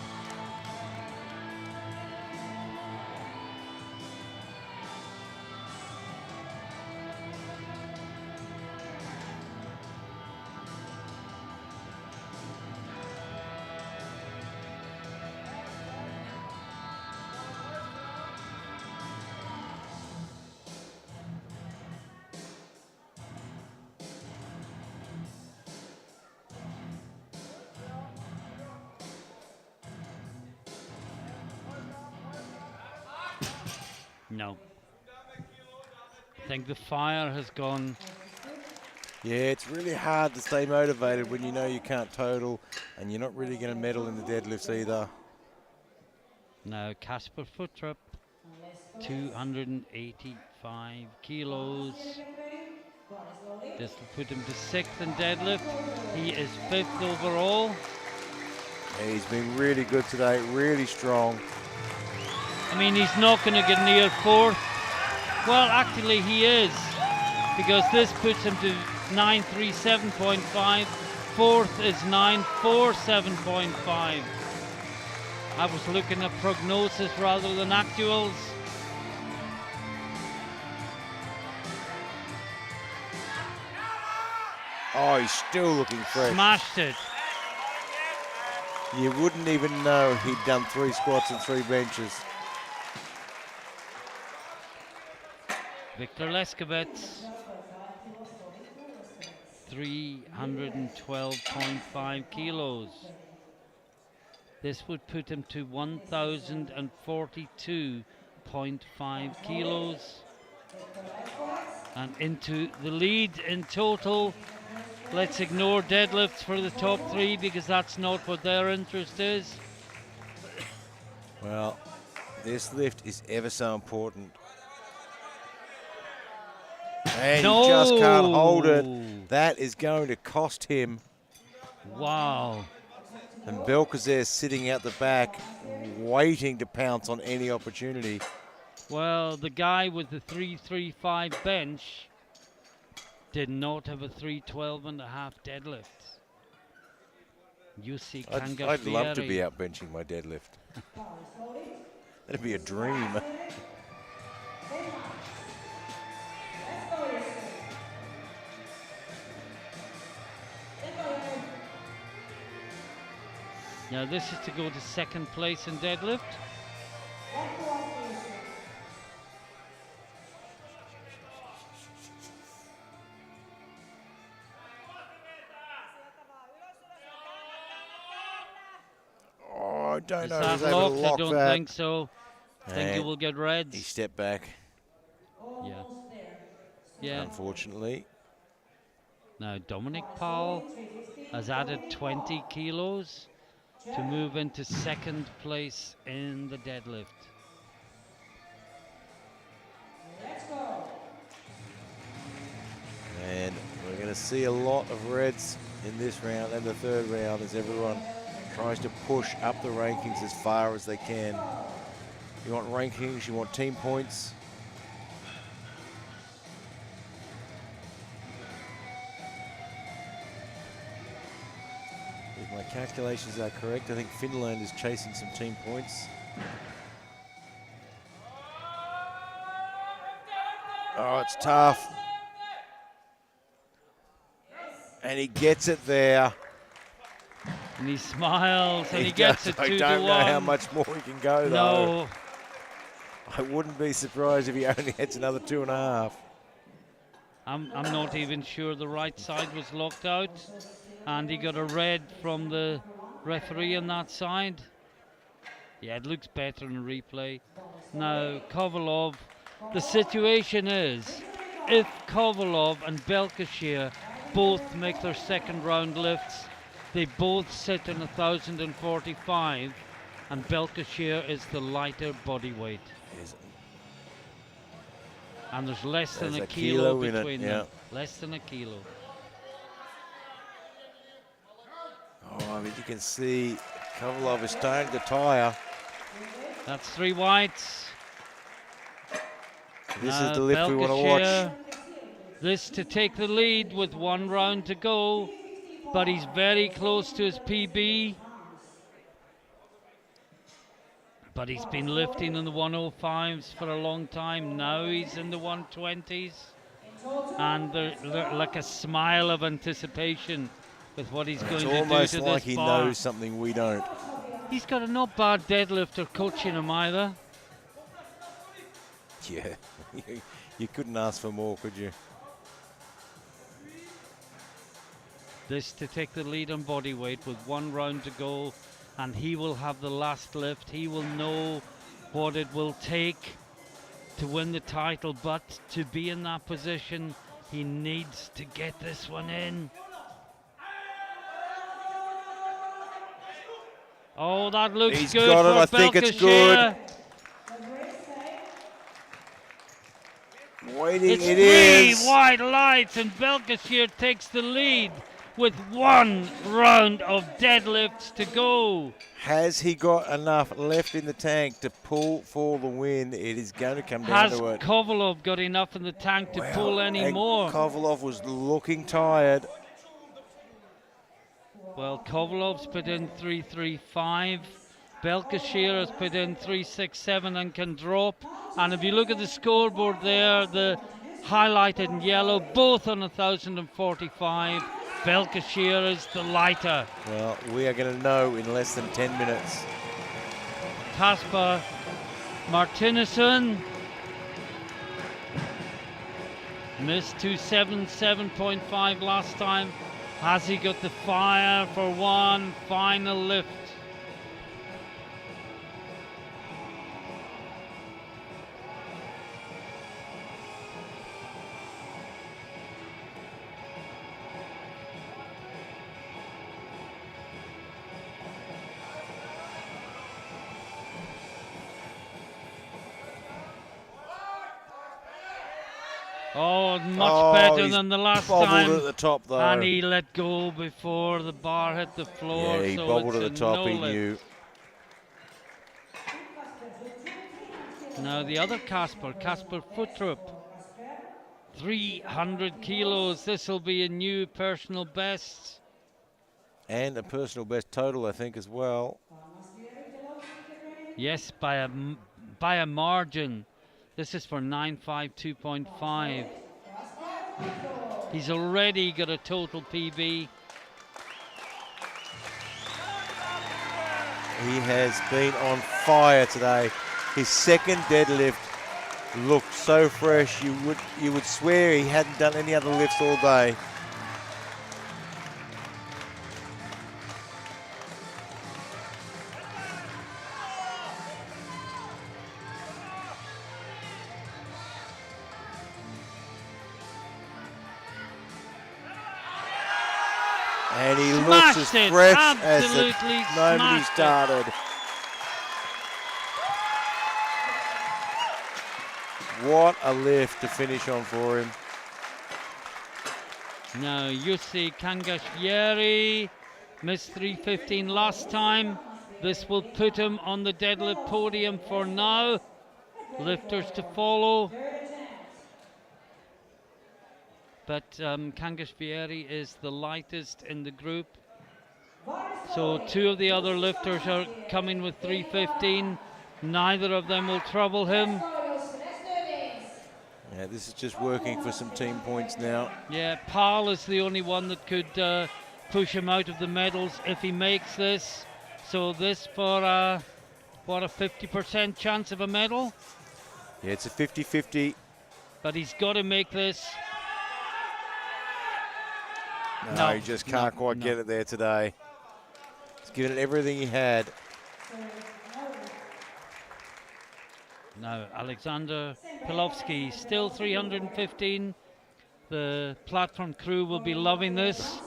No. I think the fire has gone. Yeah, it's really hard to stay motivated when you know you can't total and you're not really going to medal in the deadlifts either. Now Kasper Futtrup, 285 kilos. This will put him to 6th in deadlift. He is 5th overall. Yeah, he's been really good today, really strong. I mean, he's not going to get near 4th. Well, actually he is, because this puts him to 937.5. 4th is 947.5. I was looking at prognosis rather than actuals. Oh, he's still looking fresh. Smashed it. You wouldn't even know he'd done 3 squats and 3 benches. Viktor Leskovets, 312.5 kilos. This would put him to 1,042.5 kilos. And into the lead in total. Let's ignore deadlifts for the top 3 because that's not what their interest is. Well, this lift is ever so important. And he just can't hold it. That is going to cost him. Wow. And Belkazir sitting out the back, waiting to pounce on any opportunity. Well, the guy with the 335 bench did not have a 312.5 deadlift. You see, I'd love to be out benching my deadlift. That'd be a dream. Now this is to go to 2nd place in deadlift. don't Is know if that he's able locked? to I lock don't that. think so. I think you And will get he reds. stepped back, Yeah. Yeah. unfortunately. Now Dominic Powell has added 20 kilos to move into second place in the deadlift. Let's go. And we're going to see a lot of reds in this round and the third round as everyone tries to push up the rankings as far as they can. You want rankings, you want team points. If my calculations are correct, I think Finland is chasing some team points. Oh, it's tough. And he gets it there. And he smiles and he gets does. it I 2 don't to know 1. how much more he can go, though. No. I wouldn't be surprised if he only hits another 2.5. I'm not even sure the right side was locked out. And he got a red from the referee on that side. Yeah, it looks better in the replay. Now, Kovalov, the situation is, if Kovalov and Belkashir both make their second round lifts, they both sit in 1,045, and Belkashir is the lighter body weight. And there's less than There's a a kilo kilo in it, between yeah. them. Less than a kilo. Oh, I mean, you can see Kovalov is starting to tire. That's 3 whites. This is the lift we want to watch. Belkashir, this to take the lead with 1 round to go, but he's very close to his PB. But he's been lifting in the 105s for a long time. Now he's in the 120s. And there's like a smile of anticipation with what he's going to do to It's this almost like he bar. knows something we don't. He's got a not bad deadlifter coaching him either. Yeah, you couldn't ask for more, could you? This to take the lead on body weight with 1 round to go, and he will have the last lift. He will know what it will take to win the title, but to be in that position, he needs to get this one in. Oh, that looks He's good got it. for I think it's good. Belkashir. Waiting, It's it 3 is. wide lights, and Belkashir takes the lead with 1 round of deadlifts to go. Has he got enough left in the tank to pull for the win? It is going to come down Has to it. Kovalov got enough in the tank to pull any and more? Kovalov was looking tired. Well, Kovalov's put in 3.35. Belkashir has put in 3.67 and can drop. And if you look at the scoreboard there, the highlighted in yellow, both on 1,045. Belkashir is the lighter. Well, we are going to know in less than 10 minutes. Kasper Martinussen missed 277.5 last time. Has he got the fire for 1 final lift? Oh, much better he's than the last bobbled time. at the top, though. And he let go before the bar hit the floor. Yeah, he so bobbled it's at the a top, no he lift. knew. Now the other Kasper Futtrup, 300 kilos. This will be a new personal best. And a personal best total, I think, as well. Yes, by a margin. This is for 952.5. He's already got a total PB. He has been on fire today. His second deadlift looked so fresh. You would swear he hadn't done any other lifts all day. And he looks Smashed as it. fresh as the Absolutely moment he smashed it. started. What a lift to finish on for him. Now, Jussi Kangashvieri missed 3:15 last time. This will put him on the deadlift podium for now. Lifters to follow. But Kangashvieri is the lightest in the group. So 2 of the other lifters are coming with 3:15. Neither of them will trouble him. Yeah, this is just working for some team points now. Yeah, Paul is the only one that could push him out of the medals if he makes this. So this for what, a 50% chance of a medal? Yeah, it's a 50-50. But he's got to make this. No, he just can't quite get it there today. He's given it everything he had. Now, Alexander Pilovsky, still 315. The platform crew will be loving this.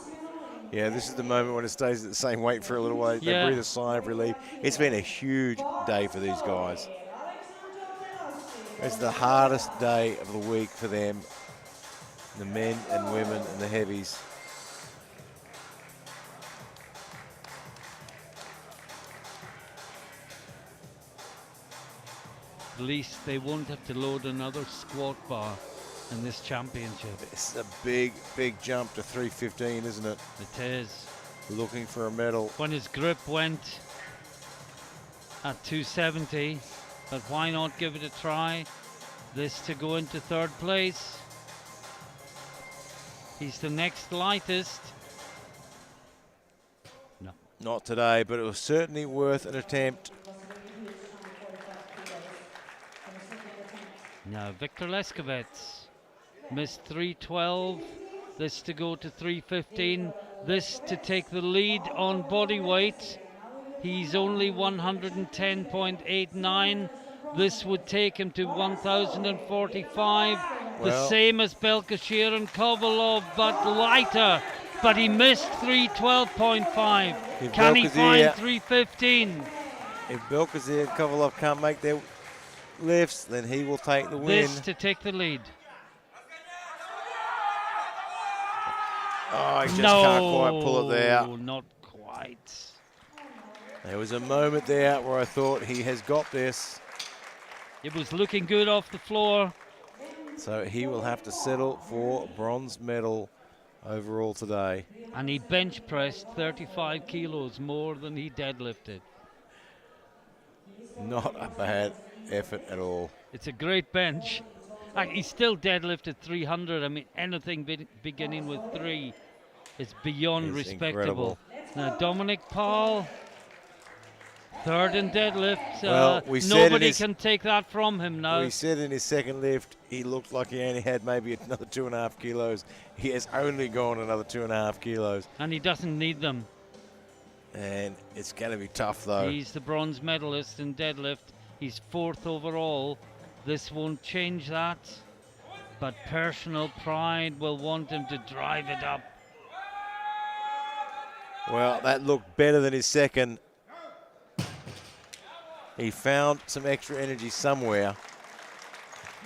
Yeah, this is the moment when it stays at the same weight for a little while. Yeah. They breathe a sigh of relief. It's been a huge day for these guys. It's the hardest day of the week for them, the men and women and the heavies. At least they won't have to load another squat bar in this championship. It's a big, big jump to 315, isn't it? It is. Looking for a medal. When his grip went at 270, but why not give it a try? This to go into 3rd place. He's the next lightest. No. Not today, but it was certainly worth an attempt. Now Victor Leskovets missed 312. This to go to 315. This to take the lead on body weight. He's only 110.89. This would take him to 1,045. The same as Belkashir and Kovalov, but lighter. But he missed 312.5. Can he find 315? If Belkashir and Kovalov can't make their lifts, then he will take the win. This to take the lead. Oh, he just can't quite pull it there. No, not quite. There was a moment there where I thought he has got this. It was looking good off the floor. So he will have to settle for bronze medal overall today. And he bench pressed 35 kilos more than he deadlifted. Not a bad effort at all. It's a great bench. He still deadlifted 300. I mean, anything beginning with 3 is beyond respectable. Incredible. Now, Dominic Paul, 3rd in deadlift. Well, nobody can take that from him now. We said in his 2nd lift, he looked like he only had maybe another 2.5 kilos. He has only gone another 2.5 kilos. And he doesn't need them. And it's going to be tough, though. He's the bronze medalist in deadlift. He's 4th overall. This won't change that. But personal pride will want him to drive it up. Well, that looked better than his 2nd. He found some extra energy somewhere.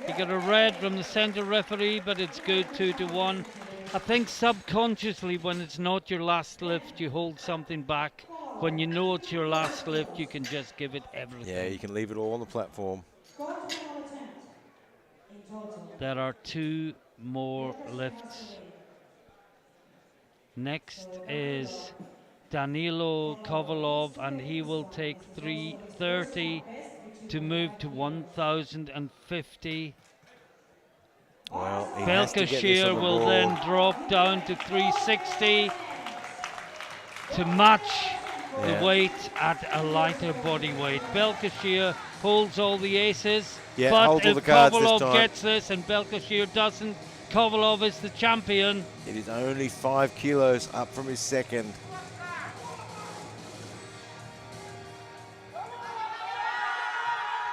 He got a red from the center referee, but it's good, 2-1. I think subconsciously when it's not your last lift, you hold something back. When you know it's your last lift, you can just give it everything. Yeah, you can leave it all on the platform. There are 2 more lifts. Next is Danilo Kovalov, and he will take 330 to move to 1,050. Well, he has to get this on Belkashir the will board. then drop down to 360 to match the weight at a lighter body weight. Belkashir holds all the aces, Yeah, but holds all if the cards this Kovalov time. gets this and Belkashir doesn't, Kovalov is the champion. It is only 5 kilos up from his 2nd.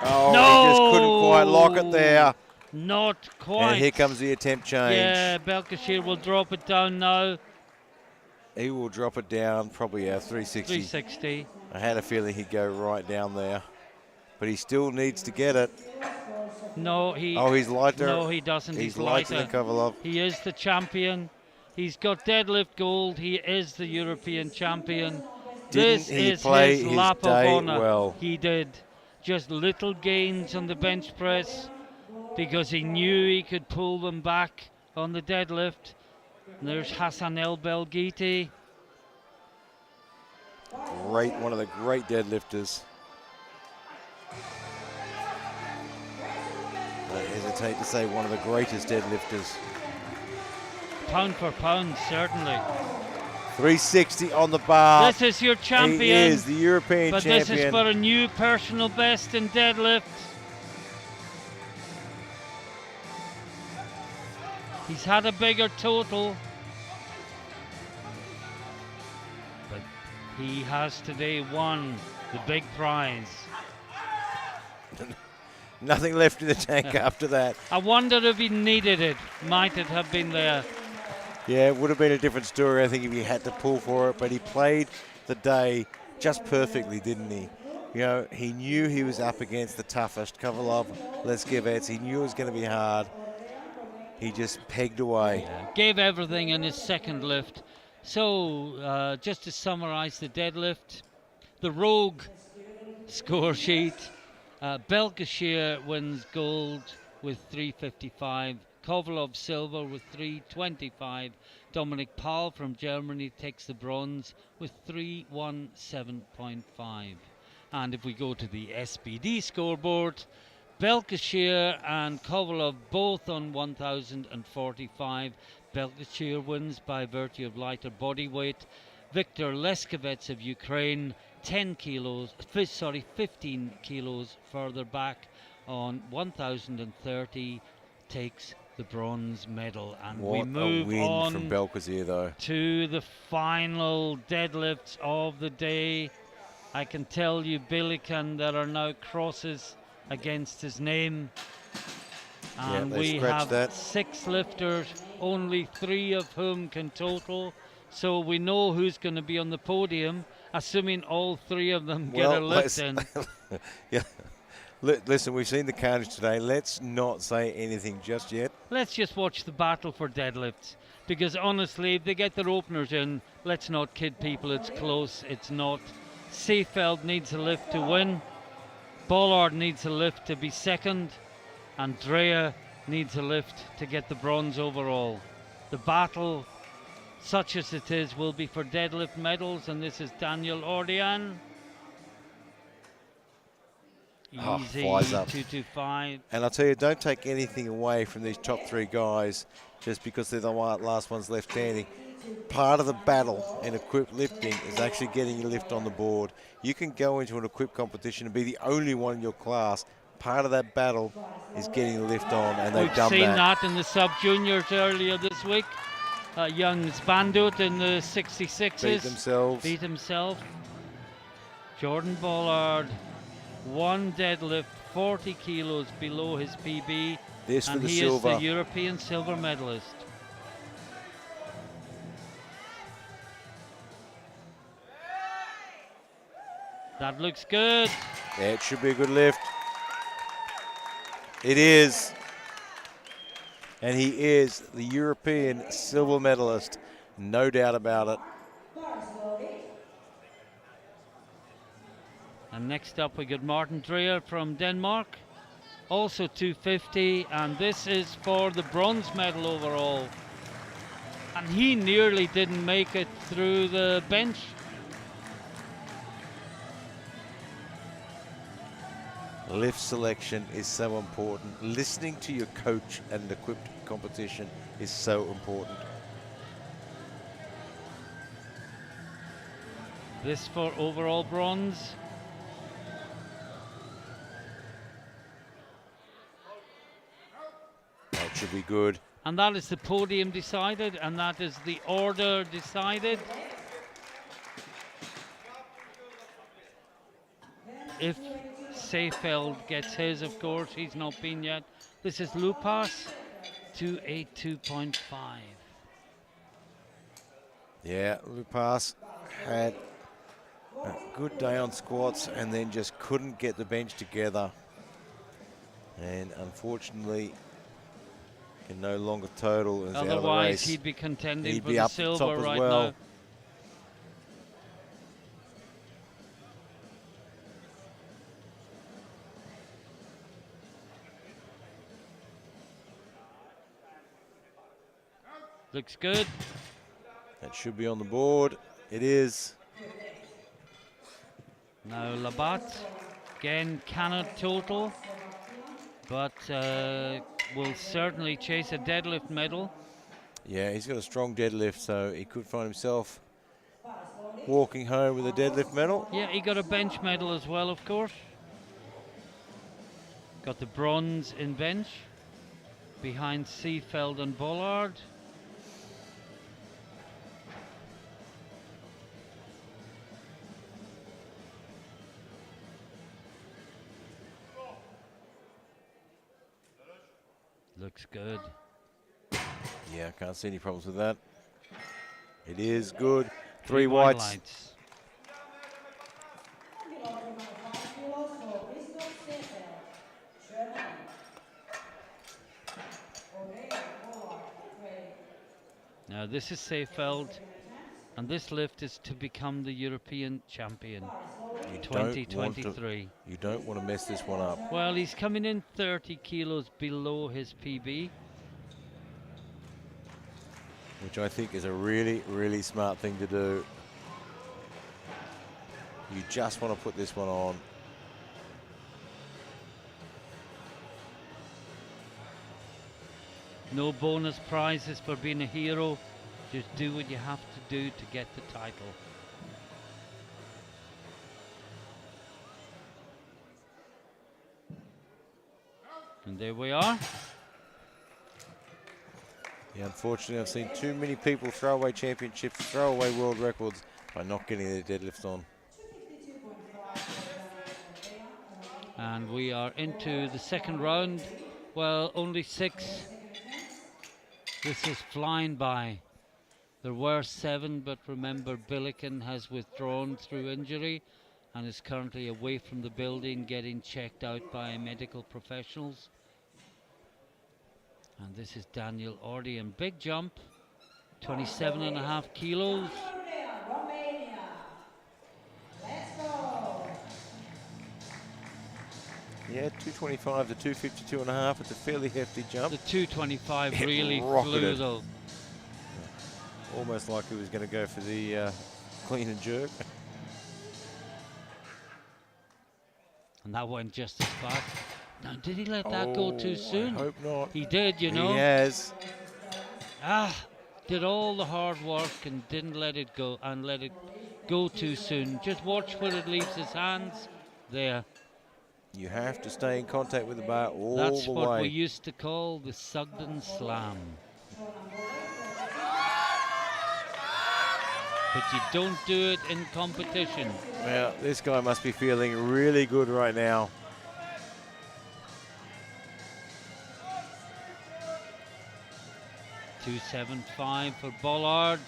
Oh, No! he just couldn't quite lock it there. Not quite. And here comes the attempt change. Yeah, Belkashir will drop it down now. He will drop it down, probably a 360. 360. I had a feeling he'd go right down there, but he still needs to get it. No, He's lighter. No, he doesn't. He's lighter than Kovalov. He is the champion. He's got deadlift gold. He is the European champion. Didn't he play his lap of day honor. well? He did. Just little gains on the bench press because he knew he could pull them back on the deadlift. And there's Hassan El Belghiti. Great, one of the great deadlifters. I hesitate to say one of the greatest deadlifters. Pound for pound, certainly. 360 on the bar. This is your champion. He is the European but champion. This is for a new personal best in deadlift. He's had a bigger total, but he has today won the big prize. Nothing left in the tank after that. I wonder if he needed it. Might it have been there? Yeah, it would have been a different story, I think, if he had to pull for it, but he played the day just perfectly, didn't he? You know, he knew he was up against the toughest, Kovalov, Leskevets. He knew it was going to be hard. He just pegged away. Yeah, gave everything in his second lift. So, just to summarize the deadlift, the Rogue score sheet, Belkashir wins gold with 355. Kovalov silver with 325. Dominic Paul from Germany takes the bronze with 317.5. And if we go to the SBD scoreboard, Belkashir and Kovalov both on 1045. Belkashir wins by virtue of lighter body weight. Viktor Leskevets of Ukraine 15 kilos further back on 1030 takes the bronze medal. And what we move a win on from Belkashir, though. to the final deadlifts of the day. I can tell you, Billiken, there are now crosses against his name. And we have that. 6 lifters, only 3 of whom can total. So we know who's going to be on the podium, assuming all 3 of them get a lift in. Yeah. Listen, we've seen the carnage today. Let's not say anything just yet. Let's just watch the battle for deadlifts. Because honestly, if they get their openers in, let's not kid people, it's close, it's not. Seefeld needs a lift to win. Bollard needs a lift to be second. And Drea needs a lift to get the bronze overall. The battle, such as it is, will be for deadlift medals, and this is Daniel Ordian. Easy, flies up. 225. And I'll tell you, don't take anything away from these top 3 guys just because they're the last ones left standing. Part of the battle in equipped lifting is actually getting your lift on the board. You can go into an equipped competition and be the only one in your class. Part of that battle is getting the lift on, and they've done that. We've seen that in the sub-juniors earlier this week. Young Spandut in the 66s. Beat himself. Jordan Bollard, 1 deadlift, 40 kilos below his PB. This for and the he silver. is the European silver medalist. That looks good. Yeah, it should be a good lift. It is. And he is the European silver medalist. No doubt about it. And next up we got Martin Dreyer from Denmark. Also 250, and this is for the bronze medal overall. And he nearly didn't make it through the bench. Lift selection is so important. Listening to your coach at an equipped competition is so important. This for overall bronze. That should be good. And that is the podium decided, and that is the order decided. If Seefeld gets his, of course, he's not been yet. This is Lupas, 282.5. Yeah, Lupas had a good day on squats and then just couldn't get the bench together. And unfortunately, can no longer total as out of the Otherwise, race. he'd be contending He'd for be the up at the top silver as right well. now. Looks good. That should be on the board. It is. Now Labat, again, cannot total, but will certainly chase a deadlift medal. Yeah, he's got a strong deadlift, so he could find himself walking home with a deadlift medal. Yeah, he got a bench medal as well, of course. Got the bronze in bench, behind Seefeld and Bollard. Looks good. Yeah, I can't see any problems with that. It is good. Three white whites. lights. Now this is Seefeld, and this lift is to become the European champion. You 2023. You don't want to mess this one up. Well, he's coming in 30 kilos below his PB. Which I think is a really, really smart thing to do. You just want to put this one on. No bonus prizes for being a hero. Just do what you have to do to get the title. And there we are. Yeah, unfortunately, I've seen too many people throw away championships, throw away world records by not getting their deadlifts on. And we are into the second round. Well, only 6. This is flying by. There were 7, but remember Billiken has withdrawn through injury and is currently away from the building getting checked out by medical professionals. And this is Daniel Ordian. Big jump, 27.5 kilos. Yeah, 225 to 252.5. It's a fairly hefty jump. The 225 It really rocketed. flew though. Almost like he was going to go for the clean and jerk. And that went just as fast. Now, did he let that go too soon? I hope not. He did, you know. He has. Did all the hard work and didn't let it go and let it go too soon. Just watch where it leaves his hands. There. You have to stay in contact with the bar all That's the what way. we used to call the Sugden Slam. But you don't do it in competition. Well, this guy must be feeling really good right now. $275 for Bollard.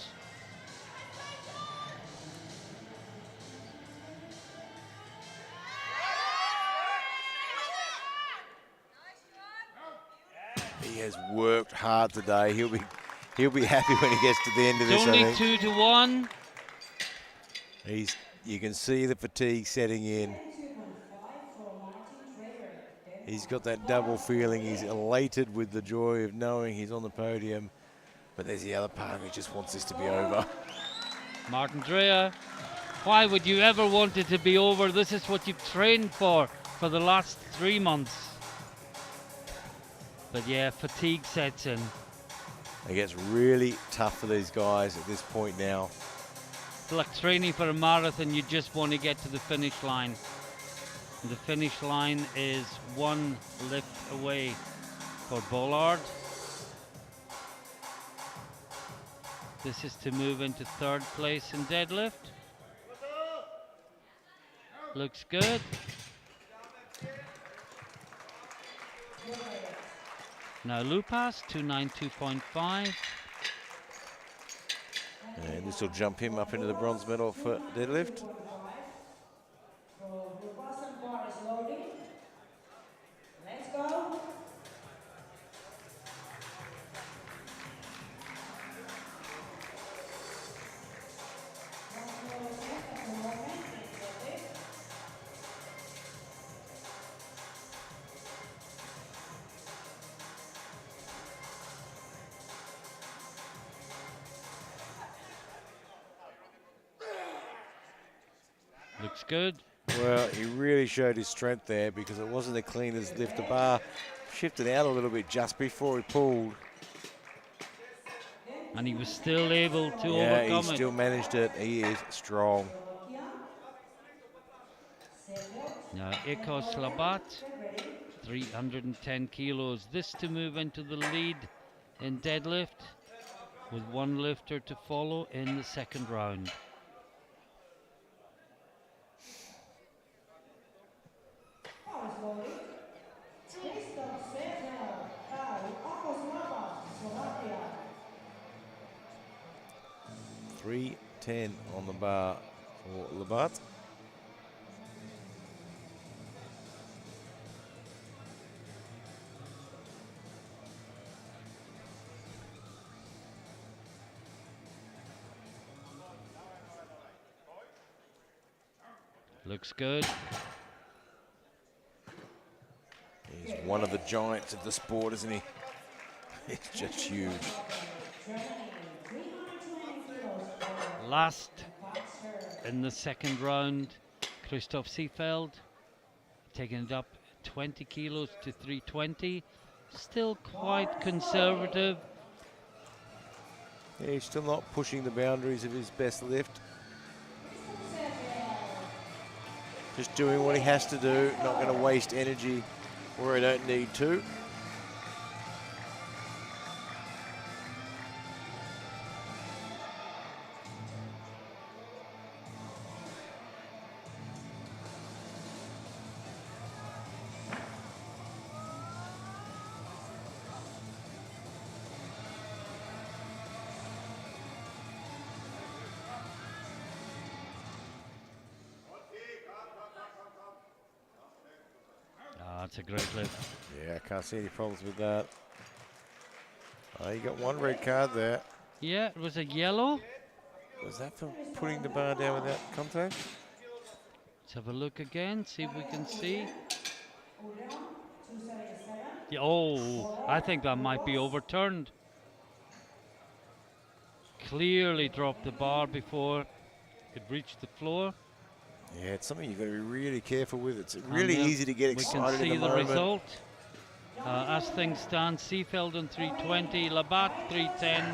He has worked hard today. He'll be happy when he gets to the end of this. It's only 2 to 1. You can see the fatigue setting in. He's got that double feeling. He's elated with the joy of knowing he's on the podium. But there's the other part of him who just wants this to be over. Martin Drea, why would you ever want it to be over? This is what you've trained for the last 3 months. But yeah, fatigue sets in. It gets really tough for these guys at this point now. It's like training for a marathon, you just want to get to the finish line. And the finish line is 1 lift away for Bollard. This is to move into 3rd place in deadlift. Looks good. Now Lupas, 292.5. And this will jump him up into the bronze medal for deadlift. So the bottom bar is loading. Let's go. Looks good. Well, he really showed his strength there because it wasn't the cleanest lift. The bar shifted out a little bit just before he pulled. And he was still able to Yeah, he overcome still it. managed it. He is strong. Now, Ekos Labat, 310 kilos. This to move into the lead in deadlift, with one lifter to follow in the second round. Bar is loading. Christoph Seefeld, Slovakia. 310 on the bar for Labat. Looks good. He's one of the giants of the sport, isn't he? He's just huge. Last in the second round, Christoph Seefeld, taking it up 20 kilos to 320. Still quite conservative. Yeah, he's still not pushing the boundaries of his best lift. Just doing what he has to do, not going to waste energy where he don't need to. That's a great lift. Yeah, I can't see any problems with that. Oh, you got one red card there. Yeah, it was a yellow. Was that for putting the bar down without contact? Let's have a look again, see if we can see. Yeah, oh, I think that might be overturned. Clearly dropped the bar before it reached the floor. Yeah, it's something you've got to be really careful with. It's really And, easy to get excited we can see in the the moment. result. As things stand, Seefeld on 320, Labat 310,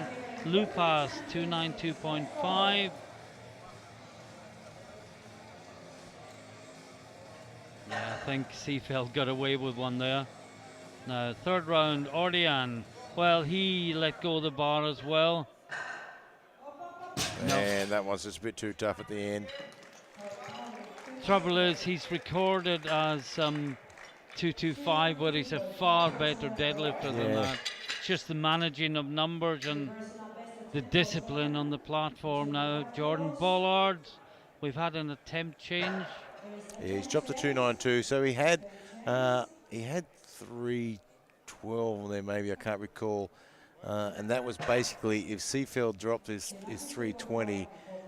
Lupas 292.5. Yeah, I think Seefeld got away with one there. Now, third round, Ordian. Well, he let go of the bar as well. And that one's just a bit too tough at the end. Trouble is, he's recorded as 225, but he's a far better deadlifter than that. It's just the managing of numbers and the discipline on the platform now. Jordan Bollard, we've had an attempt change. Yeah, he's dropped to 292, so he had 312 there, maybe, I can't recall. And that was basically, if Seefeld dropped his 320,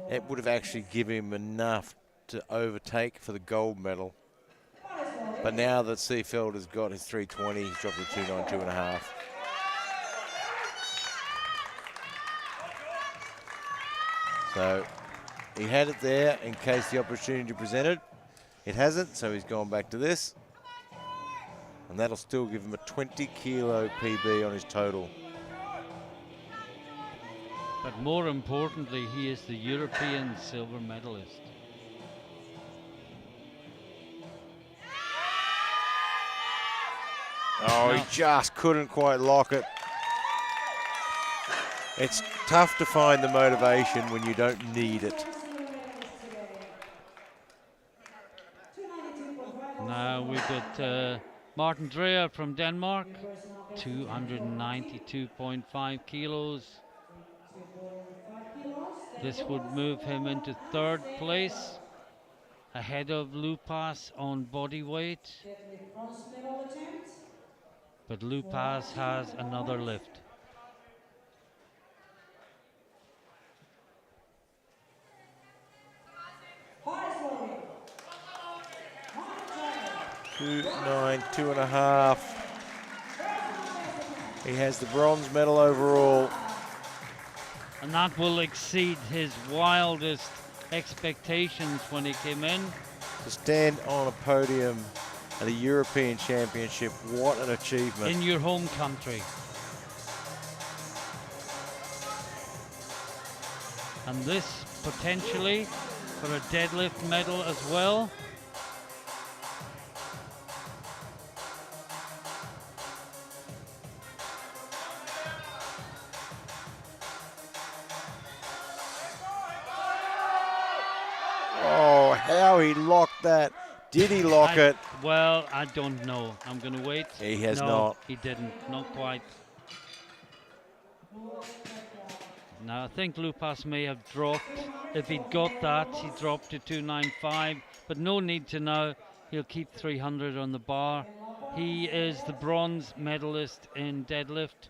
it would have actually given him enough to overtake for the gold medal. But now that Seefeld has got his 320, he's dropped to 292.5. So he had it there in case the opportunity presented. It hasn't, so he's gone back to this. And that'll still give him a 20 kilo PB on his total. But more importantly, he is the European silver medalist. Oh, No. he just couldn't quite lock it. It's tough to find the motivation when you don't need it. Now we've got Martin Dreyer from Denmark, 292.5 kilos. This would move him into third place, ahead of Lupas on body weight. Deadlift bronze medal attempt. But Lupas has another lift. Highest loading. 2.9, 2.5. He has the bronze medal overall. And that will exceed his wildest expectations when he came in. To stand on a podium at a European Championship, what an achievement. In your home country. And this potentially for a deadlift medal as well. Oh, how he locked that. Did he lock it? Well, I don't know. I'm going to wait. He has no, not. He didn't. Not quite. Now, I think Lupas may have dropped. If he'd got that, he dropped to 295. But no need to know. He'll keep 300 on the bar. He is the bronze medalist in deadlift.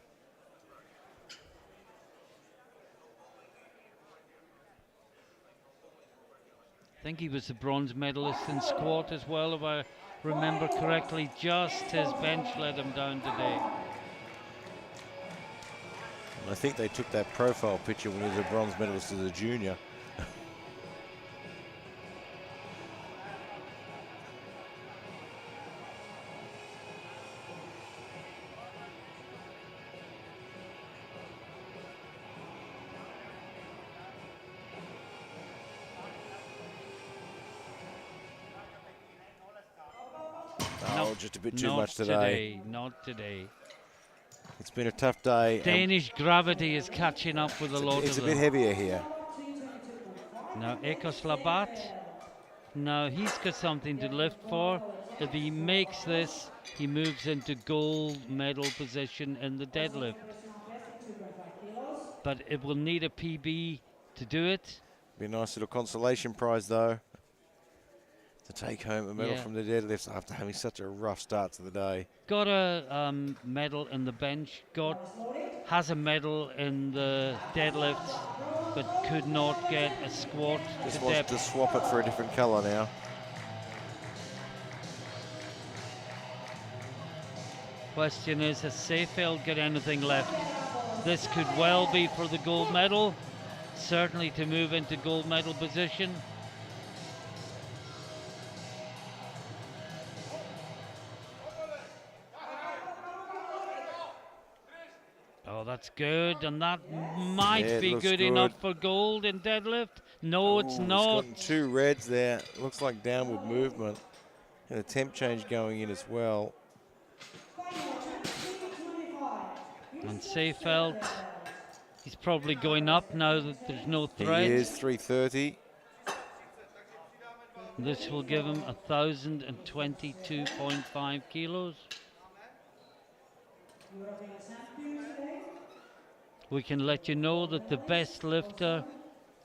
I think he was the bronze medalist in squat as well, if I remember correctly. Just his bench let him down today. I think they took that profile picture when he was a bronze medalist as a junior. Oh, just a bit too much today. Not today. It's been a tough day. Danish gravity is catching up with a lot of them. It's a bit heavier here. Now Ekos Labat. Now he's got something to lift for. If he makes this, he moves into gold medal position in the deadlift. But it will need a PB to do it. Be a nice little consolation prize though, to take home a medal from the deadlifts after having such a rough start to the day. Got a medal in the bench, has a medal in the deadlifts, but could not get a squat. Just wants to swap it for a different colour now. Question is, has Seefeld got anything left? This could well be for the gold medal, certainly to move into gold medal position. Oh, that's good, and that might be good enough for gold in deadlift. No, it's not. He's got 2 reds there. Looks like downward movement. And a temp change going in as well. And Seefeld, he's probably going up now that there's no threat. He is 330. This will give him 1,022.5 kilos. We can let you know that the best lifter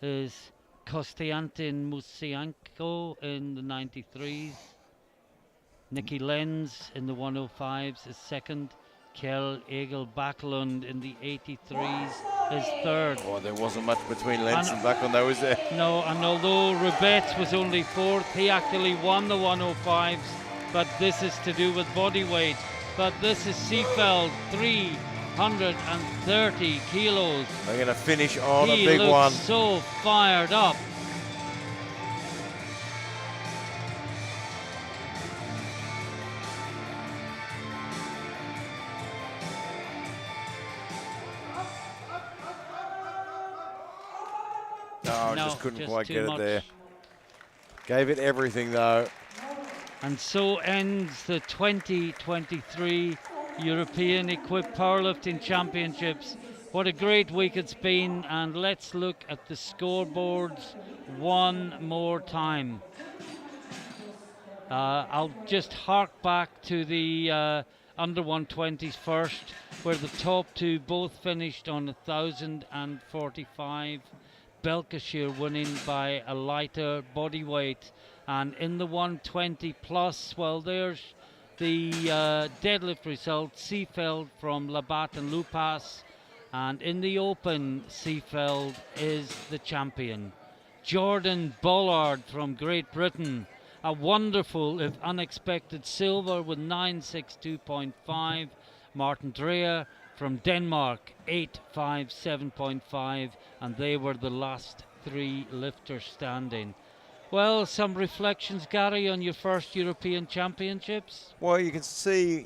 is Kostiantin Musianko in the 93s. Nicky Lenz in the 105s is second. Kjell Egil Backlund in the 83s is third. Oh, there wasn't much between Lenz and Backlund though, was there? No, and although Rubets was only fourth, he actually won the 105s, but this is to do with body weight. But this is Seefeld, 330 kilos. They're going to finish on he a big looks one. So fired up. No, just couldn't quite get it there. Gave it everything though. And so ends the 2023 European Equipped Powerlifting Championships. What a great week it's been, and let's look at the scoreboards one more time. I'll just hark back to the under 120s first, where the top two both finished on 1,045. Belkashire winning by a lighter body weight. And in the 120 plus, well, there's the deadlift result. Seefeld from Labatt and Lupas. And in the open, Seefeld is the champion. Jordan Bollard from Great Britain, a wonderful, if unexpected, silver with 962.5. Martin Dreyer from Denmark, 857.5, and they were the last three lifters standing. Well, some reflections, Gary, on your first European Championships? Well, you can see,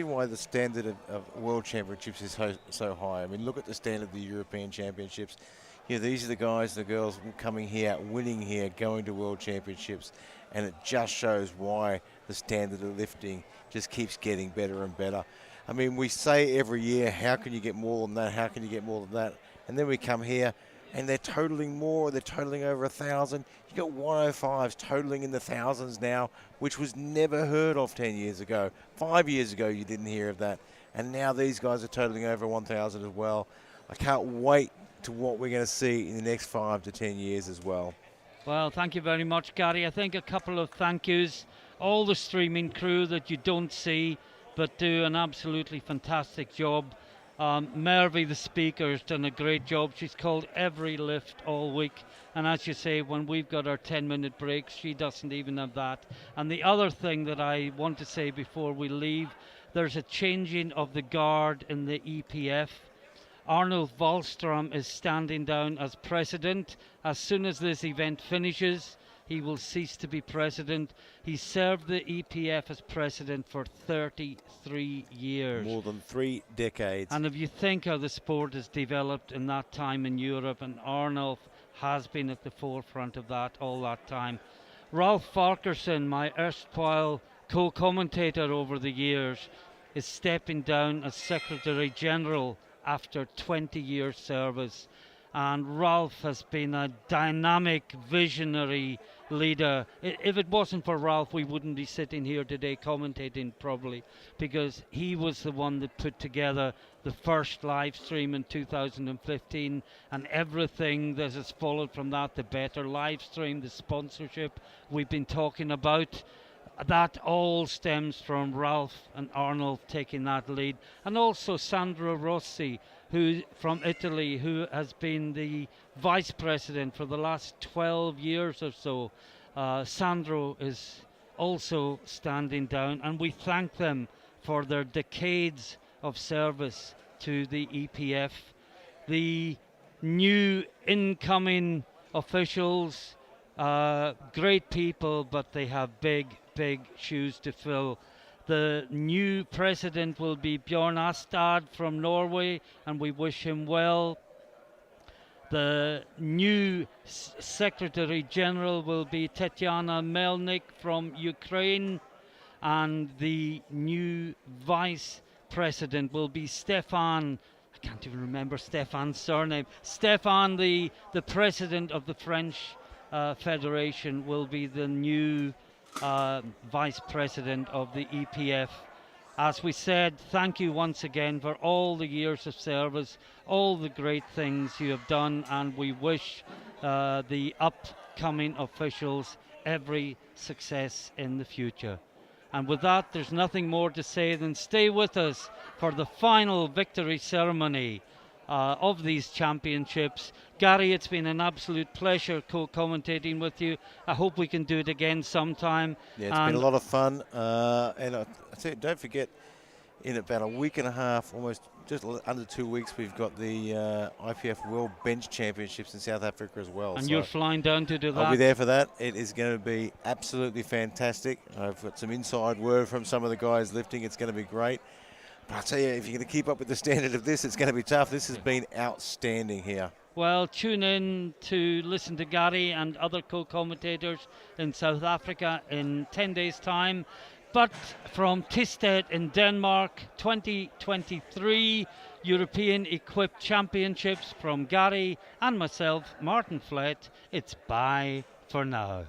why the standard of World Championships is so high. I mean, look at the standard of the European Championships. These are the guys, the girls coming here, winning here, going to World Championships, and it just shows why the standard of lifting just keeps getting better and better. I mean, we say every year, how can you get more than that? How can you get more than that? And then we come here, and they're totaling more. They're totaling over 1,000. You got 105s totaling in the thousands now, which was never heard of 10 years ago. 5 years ago, you didn't hear of that. And now these guys are totaling over 1,000 as well. I can't wait to what we're going to see in the next 5 to 10 years as well. Well, thank you very much, Gary. I think a couple of thank yous. All the streaming crew that you don't see, but do an absolutely fantastic job. Mervy, the speaker, has done a great job. She's called every lift all week. And as you say, when we've got our 10-minute breaks, she doesn't even have that. And the other thing that I want to say before we leave, there's a changing of the guard in the EPF. Arnold Wallström is standing down as president. As soon as this event finishes, he will cease to be president. He served the EPF as president for 33 years. More than 3 decades. And if you think how the sport has developed in that time in Europe, and Arnold has been at the forefront of that all that time. Ralph Farquharson, my erstwhile co-commentator over the years, is stepping down as Secretary General after 20 years service. And Ralph has been a dynamic, visionary leader. If it wasn't for Ralph, we wouldn't be sitting here today commentating probably, because he was the one that put together the first live stream in 2015, and everything that has followed from that, the better live stream, the sponsorship we've been talking about. That all stems from Ralph and Arnold taking that lead. And also Sandro Rossi, who from Italy, who has been the vice president for the last 12 years or so. Sandro is also standing down, and we thank them for their decades of service to the EPF. The new incoming officials, great people, but they have big shoes to fill. The new president will be Bjorn Astad from Norway, and we wish him well. The new Secretary General will be Tetiana Melnik from Ukraine, and the new Vice President will be Stefan. I can't even remember Stefan's surname. Stefan, the President of the French Federation, will be the new Vice President of the EPF. As we said, thank you once again for all the years of service, all the great things you have done, and we wish the upcoming officials every success in the future. And with that, there's nothing more to say than stay with us for the final victory ceremony of these championships. Gary, it's been an absolute pleasure co-commentating with you. I hope we can do it again sometime. Yeah, it's been a lot of fun. And I tell you, don't forget, in about a week and a half, almost just under 2 weeks, we've got the IPF World Bench Championships in South Africa as well. And so you're flying down to do that? I'll be there for that. It is going to be absolutely fantastic. I've got some inside word from some of the guys lifting. It's going to be great. But I'll tell you, if you're going to keep up with the standard of this, it's going to be tough. This has been outstanding here. Well, tune in to listen to Gary and other co-commentators in South Africa in 10 days' time. But from Tisted in Denmark, 2023 European Equipped Championships from Gary and myself, Martin Flett, it's bye for now.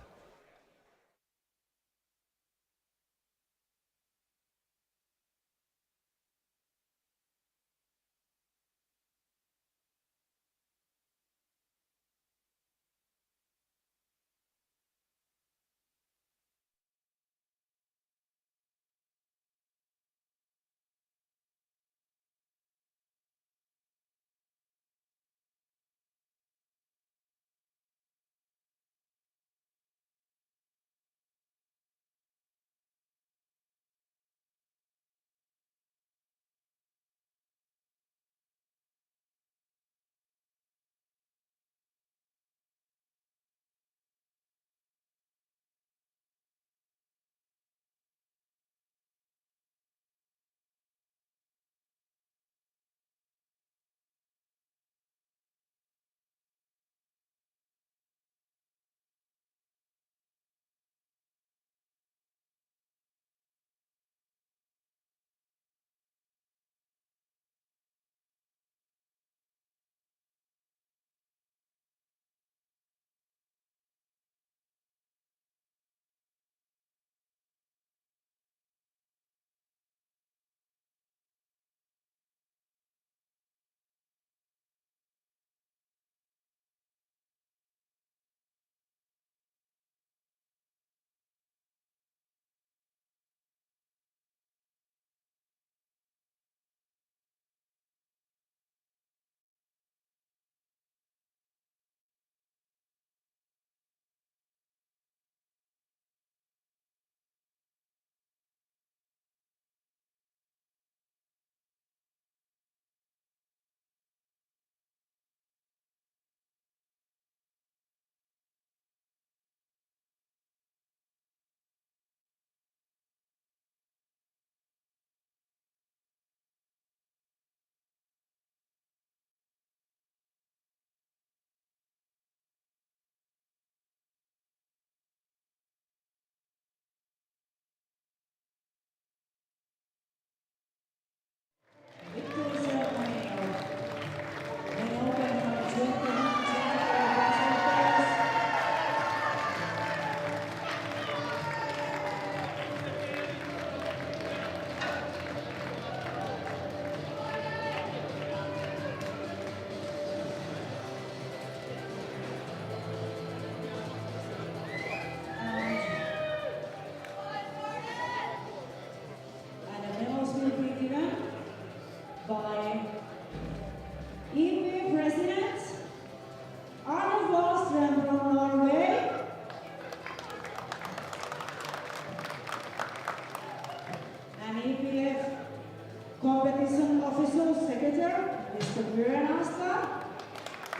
Mr. Burenasta.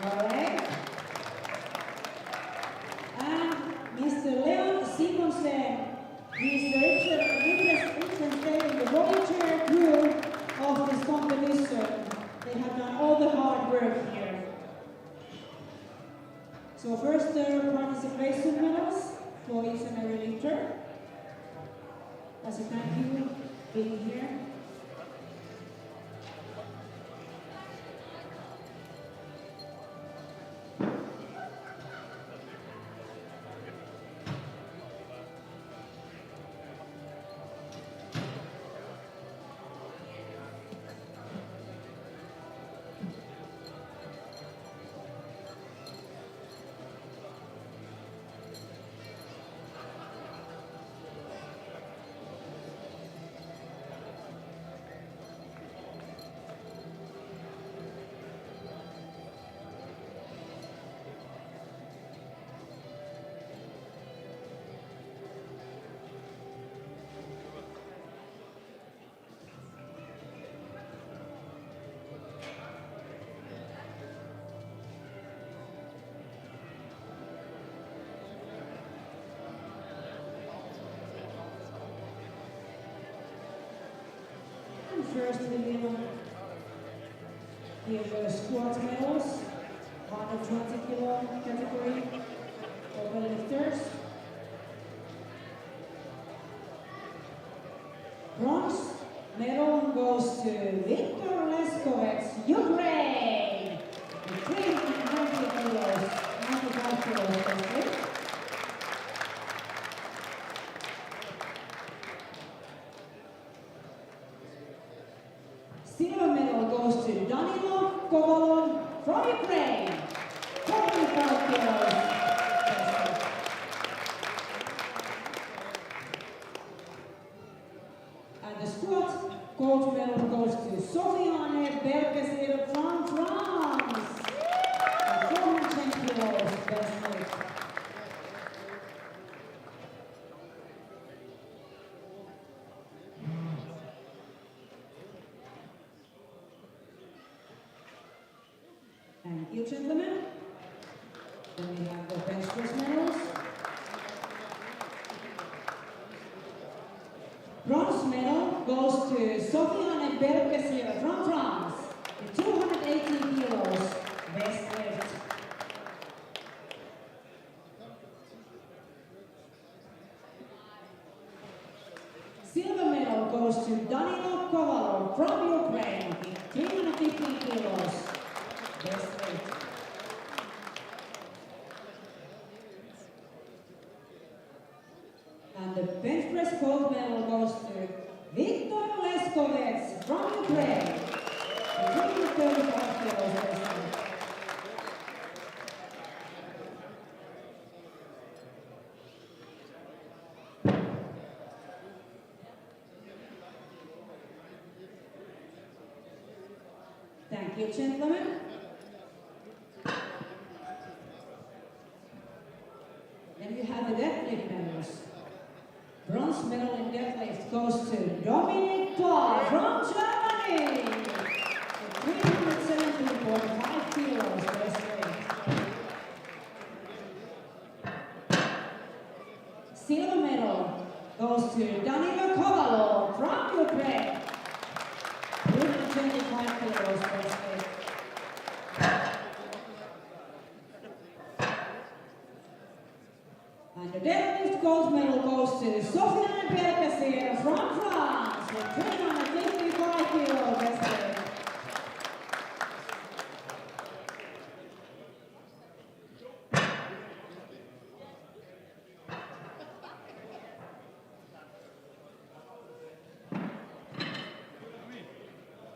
Alright. And Mr. Leon Simonsen. He's the representing the volunteer crew of this competition. They have done all the hard work here. So first participation medals for each and every lifter. As a thank you being here. First, we will give the squat medals, 120 kilo category for the lifters. Bronze medal goes to Viktor Leskovets, Ukraine, with 390 kilos, 95 kilos, basically. Silver medal goes to Danilo Kovalov from Ukraine, 45 kilos. And the squat gold medal goes to Sofiane Berkesir from France, 410 kilos, best weight. Thank you, gentlemen. Then we have the bench press medals. Bronze medal goes to Sofiane Berkesir from France, with 280 kilos, best weight. Silver medal goes to Danilo Kovalov from Ukraine, with 315 kilos, best weight. And the bench press gold medal goes to Viktor Leskovets from Ukraine, 335 kilos, best weight. Thank you, gentlemen. Then we have the deadlift medals. Bronze medal in deadlift goes to Dominic Paul from Germany, with 370.5 kilos, best weight. Silver medal goes to Danilo Kovalov from Ukraine, 325 kilos, best weight. And the deadlift gold medal goes to Sofiane Berkesir from France, with 355 kilos, best weight.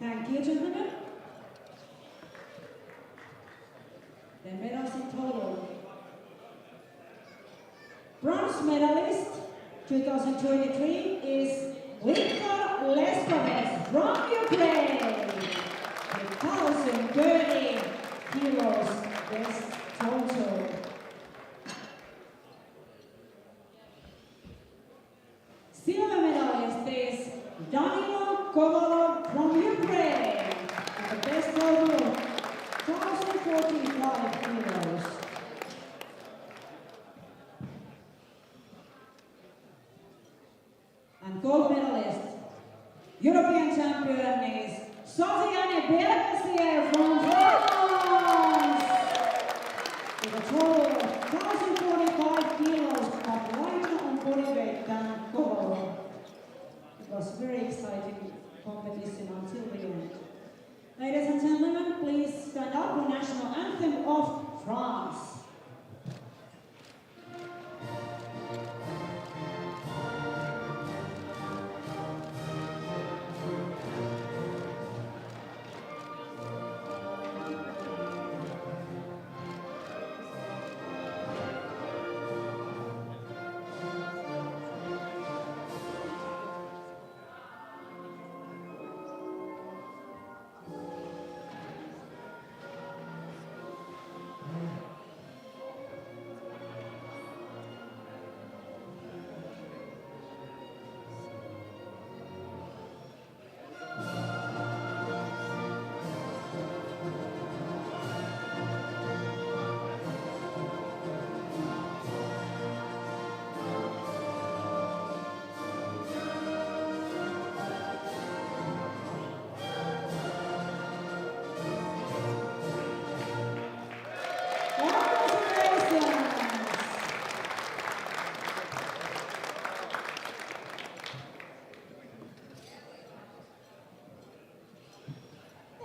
Thank you, gentlemen. The medals in total. Bronze medalist 2023 is Viktor Leskovets from Ukraine, with 1,030 kilos, best total. Silver medalist is Danilo Kovalov from Ukraine, with the best total 245 kilos. And gold medalist, European champion is Sofiane Belkacem from France. With a total of 1,045 kilos, but lighter on body weight than gold. It was a very exciting competition until the end. Ladies and gentlemen, please stand up for national anthem of France.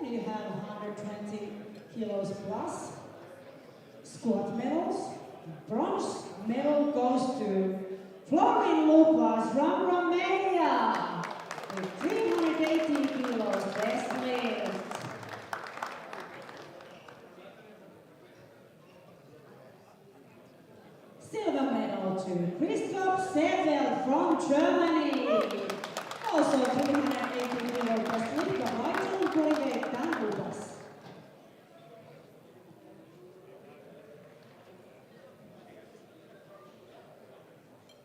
You have 120 kilos plus. Squat medals. Bronze medal goes to Florin Lupas from Romania with 318 kilos best lift. Silver medal to Christoph Sevel from Germany. Also 318 kilos best lift, but lighter on body weight than Lupas.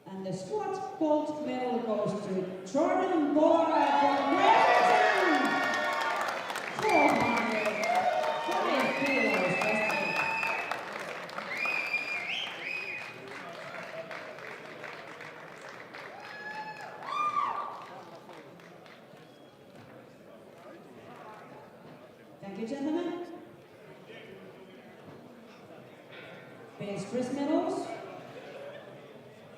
And the squat gold medal goes to Jordan Bora from Britain. 405 kilos best lift. Thank you, gentlemen. Bench press medals.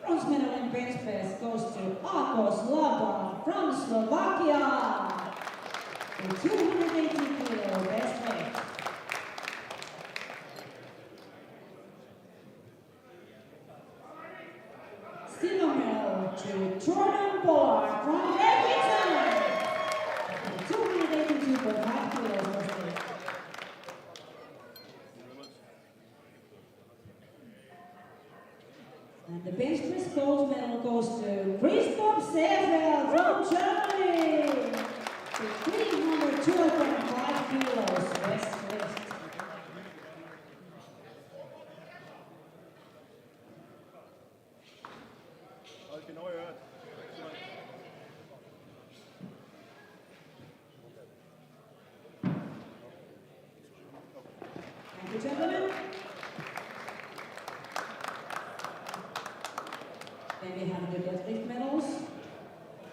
Bronze medal in bench press goes to Akos Laba from Slovakia with 280 kilo best weight. Silver medal to Jordan Board from Britain with 282.5 kilos best weight. And the bench press gold medal goes to Christoph Sevel from Germany with 302.5 kilos best lift. Thank you, gentlemen. Then we have the deadlift medals.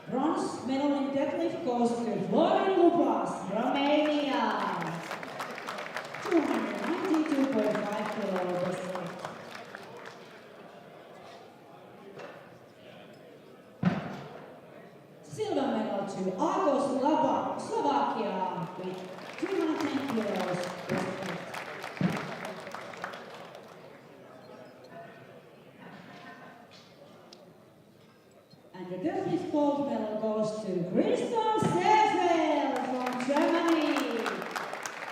Bronze medal in deadlift goes to Florin Lupas, Romania. 292.5 kilo best lift. Silver medal to Akos Laba, Slovakia with 210 kilos best lift. And the deadlift gold medal goes to Christoph Sevel from Germany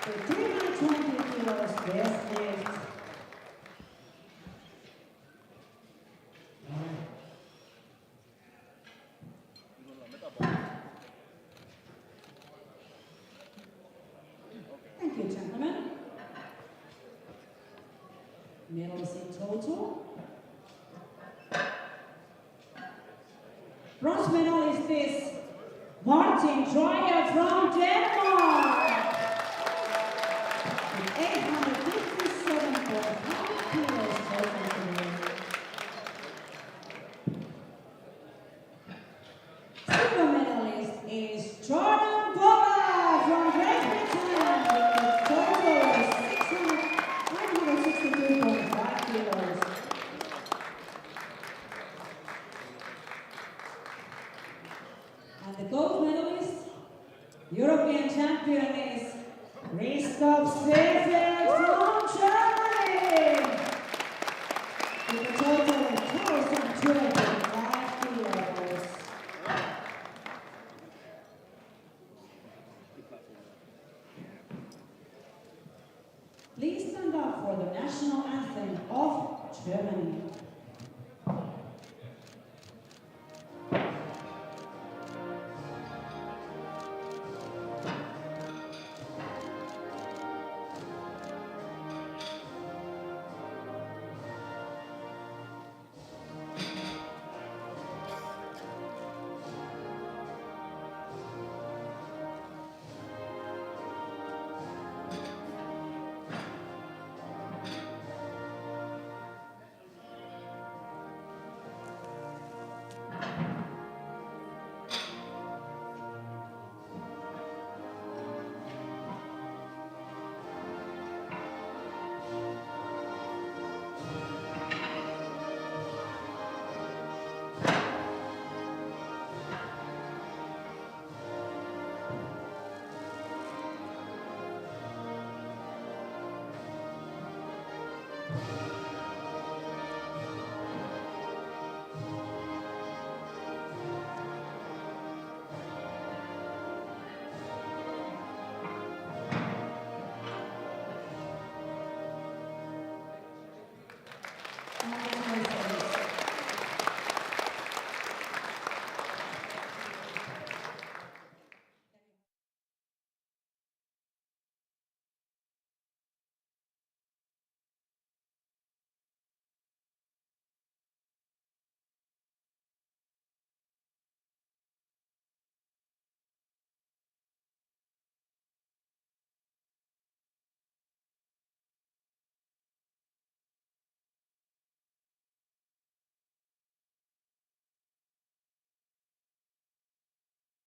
with 320 kilos best lift. Thank you, gentlemen. Medals in total. Bronze medal is this Martin Dreyer from Denmark with 850 Christoph Seefeld from Germany. With a total of 1,205 kilos. Please stand up for the national anthem of Germany.